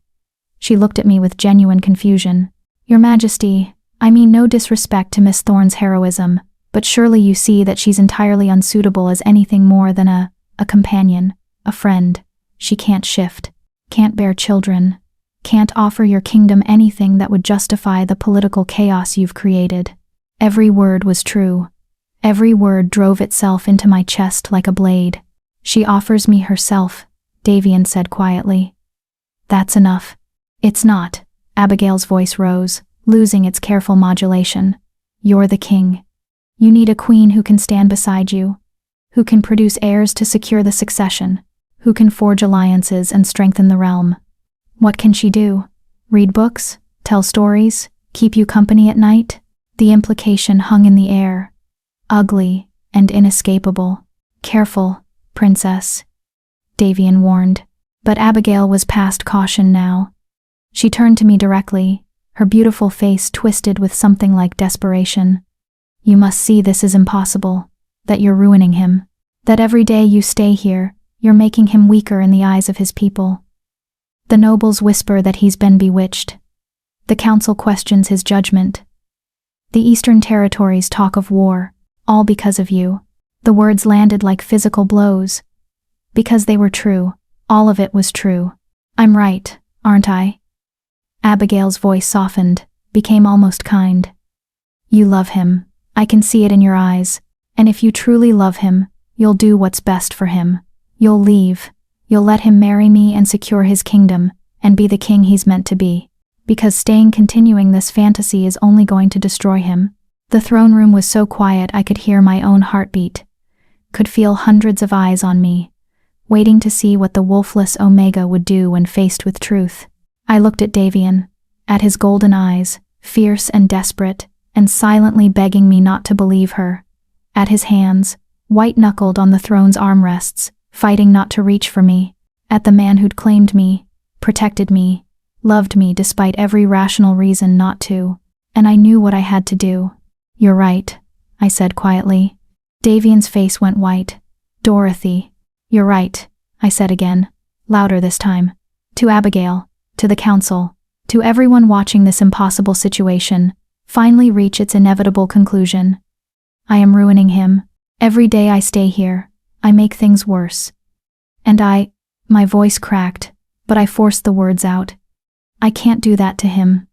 She looked at me with genuine confusion. Your Majesty, I mean no disrespect to Miss Thorne's heroism, but surely you see that she's entirely unsuitable as anything more than a companion, a friend. She can't shift, can't bear children, can't offer your kingdom anything that would justify the political chaos you've created. Every word was true. Every word drove itself into my chest like a blade. She offers me herself, Davian said quietly. That's enough. It's not. Abigail's voice rose, losing its careful modulation. You're the king. You need a queen who can stand beside you, who can produce heirs to secure the succession, who can forge alliances and strengthen the realm. What can she do? Read books? Tell stories? Keep you company at night? The implication hung in the air. Ugly and inescapable. Careful, princess, Davian warned. But Abigail was past caution now. She turned to me directly, her beautiful face twisted with something like desperation. You must see this is impossible, that you're ruining him, that every day you stay here, you're making him weaker in the eyes of his people. The nobles whisper that he's been bewitched. The council questions his judgment. The Eastern territories talk of war, all because of you. The words landed like physical blows. Because they were true, all of it was true. I'm right, aren't I? Abigail's voice softened, became almost kind. You love him, I can see it in your eyes, and if you truly love him, you'll do what's best for him. You'll leave, you'll let him marry me and secure his kingdom, and be the king he's meant to be. Because continuing this fantasy is only going to destroy him. The throne room was so quiet I could hear my own heartbeat, could feel hundreds of eyes on me, waiting to see what the wolfless Omega would do when faced with truth. I looked at Davian, at his golden eyes, fierce and desperate, and silently begging me not to believe her. At his hands, white-knuckled on the throne's armrests, fighting not to reach for me. At the man who'd claimed me, protected me, loved me despite every rational reason not to. And I knew what I had to do. You're right, I said quietly. Davian's face went white. Dorothy. You're right, I said again, louder this time. To Abigail, to the council, to everyone watching this impossible situation, finally reach its inevitable conclusion. I am ruining him. Every day I stay here, I make things worse. And my voice cracked, but I forced the words out. I can't do that to him.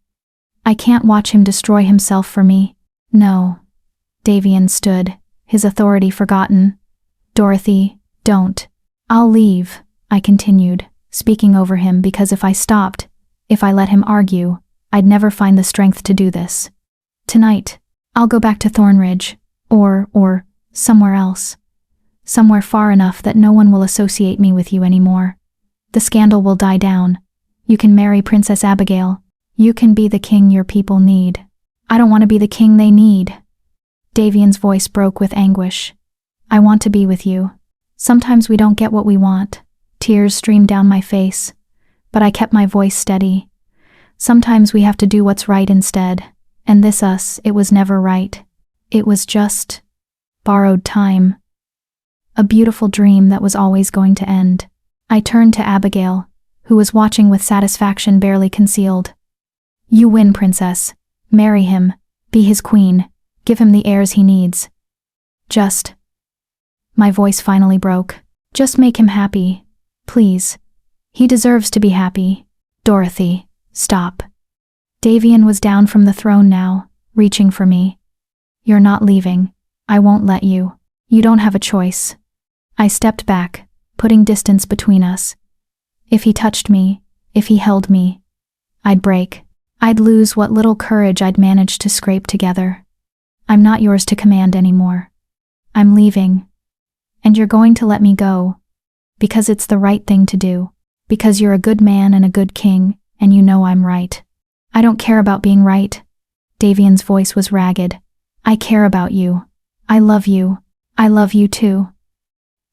I can't watch him destroy himself for me. No. Davian stood, his authority forgotten. Dorothy, don't. I'll leave, I continued, speaking over him because if I stopped, if I let him argue, I'd never find the strength to do this. Tonight, I'll go back to Thornridge, or somewhere else. Somewhere far enough that no one will associate me with you anymore. The scandal will die down. You can marry Princess Abigail. You can be the king your people need. I don't want to be the king they need. Davian's voice broke with anguish. I want to be with you. Sometimes we don't get what we want. Tears streamed down my face, but I kept my voice steady. Sometimes we have to do what's right instead, and it was never right. It was just borrowed time. A beautiful dream that was always going to end. I turned to Abigail, who was watching with satisfaction barely concealed. You win, princess. Marry him. Be his queen. Give him the heirs he needs. My voice finally broke. Just make him happy. Please. He deserves to be happy. Dorothy, stop. Davian was down from the throne now, reaching for me. You're not leaving. I won't let you. You don't have a choice. I stepped back, putting distance between us. If he touched me, if he held me, I'd break. I'd lose what little courage I'd managed to scrape together. I'm not yours to command anymore. I'm leaving. And you're going to let me go. Because it's the right thing to do. Because you're a good man and a good king, and you know I'm right. I don't care about being right. Davian's voice was ragged. I care about you. I love you. I love you too.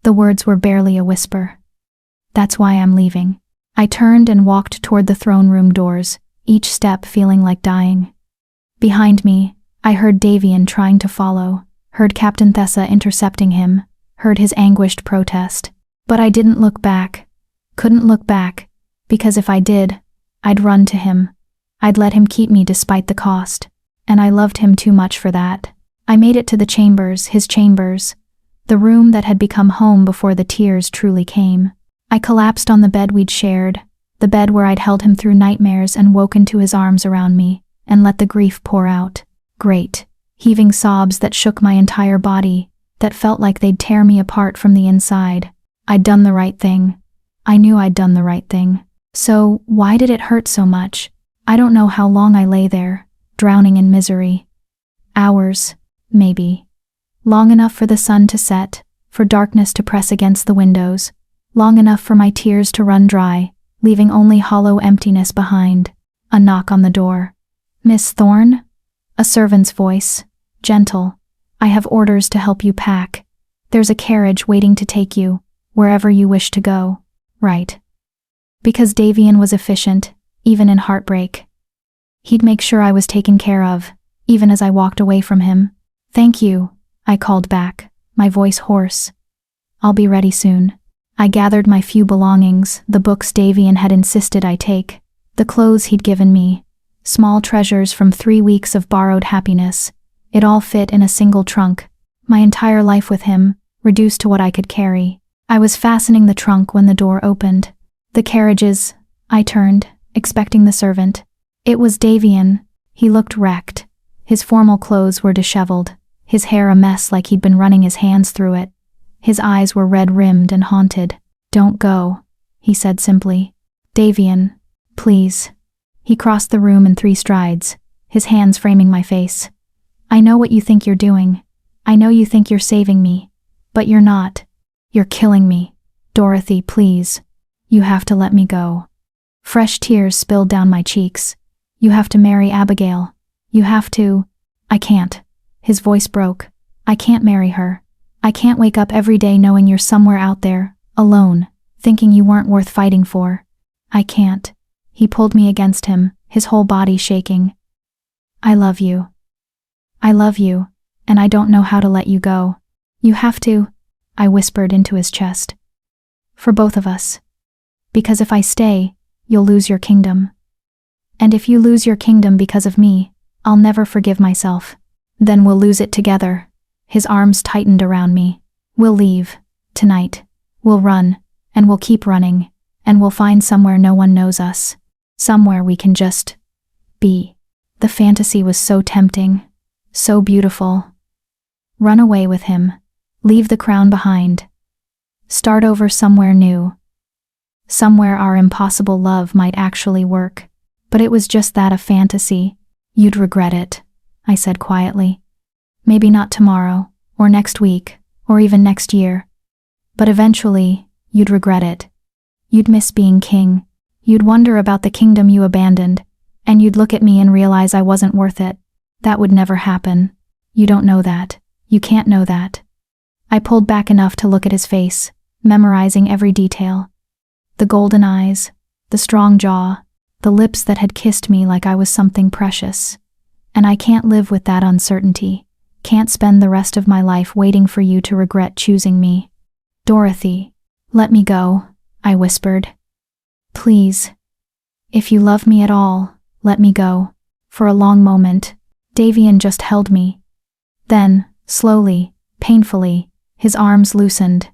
The words were barely a whisper. That's why I'm leaving. I turned and walked toward the throne room doors, each step feeling like dying. Behind me, I heard Davian trying to follow, heard Captain Thessa intercepting him, heard his anguished protest. But I didn't look back. Couldn't look back, because if I did, I'd run to him. I'd let him keep me despite the cost. And I loved him too much for that. I made it to the chambers, his chambers, the room that had become home before the tears truly came. I collapsed on the bed we'd shared, the bed where I'd held him through nightmares and woken to his arms around me, and let the grief pour out. Great, heaving sobs that shook my entire body, that felt like they'd tear me apart from the inside. I'd done the right thing. I knew I'd done the right thing. So, why did it hurt so much? I don't know how long I lay there, drowning in misery. Hours, maybe. Long enough for the sun to set, for darkness to press against the windows, long enough for my tears to run dry, leaving only hollow emptiness behind. A knock on the door. "Miss Thorne?" A servant's voice, gentle. "I have orders to help you pack. There's a carriage waiting to take you, wherever you wish to go." Right. Because Davian was efficient, even in heartbreak. He'd make sure I was taken care of, even as I walked away from him. "Thank you," I called back, my voice hoarse. "I'll be ready soon." I gathered my few belongings, the books Davian had insisted I take, the clothes he'd given me, small treasures from 3 weeks of borrowed happiness. It all fit in a single trunk, my entire life with him, reduced to what I could carry. I was fastening the trunk when the door opened. "The carriages," I turned, expecting the servant. It was Davian. He looked wrecked. His formal clothes were disheveled, his hair a mess like he'd been running his hands through it. His eyes were red-rimmed and haunted. "Don't go," he said simply. "Davian, please." He crossed the room in 3 strides, his hands framing my face. "I know what you think you're doing. I know you think you're saving me. But you're not. You're killing me. Dorothy, please. You have to let me go." Fresh tears spilled down my cheeks. "You have to marry Abigail. You have to." "I can't." His voice broke. "I can't marry her. I can't wake up every day knowing you're somewhere out there, alone, thinking you weren't worth fighting for. I can't." He pulled me against him, his whole body shaking. "I love you. I love you, and I don't know how to let you go. You have to," I whispered into his chest. "For both of us. Because if I stay, you'll lose your kingdom. And if you lose your kingdom because of me, I'll never forgive myself. Then we'll lose it together." His arms tightened around me. "We'll leave. Tonight. We'll run. And we'll keep running. And we'll find somewhere no one knows us. Somewhere we can just be." The fantasy was so tempting. So beautiful. Run away with him. Leave the crown behind. Start over somewhere new. Somewhere our impossible love might actually work. But it was just that, a fantasy. "You'd regret it," I said quietly. "Maybe not tomorrow, or next week, or even next year. But eventually, you'd regret it. You'd miss being king. You'd wonder about the kingdom you abandoned, and you'd look at me and realize I wasn't worth it. That would never happen. You don't know that. You can't know that." I pulled back enough to look at his face, memorizing every detail. The golden eyes, the strong jaw, the lips that had kissed me like I was something precious. And I can't live with that uncertainty. Can't spend the rest of my life waiting for you to regret choosing me. "Dorothy, let me go," I whispered. "Please. If you love me at all, let me go." For a long moment, Davian just held me. Then, slowly, painfully, his arms loosened.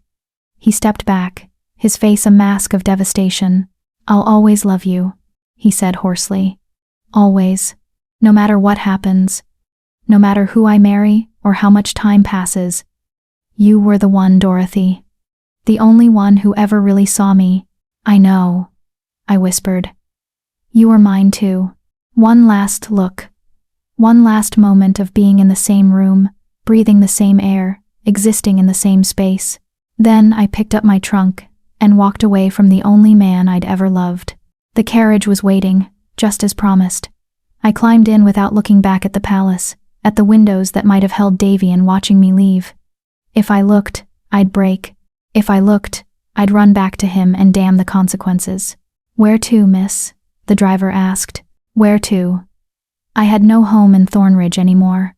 He stepped back, his face a mask of devastation. "I'll always love you," he said hoarsely. "Always. No matter what happens. No matter who I marry, or how much time passes. You were the one, Dorothy. The only one who ever really saw me." "I know," I whispered. "You were mine too. One last look. One last moment of being in the same room, breathing the same air, existing in the same space." Then I picked up my trunk and walked away from the only man I'd ever loved. The carriage was waiting, just as promised. I climbed in without looking back at the palace, at the windows that might have held Davian watching me leave. If I looked, I'd break. If I looked, I'd run back to him and damn the consequences. "Where to, miss?" the driver asked. "Where to?" I had no home in Thornridge anymore.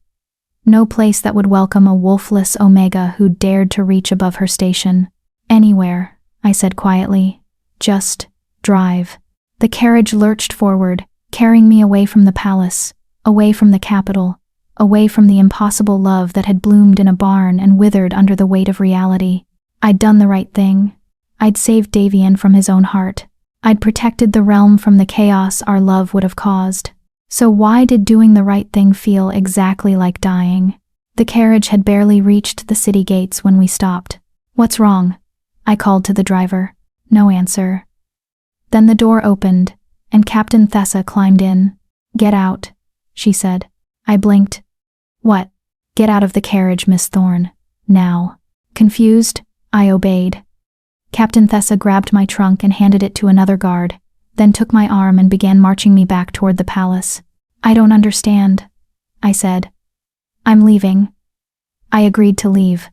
No place that would welcome a wolfless Omega who dared to reach above her station. Anywhere, I said quietly. Just drive. The carriage lurched forward, carrying me away from the palace, away from the capital, away from the impossible love that had bloomed in a barn and withered under the weight of reality. I'd done the right thing. I'd saved Davian from his own heart. I'd protected the realm from the chaos our love would have caused. So why did doing the right thing feel exactly like dying? The carriage had barely reached the city gates when we stopped. "What's wrong?" I called to the driver. No answer. Then the door opened, and Captain Thessa climbed in. "Get out," she said. I blinked. "What?" "Get out of the carriage, Miss Thorne. Now." Confused, I obeyed. Captain Thessa grabbed my trunk and handed it to another guard, then took my arm and began marching me back toward the palace. "I don't understand," I said. "I'm leaving." I agreed to leave.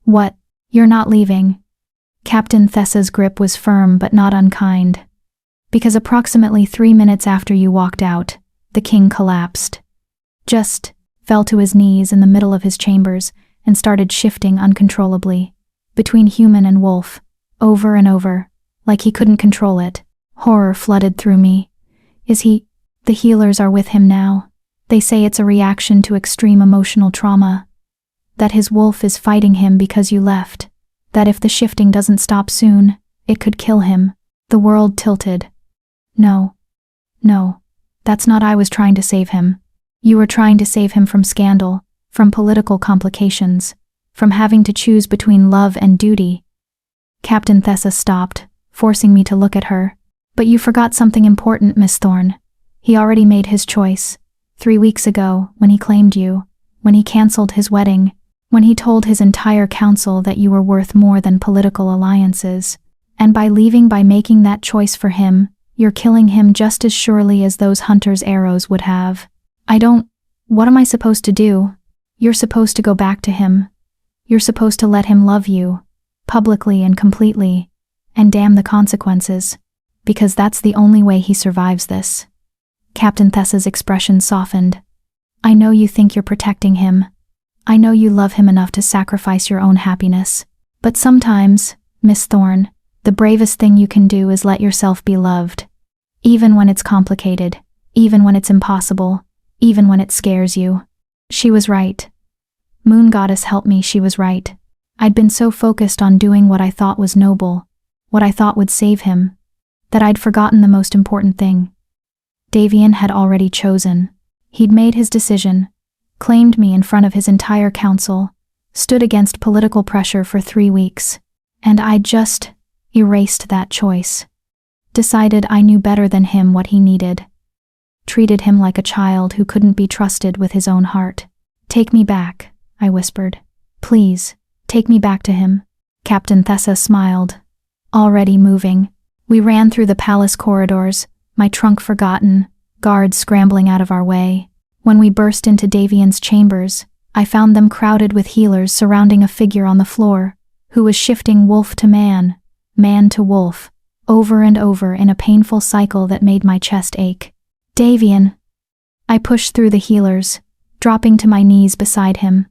"What? You're not leaving?" Captain Thessa's grip was firm but not unkind. "Because approximately 3 minutes after you walked out, the king collapsed. Just fell to his knees in the middle of his chambers and started shifting uncontrollably, between human and wolf, over and over, like he couldn't control it. Horror flooded through me. Is he? The healers are with him now. They say it's a reaction to extreme emotional trauma. That his wolf is fighting him because you left. That if the shifting doesn't stop soon, it could kill him." The world tilted. No, that's not. I was trying to save him. You were trying to save him from scandal, from political complications, from having to choose between love and duty. Captain Thessa stopped, forcing me to look at her. "But you forgot something important, Miss Thorne. He already made his choice. 3 weeks ago, when he claimed you, when he cancelled his wedding, when he told his entire council that you were worth more than political alliances. And by leaving, by making that choice for him, you're killing him just as surely as those hunters' arrows would have. What am I supposed to do? You're supposed to go back to him. You're supposed to let him love you, publicly and completely, and damn the consequences, because that's the only way he survives this." Captain Thessa's expression softened. "I know you think you're protecting him. I know you love him enough to sacrifice your own happiness. But sometimes, Miss Thorne, the bravest thing you can do is let yourself be loved. Even when it's complicated, even when it's impossible, even when it scares you." She was right. Moon Goddess help me, she was right. I'd been so focused on doing what I thought was noble, what I thought would save him, that I'd forgotten the most important thing. Davian had already chosen. He'd made his decision, claimed me in front of his entire council, stood against political pressure for 3 weeks, and I just erased that choice. Decided I knew better than him what he needed. Treated him like a child who couldn't be trusted with his own heart. "Take me back," I whispered. "Please, take me back to him." Captain Thessa smiled. Already moving. We ran through the palace corridors, my trunk forgotten, guards scrambling out of our way. When we burst into Davian's chambers, I found them crowded with healers surrounding a figure on the floor, who was shifting wolf to man to wolf, over and over in a painful cycle that made my chest ache. "Davian!" I pushed through the healers, dropping to my knees beside him.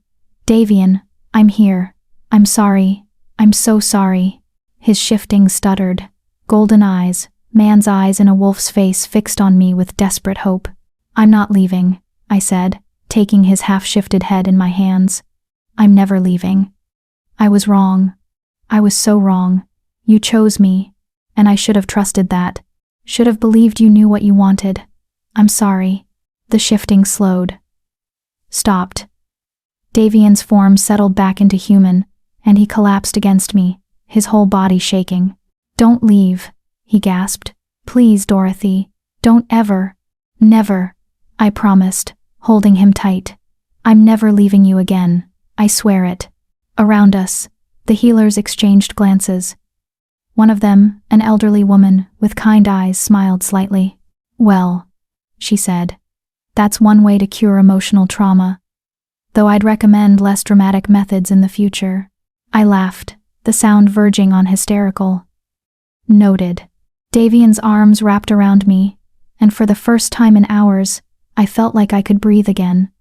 "Davian, I'm here. I'm sorry. I'm so sorry." His shifting stuttered. Golden eyes, man's eyes in a wolf's face fixed on me with desperate hope. "I'm not leaving," I said, taking his half-shifted head in my hands. "I'm never leaving. I was wrong. I was so wrong. You chose me, and I should have trusted that. Should have believed you knew what you wanted. I'm sorry." The shifting slowed. Stopped. Davian's form settled back into human, and he collapsed against me, his whole body shaking. "Don't leave," he gasped. "Please, Dorothy, don't ever." "Never," I promised, holding him tight. "I'm never leaving you again. I swear it." Around us, the healers exchanged glances. One of them, an elderly woman with kind eyes, smiled slightly. "Well," she said, "that's one way to cure emotional trauma. Though I'd recommend less dramatic methods in the future." I laughed, the sound verging on hysterical. Noted. Davian's arms wrapped around me, and for the first time in hours, I felt like I could breathe again.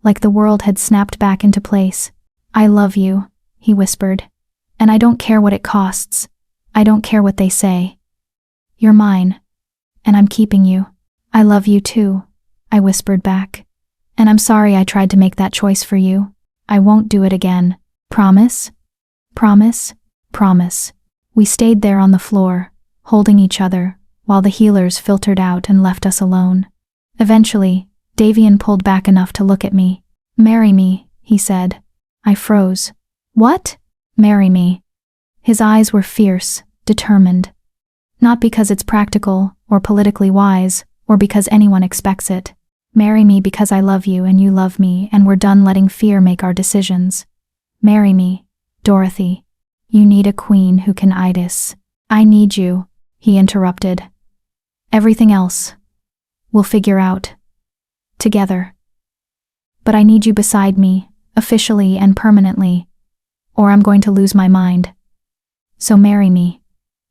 like the world had snapped back into place. "I love you," he whispered. "And I don't care what it costs. I don't care what they say. You're mine. And I'm keeping you." "I love you too," I whispered back. "And I'm sorry I tried to make that choice for you. I won't do it again. Promise? Promise? Promise." We stayed there on the floor, holding each other, while the healers filtered out and left us alone. Eventually, Davian pulled back enough to look at me. "Marry me," he said. I froze. "What?" "Marry me." His eyes were fierce, determined. Not because it's practical, or politically wise, or because anyone expects it. "Marry me because I love you and you love me and we're done letting fear make our decisions. Marry me, Dorothy. You need a queen who can Idis." "I need you," he interrupted. "Everything else, we'll figure out. Together. But I need you beside me, officially and permanently, or I'm going to lose my mind. So marry me.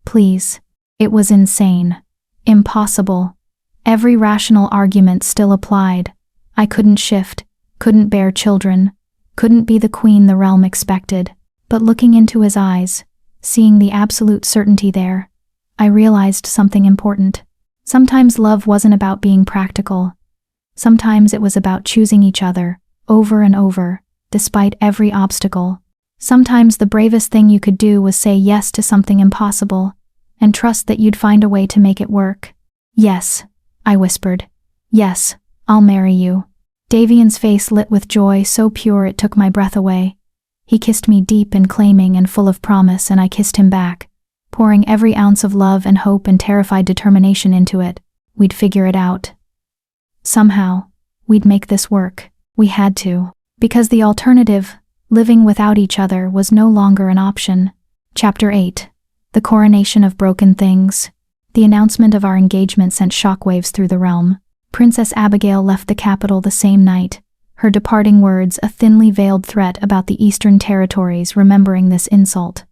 Please." It was insane. Impossible. Every rational argument still applied. I couldn't shift, couldn't bear children, couldn't be the queen the realm expected. But looking into his eyes, seeing the absolute certainty there, I realized something important. Sometimes love wasn't about being practical. Sometimes it was about choosing each other, over and over, despite every obstacle. Sometimes the bravest thing you could do was say yes to something impossible, and trust that you'd find a way to make it work. "Yes," I whispered. "Yes, I'll marry you." Davian's face lit with joy so pure it took my breath away. He kissed me deep and claiming and full of promise, and I kissed him back, pouring every ounce of love and hope and terrified determination into it. We'd figure it out. Somehow, we'd make this work. We had to. Because the alternative, living without each other, was no longer an option. Chapter 8. The Coronation of Broken Things. The announcement of our engagement sent shockwaves through the realm. Princess Abigail left the capital the same night, her departing words a thinly veiled threat about the Eastern Territories remembering this insult.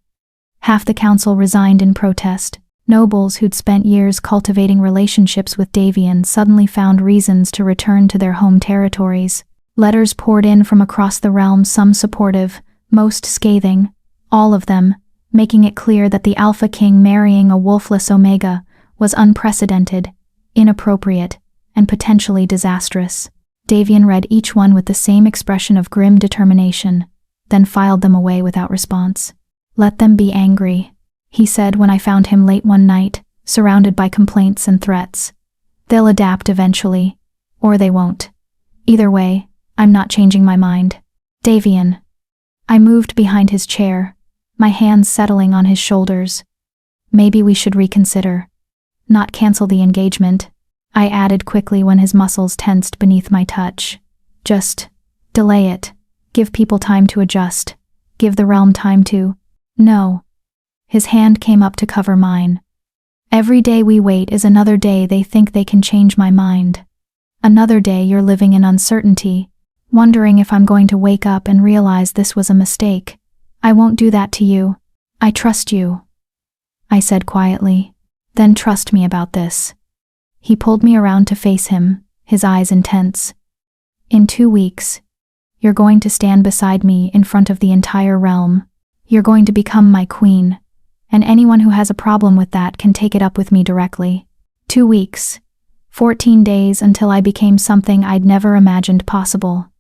Half the council resigned in protest. Nobles who'd spent years cultivating relationships with Davian suddenly found reasons to return to their home territories. Letters poured in from across the realm, some supportive, most scathing, all of them, making it clear that the Alpha King marrying a wolfless Omega was unprecedented, inappropriate, and potentially disastrous. Davian read each one with the same expression of grim determination, then filed them away without response. "Let them be angry," he said when I found him late one night, surrounded by complaints and threats. "They'll adapt eventually, or they won't. Either way, I'm not changing my mind." "Davian." I moved behind his chair, my hands settling on his shoulders. "Maybe we should reconsider. Not cancel the engagement," I added quickly when his muscles tensed beneath my touch. "Just delay it. Give people time to adjust. Give the realm time to—" "No." His hand came up to cover mine. "Every day we wait is another day they think they can change my mind. Another day you're living in uncertainty, wondering if I'm going to wake up and realize this was a mistake. I won't do that to you. I trust you," I said quietly. "Then trust me about this." He pulled me around to face him, his eyes intense. "In 2 weeks, you're going to stand beside me in front of the entire realm. You're going to become my queen, and anyone who has a problem with that can take it up with me directly. 2 weeks, 14 days until I became something I'd never imagined possible.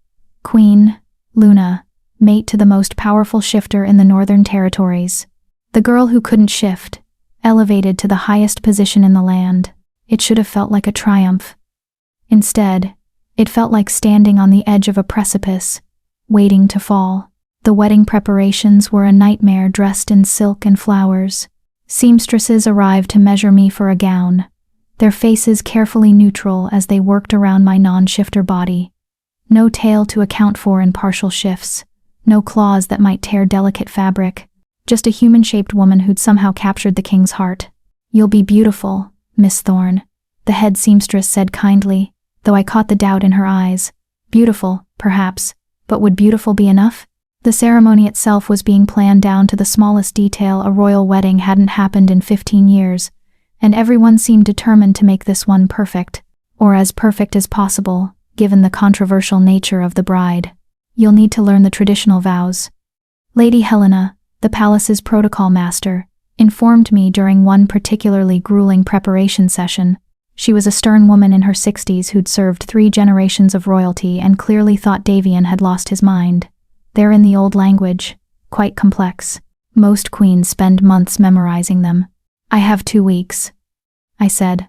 Queen, Luna, mate to the most powerful shifter in the Northern Territories. The girl who couldn't shift, elevated to the highest position in the land. It should have felt like a triumph. Instead, it felt like standing on the edge of a precipice, waiting to fall. The wedding preparations were a nightmare dressed in silk and flowers. Seamstresses arrived to measure me for a gown, their faces carefully neutral as they worked around my non-shifter body. No tail to account for in partial shifts, no claws that might tear delicate fabric, just a human-shaped woman who'd somehow captured the king's heart. "You'll be beautiful, Miss Thorne," the head seamstress said kindly, though I caught the doubt in her eyes. Beautiful, perhaps, but would beautiful be enough? The ceremony itself was being planned down to the smallest detail. A royal wedding hadn't happened in 15 years, and everyone seemed determined to make this one perfect, or as perfect as possible, given the controversial nature of the bride. You'll need to learn the traditional vows. Lady Helena, the palace's protocol master, informed me during one particularly grueling preparation session. She was a stern woman in her 60s who'd served 3 generations of royalty and clearly thought Davian had lost his mind. They're in the old language, quite complex. Most queens spend months memorizing them. I have 2 weeks, I said,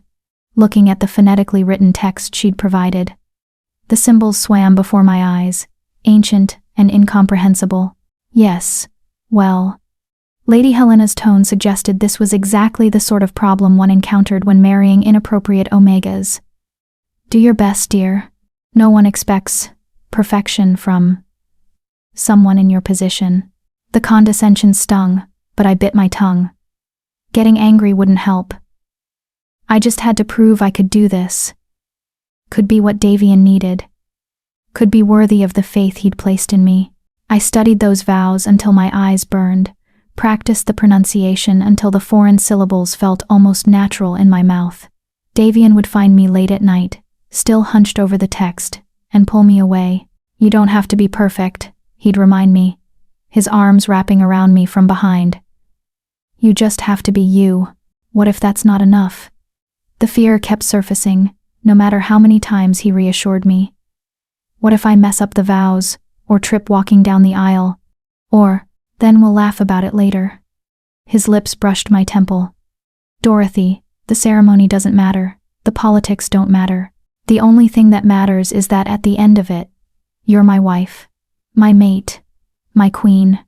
looking at the phonetically written text she'd provided. The symbols swam before my eyes, ancient and incomprehensible. Yes, well. Lady Helena's tone suggested this was exactly the sort of problem one encountered when marrying inappropriate omegas. Do your best, dear. No one expects perfection from someone in your position. The condescension stung, but I bit my tongue. Getting angry wouldn't help. I just had to prove I could do this. Could be what Davian needed. Could be worthy of the faith he'd placed in me. I studied those vows until my eyes burned, practiced the pronunciation until the foreign syllables felt almost natural in my mouth. Davian would find me late at night, still hunched over the text, and pull me away. You don't have to be perfect, he'd remind me, his arms wrapping around me from behind. You just have to be you. What if that's not enough? The fear kept surfacing, no matter how many times he reassured me. What if I mess up the vows, or trip walking down the aisle? Or, then we'll laugh about it later. His lips brushed my temple. Dorothy, the ceremony doesn't matter, the politics don't matter. The only thing that matters is that at the end of it, you're my wife, my mate, my queen.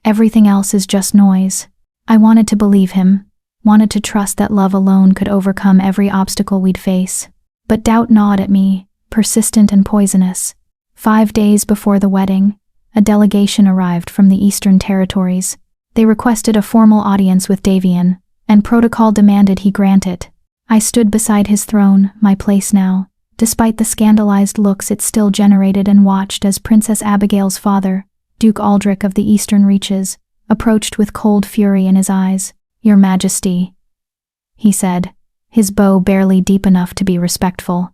Everything else is just noise. I wanted to believe him, wanted to trust that love alone could overcome every obstacle we'd face. But doubt gnawed at me, persistent and poisonous. 5 days before the wedding, a delegation arrived from the Eastern Territories. They requested a formal audience with Davian, and protocol demanded he grant it. I stood beside his throne, my place now, despite the scandalized looks it still generated, and watched as Princess Abigail's father, Duke Aldrich of the Eastern Reaches, approached with cold fury in his eyes. Your Majesty, he said, his bow barely deep enough to be respectful.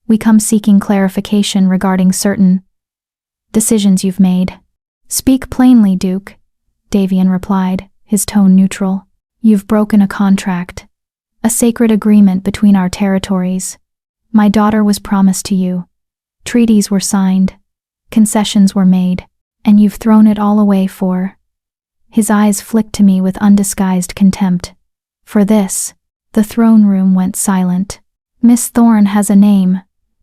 We come seeking clarification regarding certain decisions you've made. Speak plainly, Duke, Davian replied, his tone neutral. You've broken a contract, a sacred agreement between our territories. My daughter was promised to you. Treaties were signed, concessions were made, and you've thrown it all away for. His eyes flicked to me with undisguised contempt. For this, the throne room went silent. Miss Thorne has a name,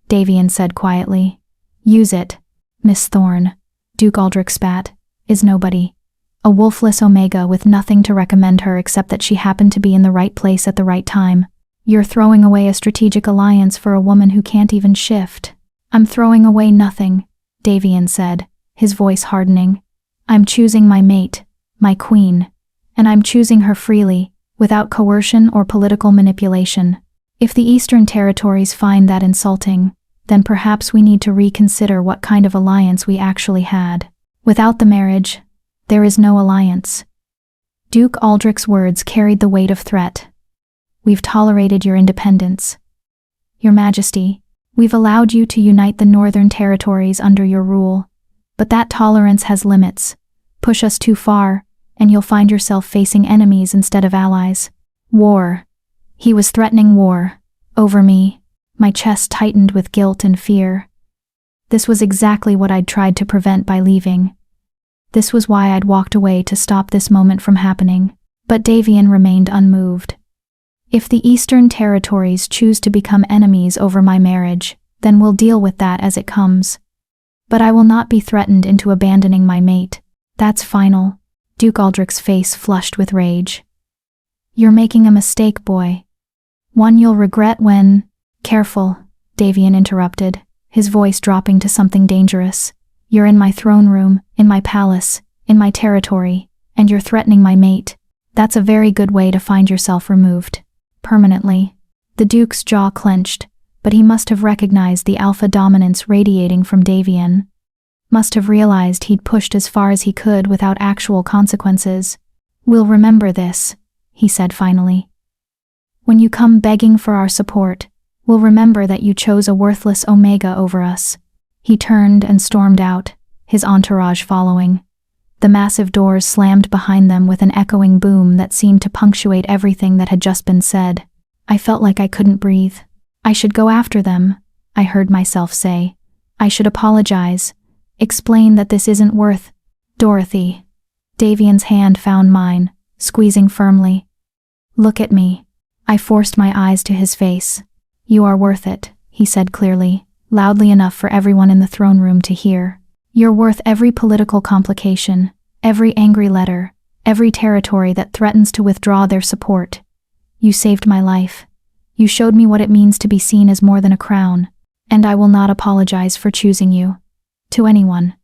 Davian said quietly. Use it. Miss Thorne, Duke Aldrich spat, is nobody. A wolfless omega with nothing to recommend her except that she happened to be in the right place at the right time. You're throwing away a strategic alliance for a woman who can't even shift. I'm throwing away nothing, Davian said, his voice hardening. I'm choosing my mate, my queen, and I'm choosing her freely, without coercion or political manipulation. If the Eastern Territories find that insulting, then perhaps we need to reconsider what kind of alliance we actually had. Without the marriage, there is no alliance. Duke Aldrich's words carried the weight of threat. We've tolerated your independence. Your Majesty, we've allowed you to unite the Northern Territories under your rule, but that tolerance has limits. Push us too far, and you'll find yourself facing enemies instead of allies. War. He was threatening war. Over me. My chest tightened with guilt and fear. This was exactly what I'd tried to prevent by leaving. This was why I'd walked away to stop this moment from happening. But Davian remained unmoved. If the Eastern Territories choose to become enemies over my marriage, then we'll deal with that as it comes. But I will not be threatened into abandoning my mate. That's final. Duke Aldrich's face flushed with rage. You're making a mistake, boy. One you'll regret when… Careful, Davian interrupted, his voice dropping to something dangerous. You're in my throne room, in my palace, in my territory, and you're threatening my mate. That's a very good way to find yourself removed. Permanently. The Duke's jaw clenched, but he must have recognized the alpha dominance radiating from Davian. Must have realized he'd pushed as far as he could without actual consequences. We'll remember this, he said finally. When you come begging for our support, will remember that you chose a worthless Omega over us." He turned and stormed out, his entourage following. The massive doors slammed behind them with an echoing boom that seemed to punctuate everything that had just been said. I felt like I couldn't breathe. I should go after them, I heard myself say. I should apologize, explain that this isn't worth. Dorothy. Davian's hand found mine, squeezing firmly. "Look at me." I forced my eyes to his face. "You are worth it," he said clearly, loudly enough for everyone in the throne room to hear. "You're worth every political complication, every angry letter, every territory that threatens to withdraw their support. You saved my life. You showed me what it means to be seen as more than a crown, and I will not apologize for choosing you. To anyone.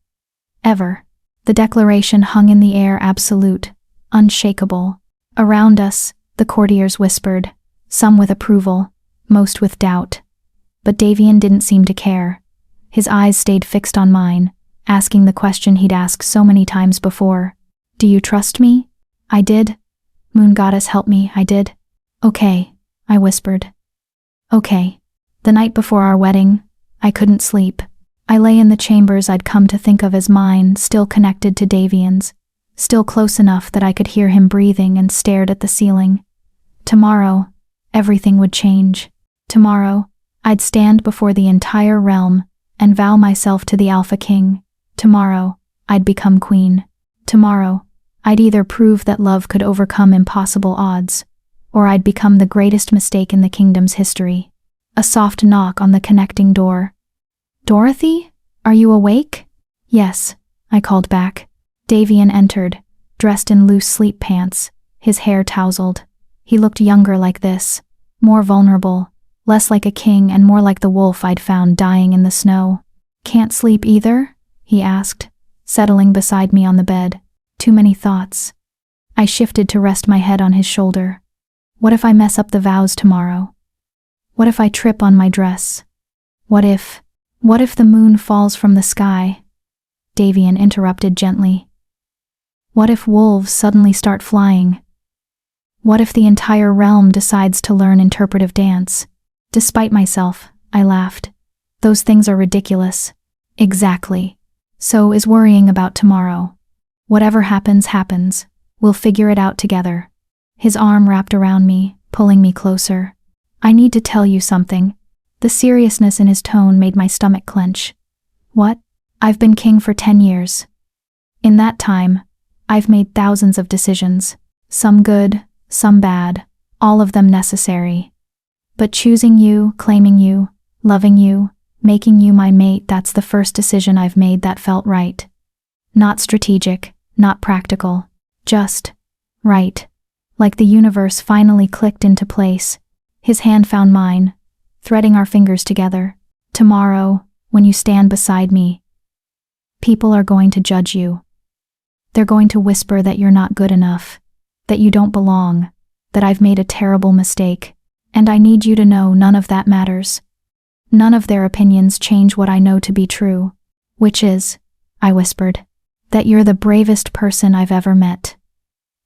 Ever." The declaration hung in the air, absolute, unshakable. Around us, the courtiers whispered, some with approval, most with doubt. But Davian didn't seem to care. His eyes stayed fixed on mine, asking the question he'd asked so many times before. "Do you trust me?" "I did. Moon Goddess, help me, I did." "Okay," I whispered. "Okay." The night before our wedding, I couldn't sleep. I lay in the chambers I'd come to think of as mine, still connected to Davian's, still close enough that I could hear him breathing, and stared at the ceiling. Tomorrow, everything would change. Tomorrow, I'd stand before the entire realm and vow myself to the Alpha King. Tomorrow, I'd become queen. Tomorrow, I'd either prove that love could overcome impossible odds, or I'd become the greatest mistake in the kingdom's history. A soft knock on the connecting door. "Dorothy? Are you awake?" "Yes," I called back. Davian entered, dressed in loose sleep pants, his hair tousled. He looked younger like this, more vulnerable, less like a king and more like the wolf I'd found dying in the snow. "Can't sleep either?" he asked, settling beside me on the bed. Too many thoughts. I shifted to rest my head on his shoulder. What if I mess up the vows tomorrow? What if I trip on my dress? What if the moon falls from the sky? Davian interrupted gently. What if wolves suddenly start flying? What if the entire realm decides to learn interpretive dance? Despite myself, I laughed. Those things are ridiculous. Exactly. So is worrying about tomorrow. Whatever happens, happens. We'll figure it out together. His arm wrapped around me, pulling me closer. "I need to tell you something." The seriousness in his tone made my stomach clench. "What?" "I've been king for 10 years. In that time, I've made thousands of decisions. Some good, some bad, all of them necessary. But choosing you, claiming you, loving you, making you my mate, that's the first decision I've made that felt right. Not strategic, not practical, just right. Like the universe finally clicked into place." His hand found mine, threading our fingers together. "Tomorrow, when you stand beside me, people are going to judge you. They're going to whisper that you're not good enough, that you don't belong, that I've made a terrible mistake. And I need you to know none of that matters. None of their opinions change what I know to be true, which is," I whispered, "that you're the bravest person I've ever met.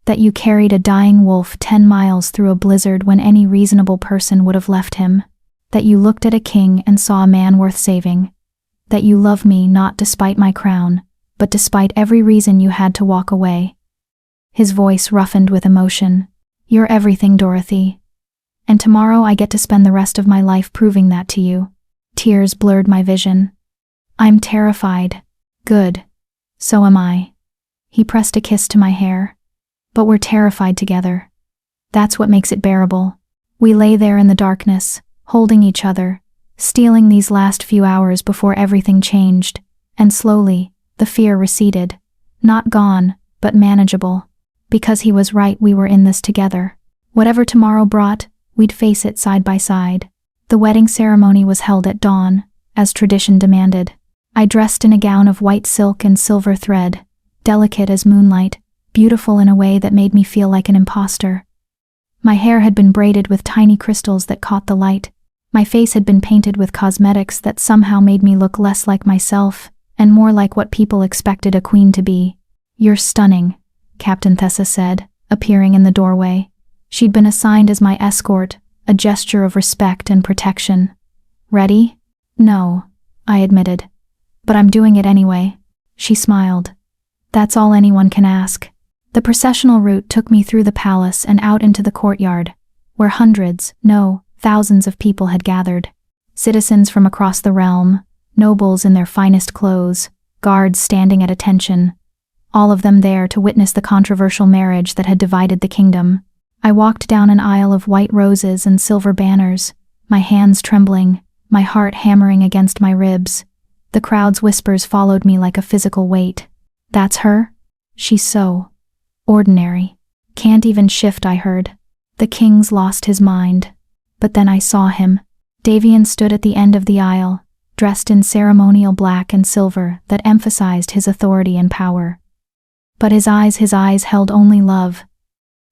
That you carried a dying wolf 10 miles through a blizzard when any reasonable person would have left him. That you looked at a king and saw a man worth saving. That you love me not despite my crown, but despite every reason you had to walk away." His voice roughened with emotion. "You're everything, Dorothy. And tomorrow I get to spend the rest of my life proving that to you." Tears blurred my vision. "I'm terrified." "Good. So am I." He pressed a kiss to my hair. "But we're terrified together. That's what makes it bearable." We lay there in the darkness, holding each other, stealing these last few hours before everything changed, and slowly, the fear receded. Not gone, but manageable. Because he was right, we were in this together. Whatever tomorrow brought, we'd face it side by side. The wedding ceremony was held at dawn, as tradition demanded. I dressed in a gown of white silk and silver thread, delicate as moonlight, beautiful in a way that made me feel like an imposter. My hair had been braided with tiny crystals that caught the light. My face had been painted with cosmetics that somehow made me look less like myself, and more like what people expected a queen to be. "You're stunning," Captain Thessa said, appearing in the doorway. She'd been assigned as my escort, a gesture of respect and protection. Ready? No, I admitted. But I'm doing it anyway. She smiled. That's all anyone can ask. The processional route took me through the palace and out into the courtyard, where hundreds, no, thousands of people had gathered. Citizens from across the realm, nobles in their finest clothes, guards standing at attention, all of them there to witness the controversial marriage that had divided the kingdom. I walked down an aisle of white roses and silver banners, my hands trembling, my heart hammering against my ribs. The crowd's whispers followed me like a physical weight. That's her? She's so ordinary. Can't even shift, I heard. The king's lost his mind. But then I saw him. Davian stood at the end of the aisle, dressed in ceremonial black and silver that emphasized his authority and power. But his eyes held only love,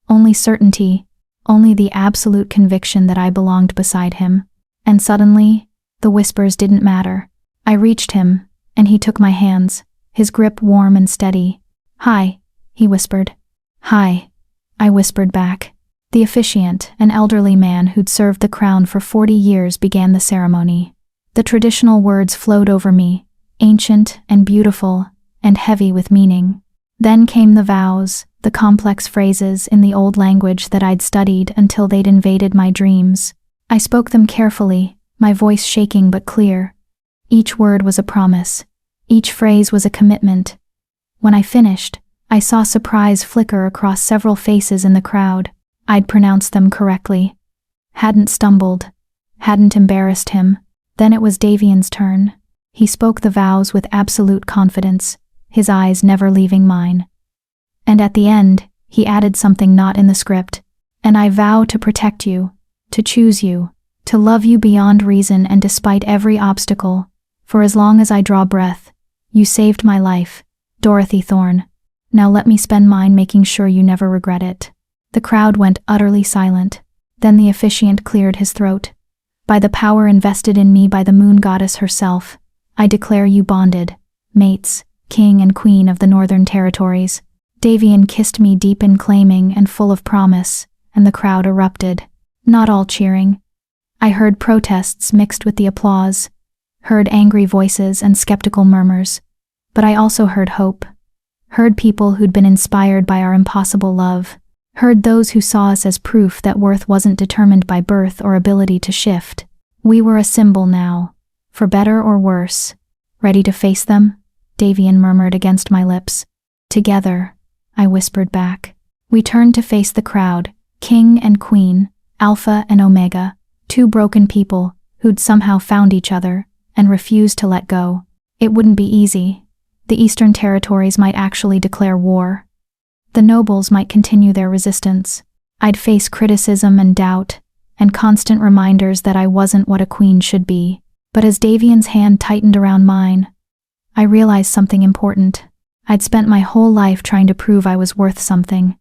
only certainty, only the absolute conviction that I belonged beside him. And suddenly, the whispers didn't matter. I reached him, and he took my hands, his grip warm and steady. Hi, he whispered. Hi, I whispered back. The officiant, an elderly man who'd served the crown for 40 years, began the ceremony. The traditional words flowed over me, ancient and beautiful, and heavy with meaning. Then came the vows, the complex phrases in the old language that I'd studied until they'd invaded my dreams. I spoke them carefully, my voice shaking but clear. Each word was a promise. Each phrase was a commitment. When I finished, I saw surprise flicker across several faces in the crowd. I'd pronounced them correctly. Hadn't stumbled. Hadn't embarrassed him. Then it was Davian's turn. He spoke the vows with absolute confidence, his eyes never leaving mine. And at the end, he added something not in the script. And I vow to protect you, to choose you, to love you beyond reason and despite every obstacle. For as long as I draw breath, you saved my life, Dorothy Thorne. Now let me spend mine making sure you never regret it. The crowd went utterly silent. Then the officiant cleared his throat. By the power invested in me by the moon goddess herself, I declare you bonded, mates, king and queen of the Northern Territories. Davian kissed me deep in claiming and full of promise, and the crowd erupted, not all cheering. I heard protests mixed with the applause, heard angry voices and skeptical murmurs, but I also heard hope. Heard people who'd been inspired by our impossible love. Heard those who saw us as proof that worth wasn't determined by birth or ability to shift. We were a symbol now, for better or worse. Ready to face them? Davian murmured against my lips. Together, I whispered back. We turned to face the crowd, king and queen, Alpha and Omega, two broken people who'd somehow found each other and refused to let go. It wouldn't be easy. The Eastern Territories might actually declare war. The nobles might continue their resistance. I'd face criticism and doubt, and constant reminders that I wasn't what a queen should be. But as Davian's hand tightened around mine, I realized something important. I'd spent my whole life trying to prove I was worth something,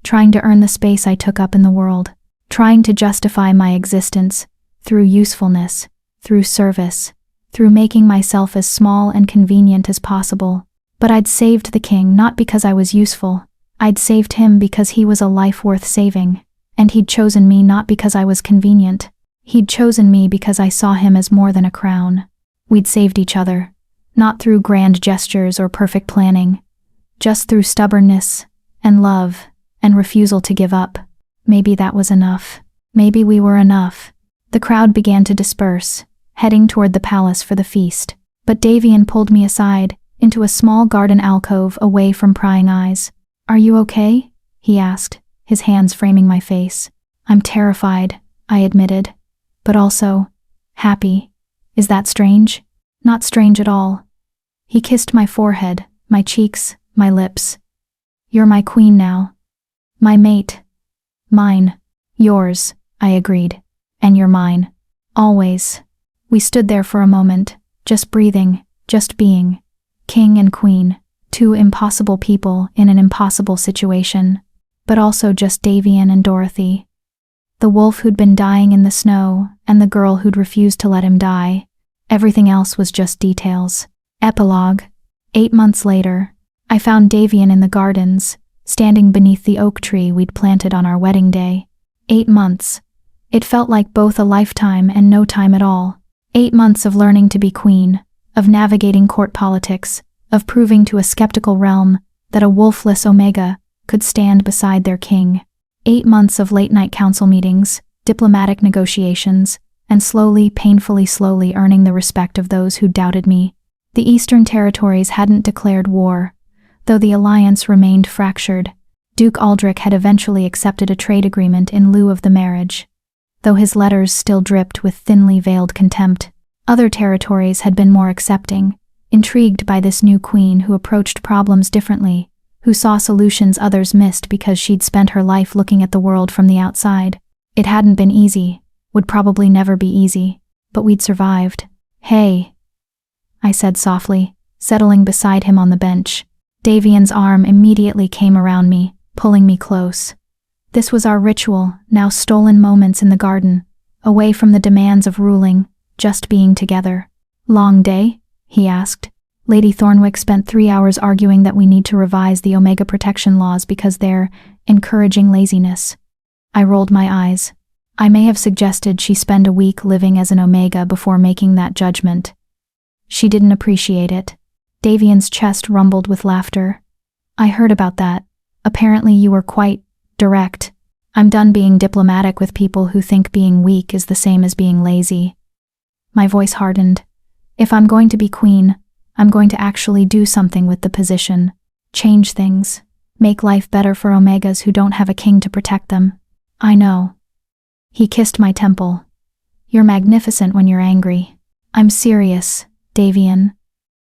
trying to earn the space I took up in the world, trying to justify my existence through usefulness, through service, through making myself as small and convenient as possible. But I'd saved the king not because I was useful. I'd saved him because he was a life worth saving, and he'd chosen me not because I was convenient. He'd chosen me because I saw him as more than a crown. We'd saved each other, not through grand gestures or perfect planning, just through stubbornness and love and refusal to give up. Maybe that was enough. Maybe we were enough. The crowd began to disperse, heading toward the palace for the feast. But Davian pulled me aside, into a small garden alcove away from prying eyes. Are you okay? He asked, his hands framing my face. I'm terrified, I admitted, but also happy. Is that strange? Not strange at all. He kissed my forehead, my cheeks, my lips. You're my queen now. My mate. Mine. Yours, I agreed. And you're mine. Always. We stood there for a moment, just breathing, just being. King and queen. Two impossible people in an impossible situation, but also just Davian and Dorothy. The wolf who'd been dying in the snow, and the girl who'd refused to let him die. Everything else was just details. Epilogue. 8 months later, I found Davian in the gardens, standing beneath the oak tree we'd planted on our wedding day. 8 months. It felt like both a lifetime and no time at all. 8 months of learning to be queen, of navigating court politics, of proving to a skeptical realm that a wolfless Omega could stand beside their king. 8 months of late-night council meetings, diplomatic negotiations, and slowly, painfully slowly earning the respect of those who doubted me. The Eastern Territories hadn't declared war, though the alliance remained fractured. Duke Aldrich had eventually accepted a trade agreement in lieu of the marriage, though his letters still dripped with thinly veiled contempt. Other territories had been more accepting, intrigued by this new queen who approached problems differently, who saw solutions others missed because she'd spent her life looking at the world from the outside. It hadn't been easy, would probably never be easy, but we'd survived. "Hey," I said softly, settling beside him on the bench. Davian's arm immediately came around me, pulling me close. This was our ritual, now stolen moments in the garden, away from the demands of ruling, just being together. "Long day?" he asked. "Lady Thornwick spent 3 hours arguing that we need to revise the Omega protection laws because they're encouraging laziness." I rolled my eyes. I may have suggested she spend a week living as an Omega before making that judgment. She didn't appreciate it. Davian's chest rumbled with laughter. "I heard about that. Apparently you were quite direct. I'm done being diplomatic with people who think being weak is the same as being lazy." My voice hardened. If I'm going to be queen, I'm going to actually do something with the position. Change things. Make life better for Omegas who don't have a king to protect them. "I know." He kissed my temple. "You're magnificent when you're angry." "I'm serious, Davian.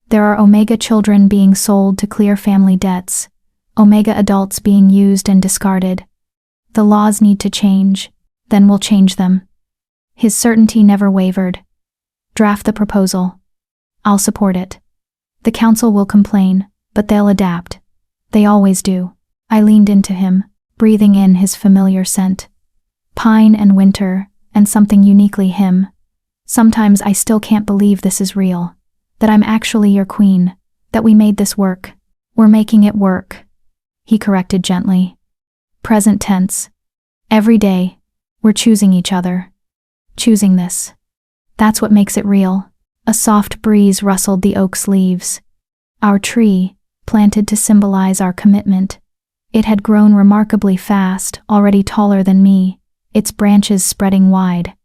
There are Omega children being sold to clear family debts, Omega adults being used and discarded. The laws need to change, then we'll change them." His certainty never wavered. "Draft the proposal. I'll support it. The council will complain, but they'll adapt. They always do." I leaned into him, breathing in his familiar scent. Pine and winter, and something uniquely him. "Sometimes I still can't believe this is real. That I'm actually your queen. That we made this work. We're making it work," he corrected gently. Present tense. Every day, we're choosing each other. Choosing this. That's what makes it real. A soft breeze rustled the oak's leaves. Our tree, planted to symbolize our commitment. It had grown remarkably fast, already taller than me, its branches spreading wide.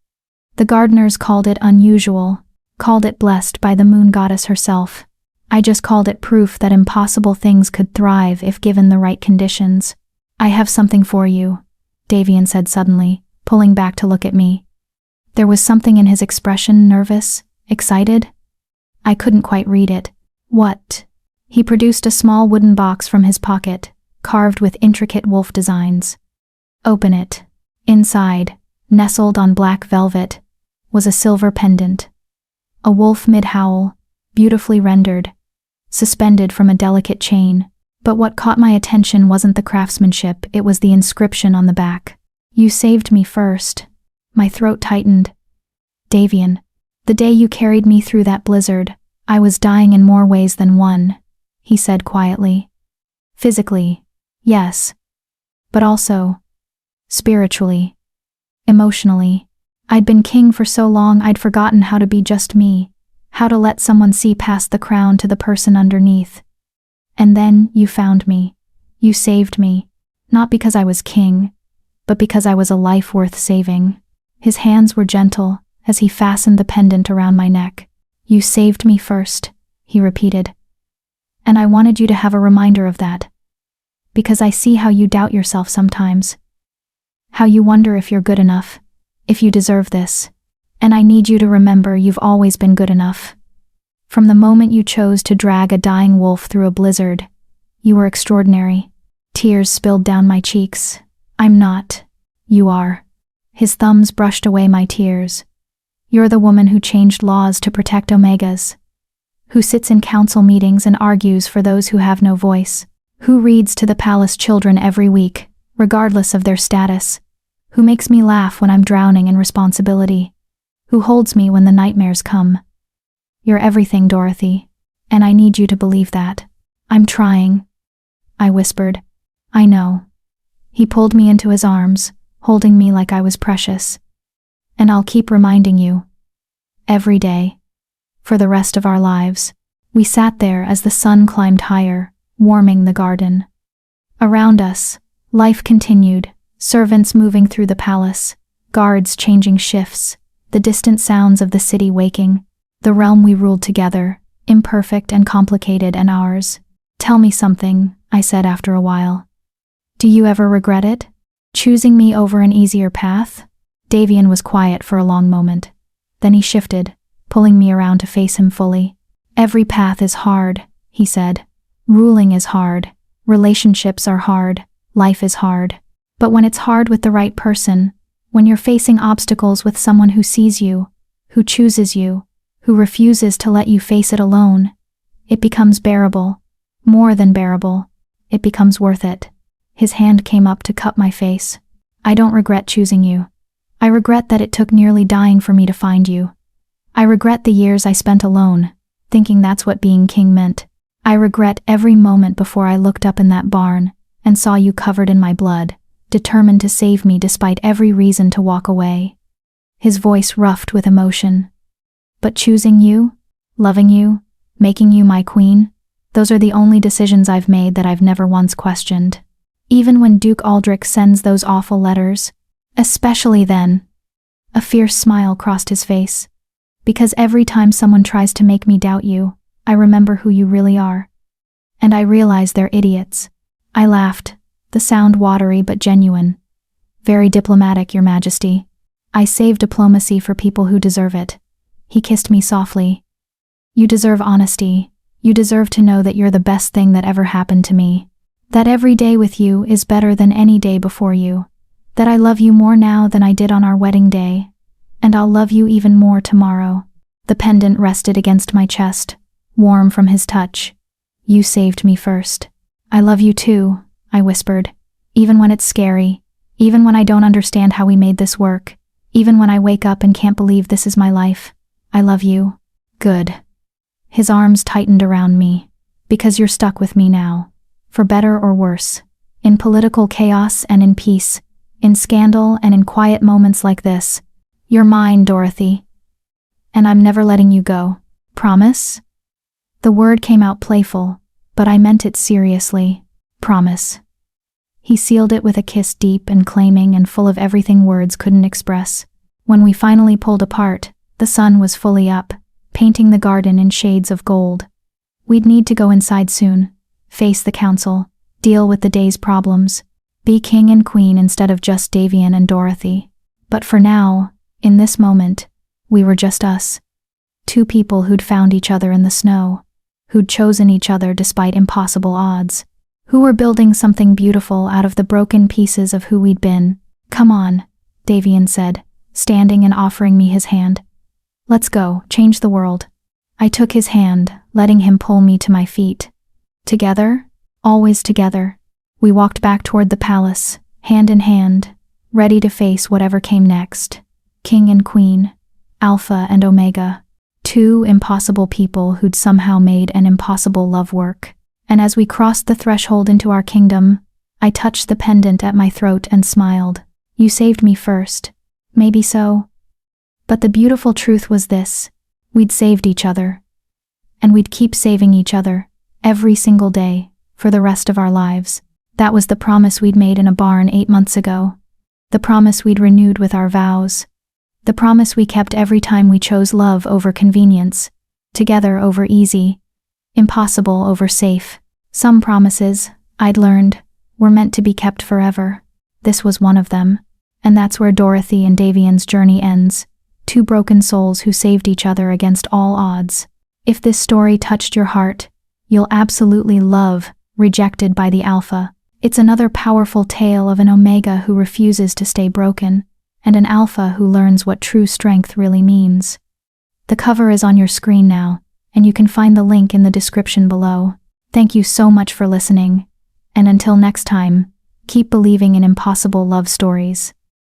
The gardeners called it unusual, called it blessed by the moon goddess herself. I just called it proof that impossible things could thrive if given the right conditions. "I have something for you," Davian said suddenly, pulling back to look at me. There was something in his expression, nervous, excited. I couldn't quite read it. "What?" He produced a small wooden box from his pocket, carved with intricate wolf designs. "Open it." Inside, nestled on black velvet, was a silver pendant. A wolf mid-howl, beautifully rendered, suspended from a delicate chain. But what caught my attention wasn't the craftsmanship, it was the inscription on the back. "You saved me first." My throat tightened. "Davian, the day you carried me through that blizzard, I was dying in more ways than one," he said quietly. "Physically, yes. But also, spiritually, emotionally. I'd been king for so long I'd forgotten how to be just me, how to let someone see past the crown to the person underneath. And then you found me. You saved me, not because I was king, but because I was a life worth saving." His hands were gentle as he fastened the pendant around my neck. "You saved me first," he repeated. "And I wanted you to have a reminder of that. Because I see how you doubt yourself sometimes. How you wonder if you're good enough, if you deserve this. And I need you to remember you've always been good enough. From the moment you chose to drag a dying wolf through a blizzard, you were extraordinary." Tears spilled down my cheeks. "I'm not. You are." His thumbs brushed away my tears. "You're the woman who changed laws to protect Omegas. Who sits in council meetings and argues for those who have no voice. Who reads to the palace children every week, regardless of their status. Who makes me laugh when I'm drowning in responsibility. Who holds me when the nightmares come. You're everything, Dorothy, and I need you to believe that." "I'm trying," I whispered. "I know." He pulled me into his arms, holding me like I was precious. And I'll keep reminding you. Every day. For the rest of our lives. We sat there as the sun climbed higher, warming the garden. Around us, life continued, servants moving through the palace, guards changing shifts, the distant sounds of the city waking, the realm we ruled together, imperfect and complicated and ours. Tell me something, I said after a while. Do you ever regret it? Choosing me over an easier path? Davian was quiet for a long moment. Then he shifted, pulling me around to face him fully. Every path is hard, he said. Ruling is hard. Relationships are hard. Life is hard. But when it's hard with the right person, when you're facing obstacles with someone who sees you, who chooses you, who refuses to let you face it alone, it becomes bearable. More than bearable. It becomes worth it. His hand came up to cup my face. I don't regret choosing you. I regret that it took nearly dying for me to find you. I regret the years I spent alone, thinking that's what being king meant. I regret every moment before I looked up in that barn and saw you covered in my blood, determined to save me despite every reason to walk away. His voice roughed with emotion. But choosing you, loving you, making you my queen, those are the only decisions I've made that I've never once questioned. Even when Duke Aldrich sends those awful letters, especially then. A fierce smile crossed his face. Because every time someone tries to make me doubt you, I remember who you really are. And I realize they're idiots. I laughed, the sound watery but genuine. Very diplomatic, Your Majesty. I save diplomacy for people who deserve it. He kissed me softly. You deserve honesty. You deserve to know that you're the best thing that ever happened to me. That every day with you is better than any day before you. That I love you more now than I did on our wedding day. And I'll love you even more tomorrow. The pendant rested against my chest, warm from his touch. You saved me first. I love you too, I whispered. Even when it's scary. Even when I don't understand how we made this work. Even when I wake up and can't believe this is my life. I love you. Good. His arms tightened around me. Because you're stuck with me now. For better or worse. In political chaos and in peace. In scandal and in quiet moments like this. You're mine, Dorothy. And I'm never letting you go. Promise? The word came out playful, but I meant it seriously. Promise. He sealed it with a kiss deep and claiming and full of everything words couldn't express. When we finally pulled apart, the sun was fully up, painting the garden in shades of gold. We'd need to go inside soon, face the council, deal with the day's problems, be king and queen instead of just Davian and Dorothy. But for now, in this moment, we were just us. Two people who'd found each other in the snow, who'd chosen each other despite impossible odds, who were building something beautiful out of the broken pieces of who we'd been. Come on, Davian said, standing and offering me his hand. Let's go, change the world. I took his hand, letting him pull me to my feet. Together, always together, we walked back toward the palace, hand in hand, ready to face whatever came next. King and queen, Alpha and Omega, two impossible people who'd somehow made an impossible love work. And as we crossed the threshold into our kingdom, I touched the pendant at my throat and smiled. You saved me first. Maybe so. But the beautiful truth was this. We'd saved each other. And we'd keep saving each other, every single day, for the rest of our lives. That was the promise we'd made in a barn 8 months ago. The promise we'd renewed with our vows. The promise we kept every time we chose love over convenience, together over easy, impossible over safe. Some promises, I'd learned, were meant to be kept forever. This was one of them. And that's where Dorothy and Davian's journey ends. Two broken souls who saved each other against all odds. If this story touched your heart, you'll absolutely love Rejected by the Alpha. It's another powerful tale of an Omega who refuses to stay broken, and an Alpha who learns what true strength really means. The cover is on your screen now, and you can find the link in the description below. Thank you so much for listening, and until next time, keep believing in impossible love stories.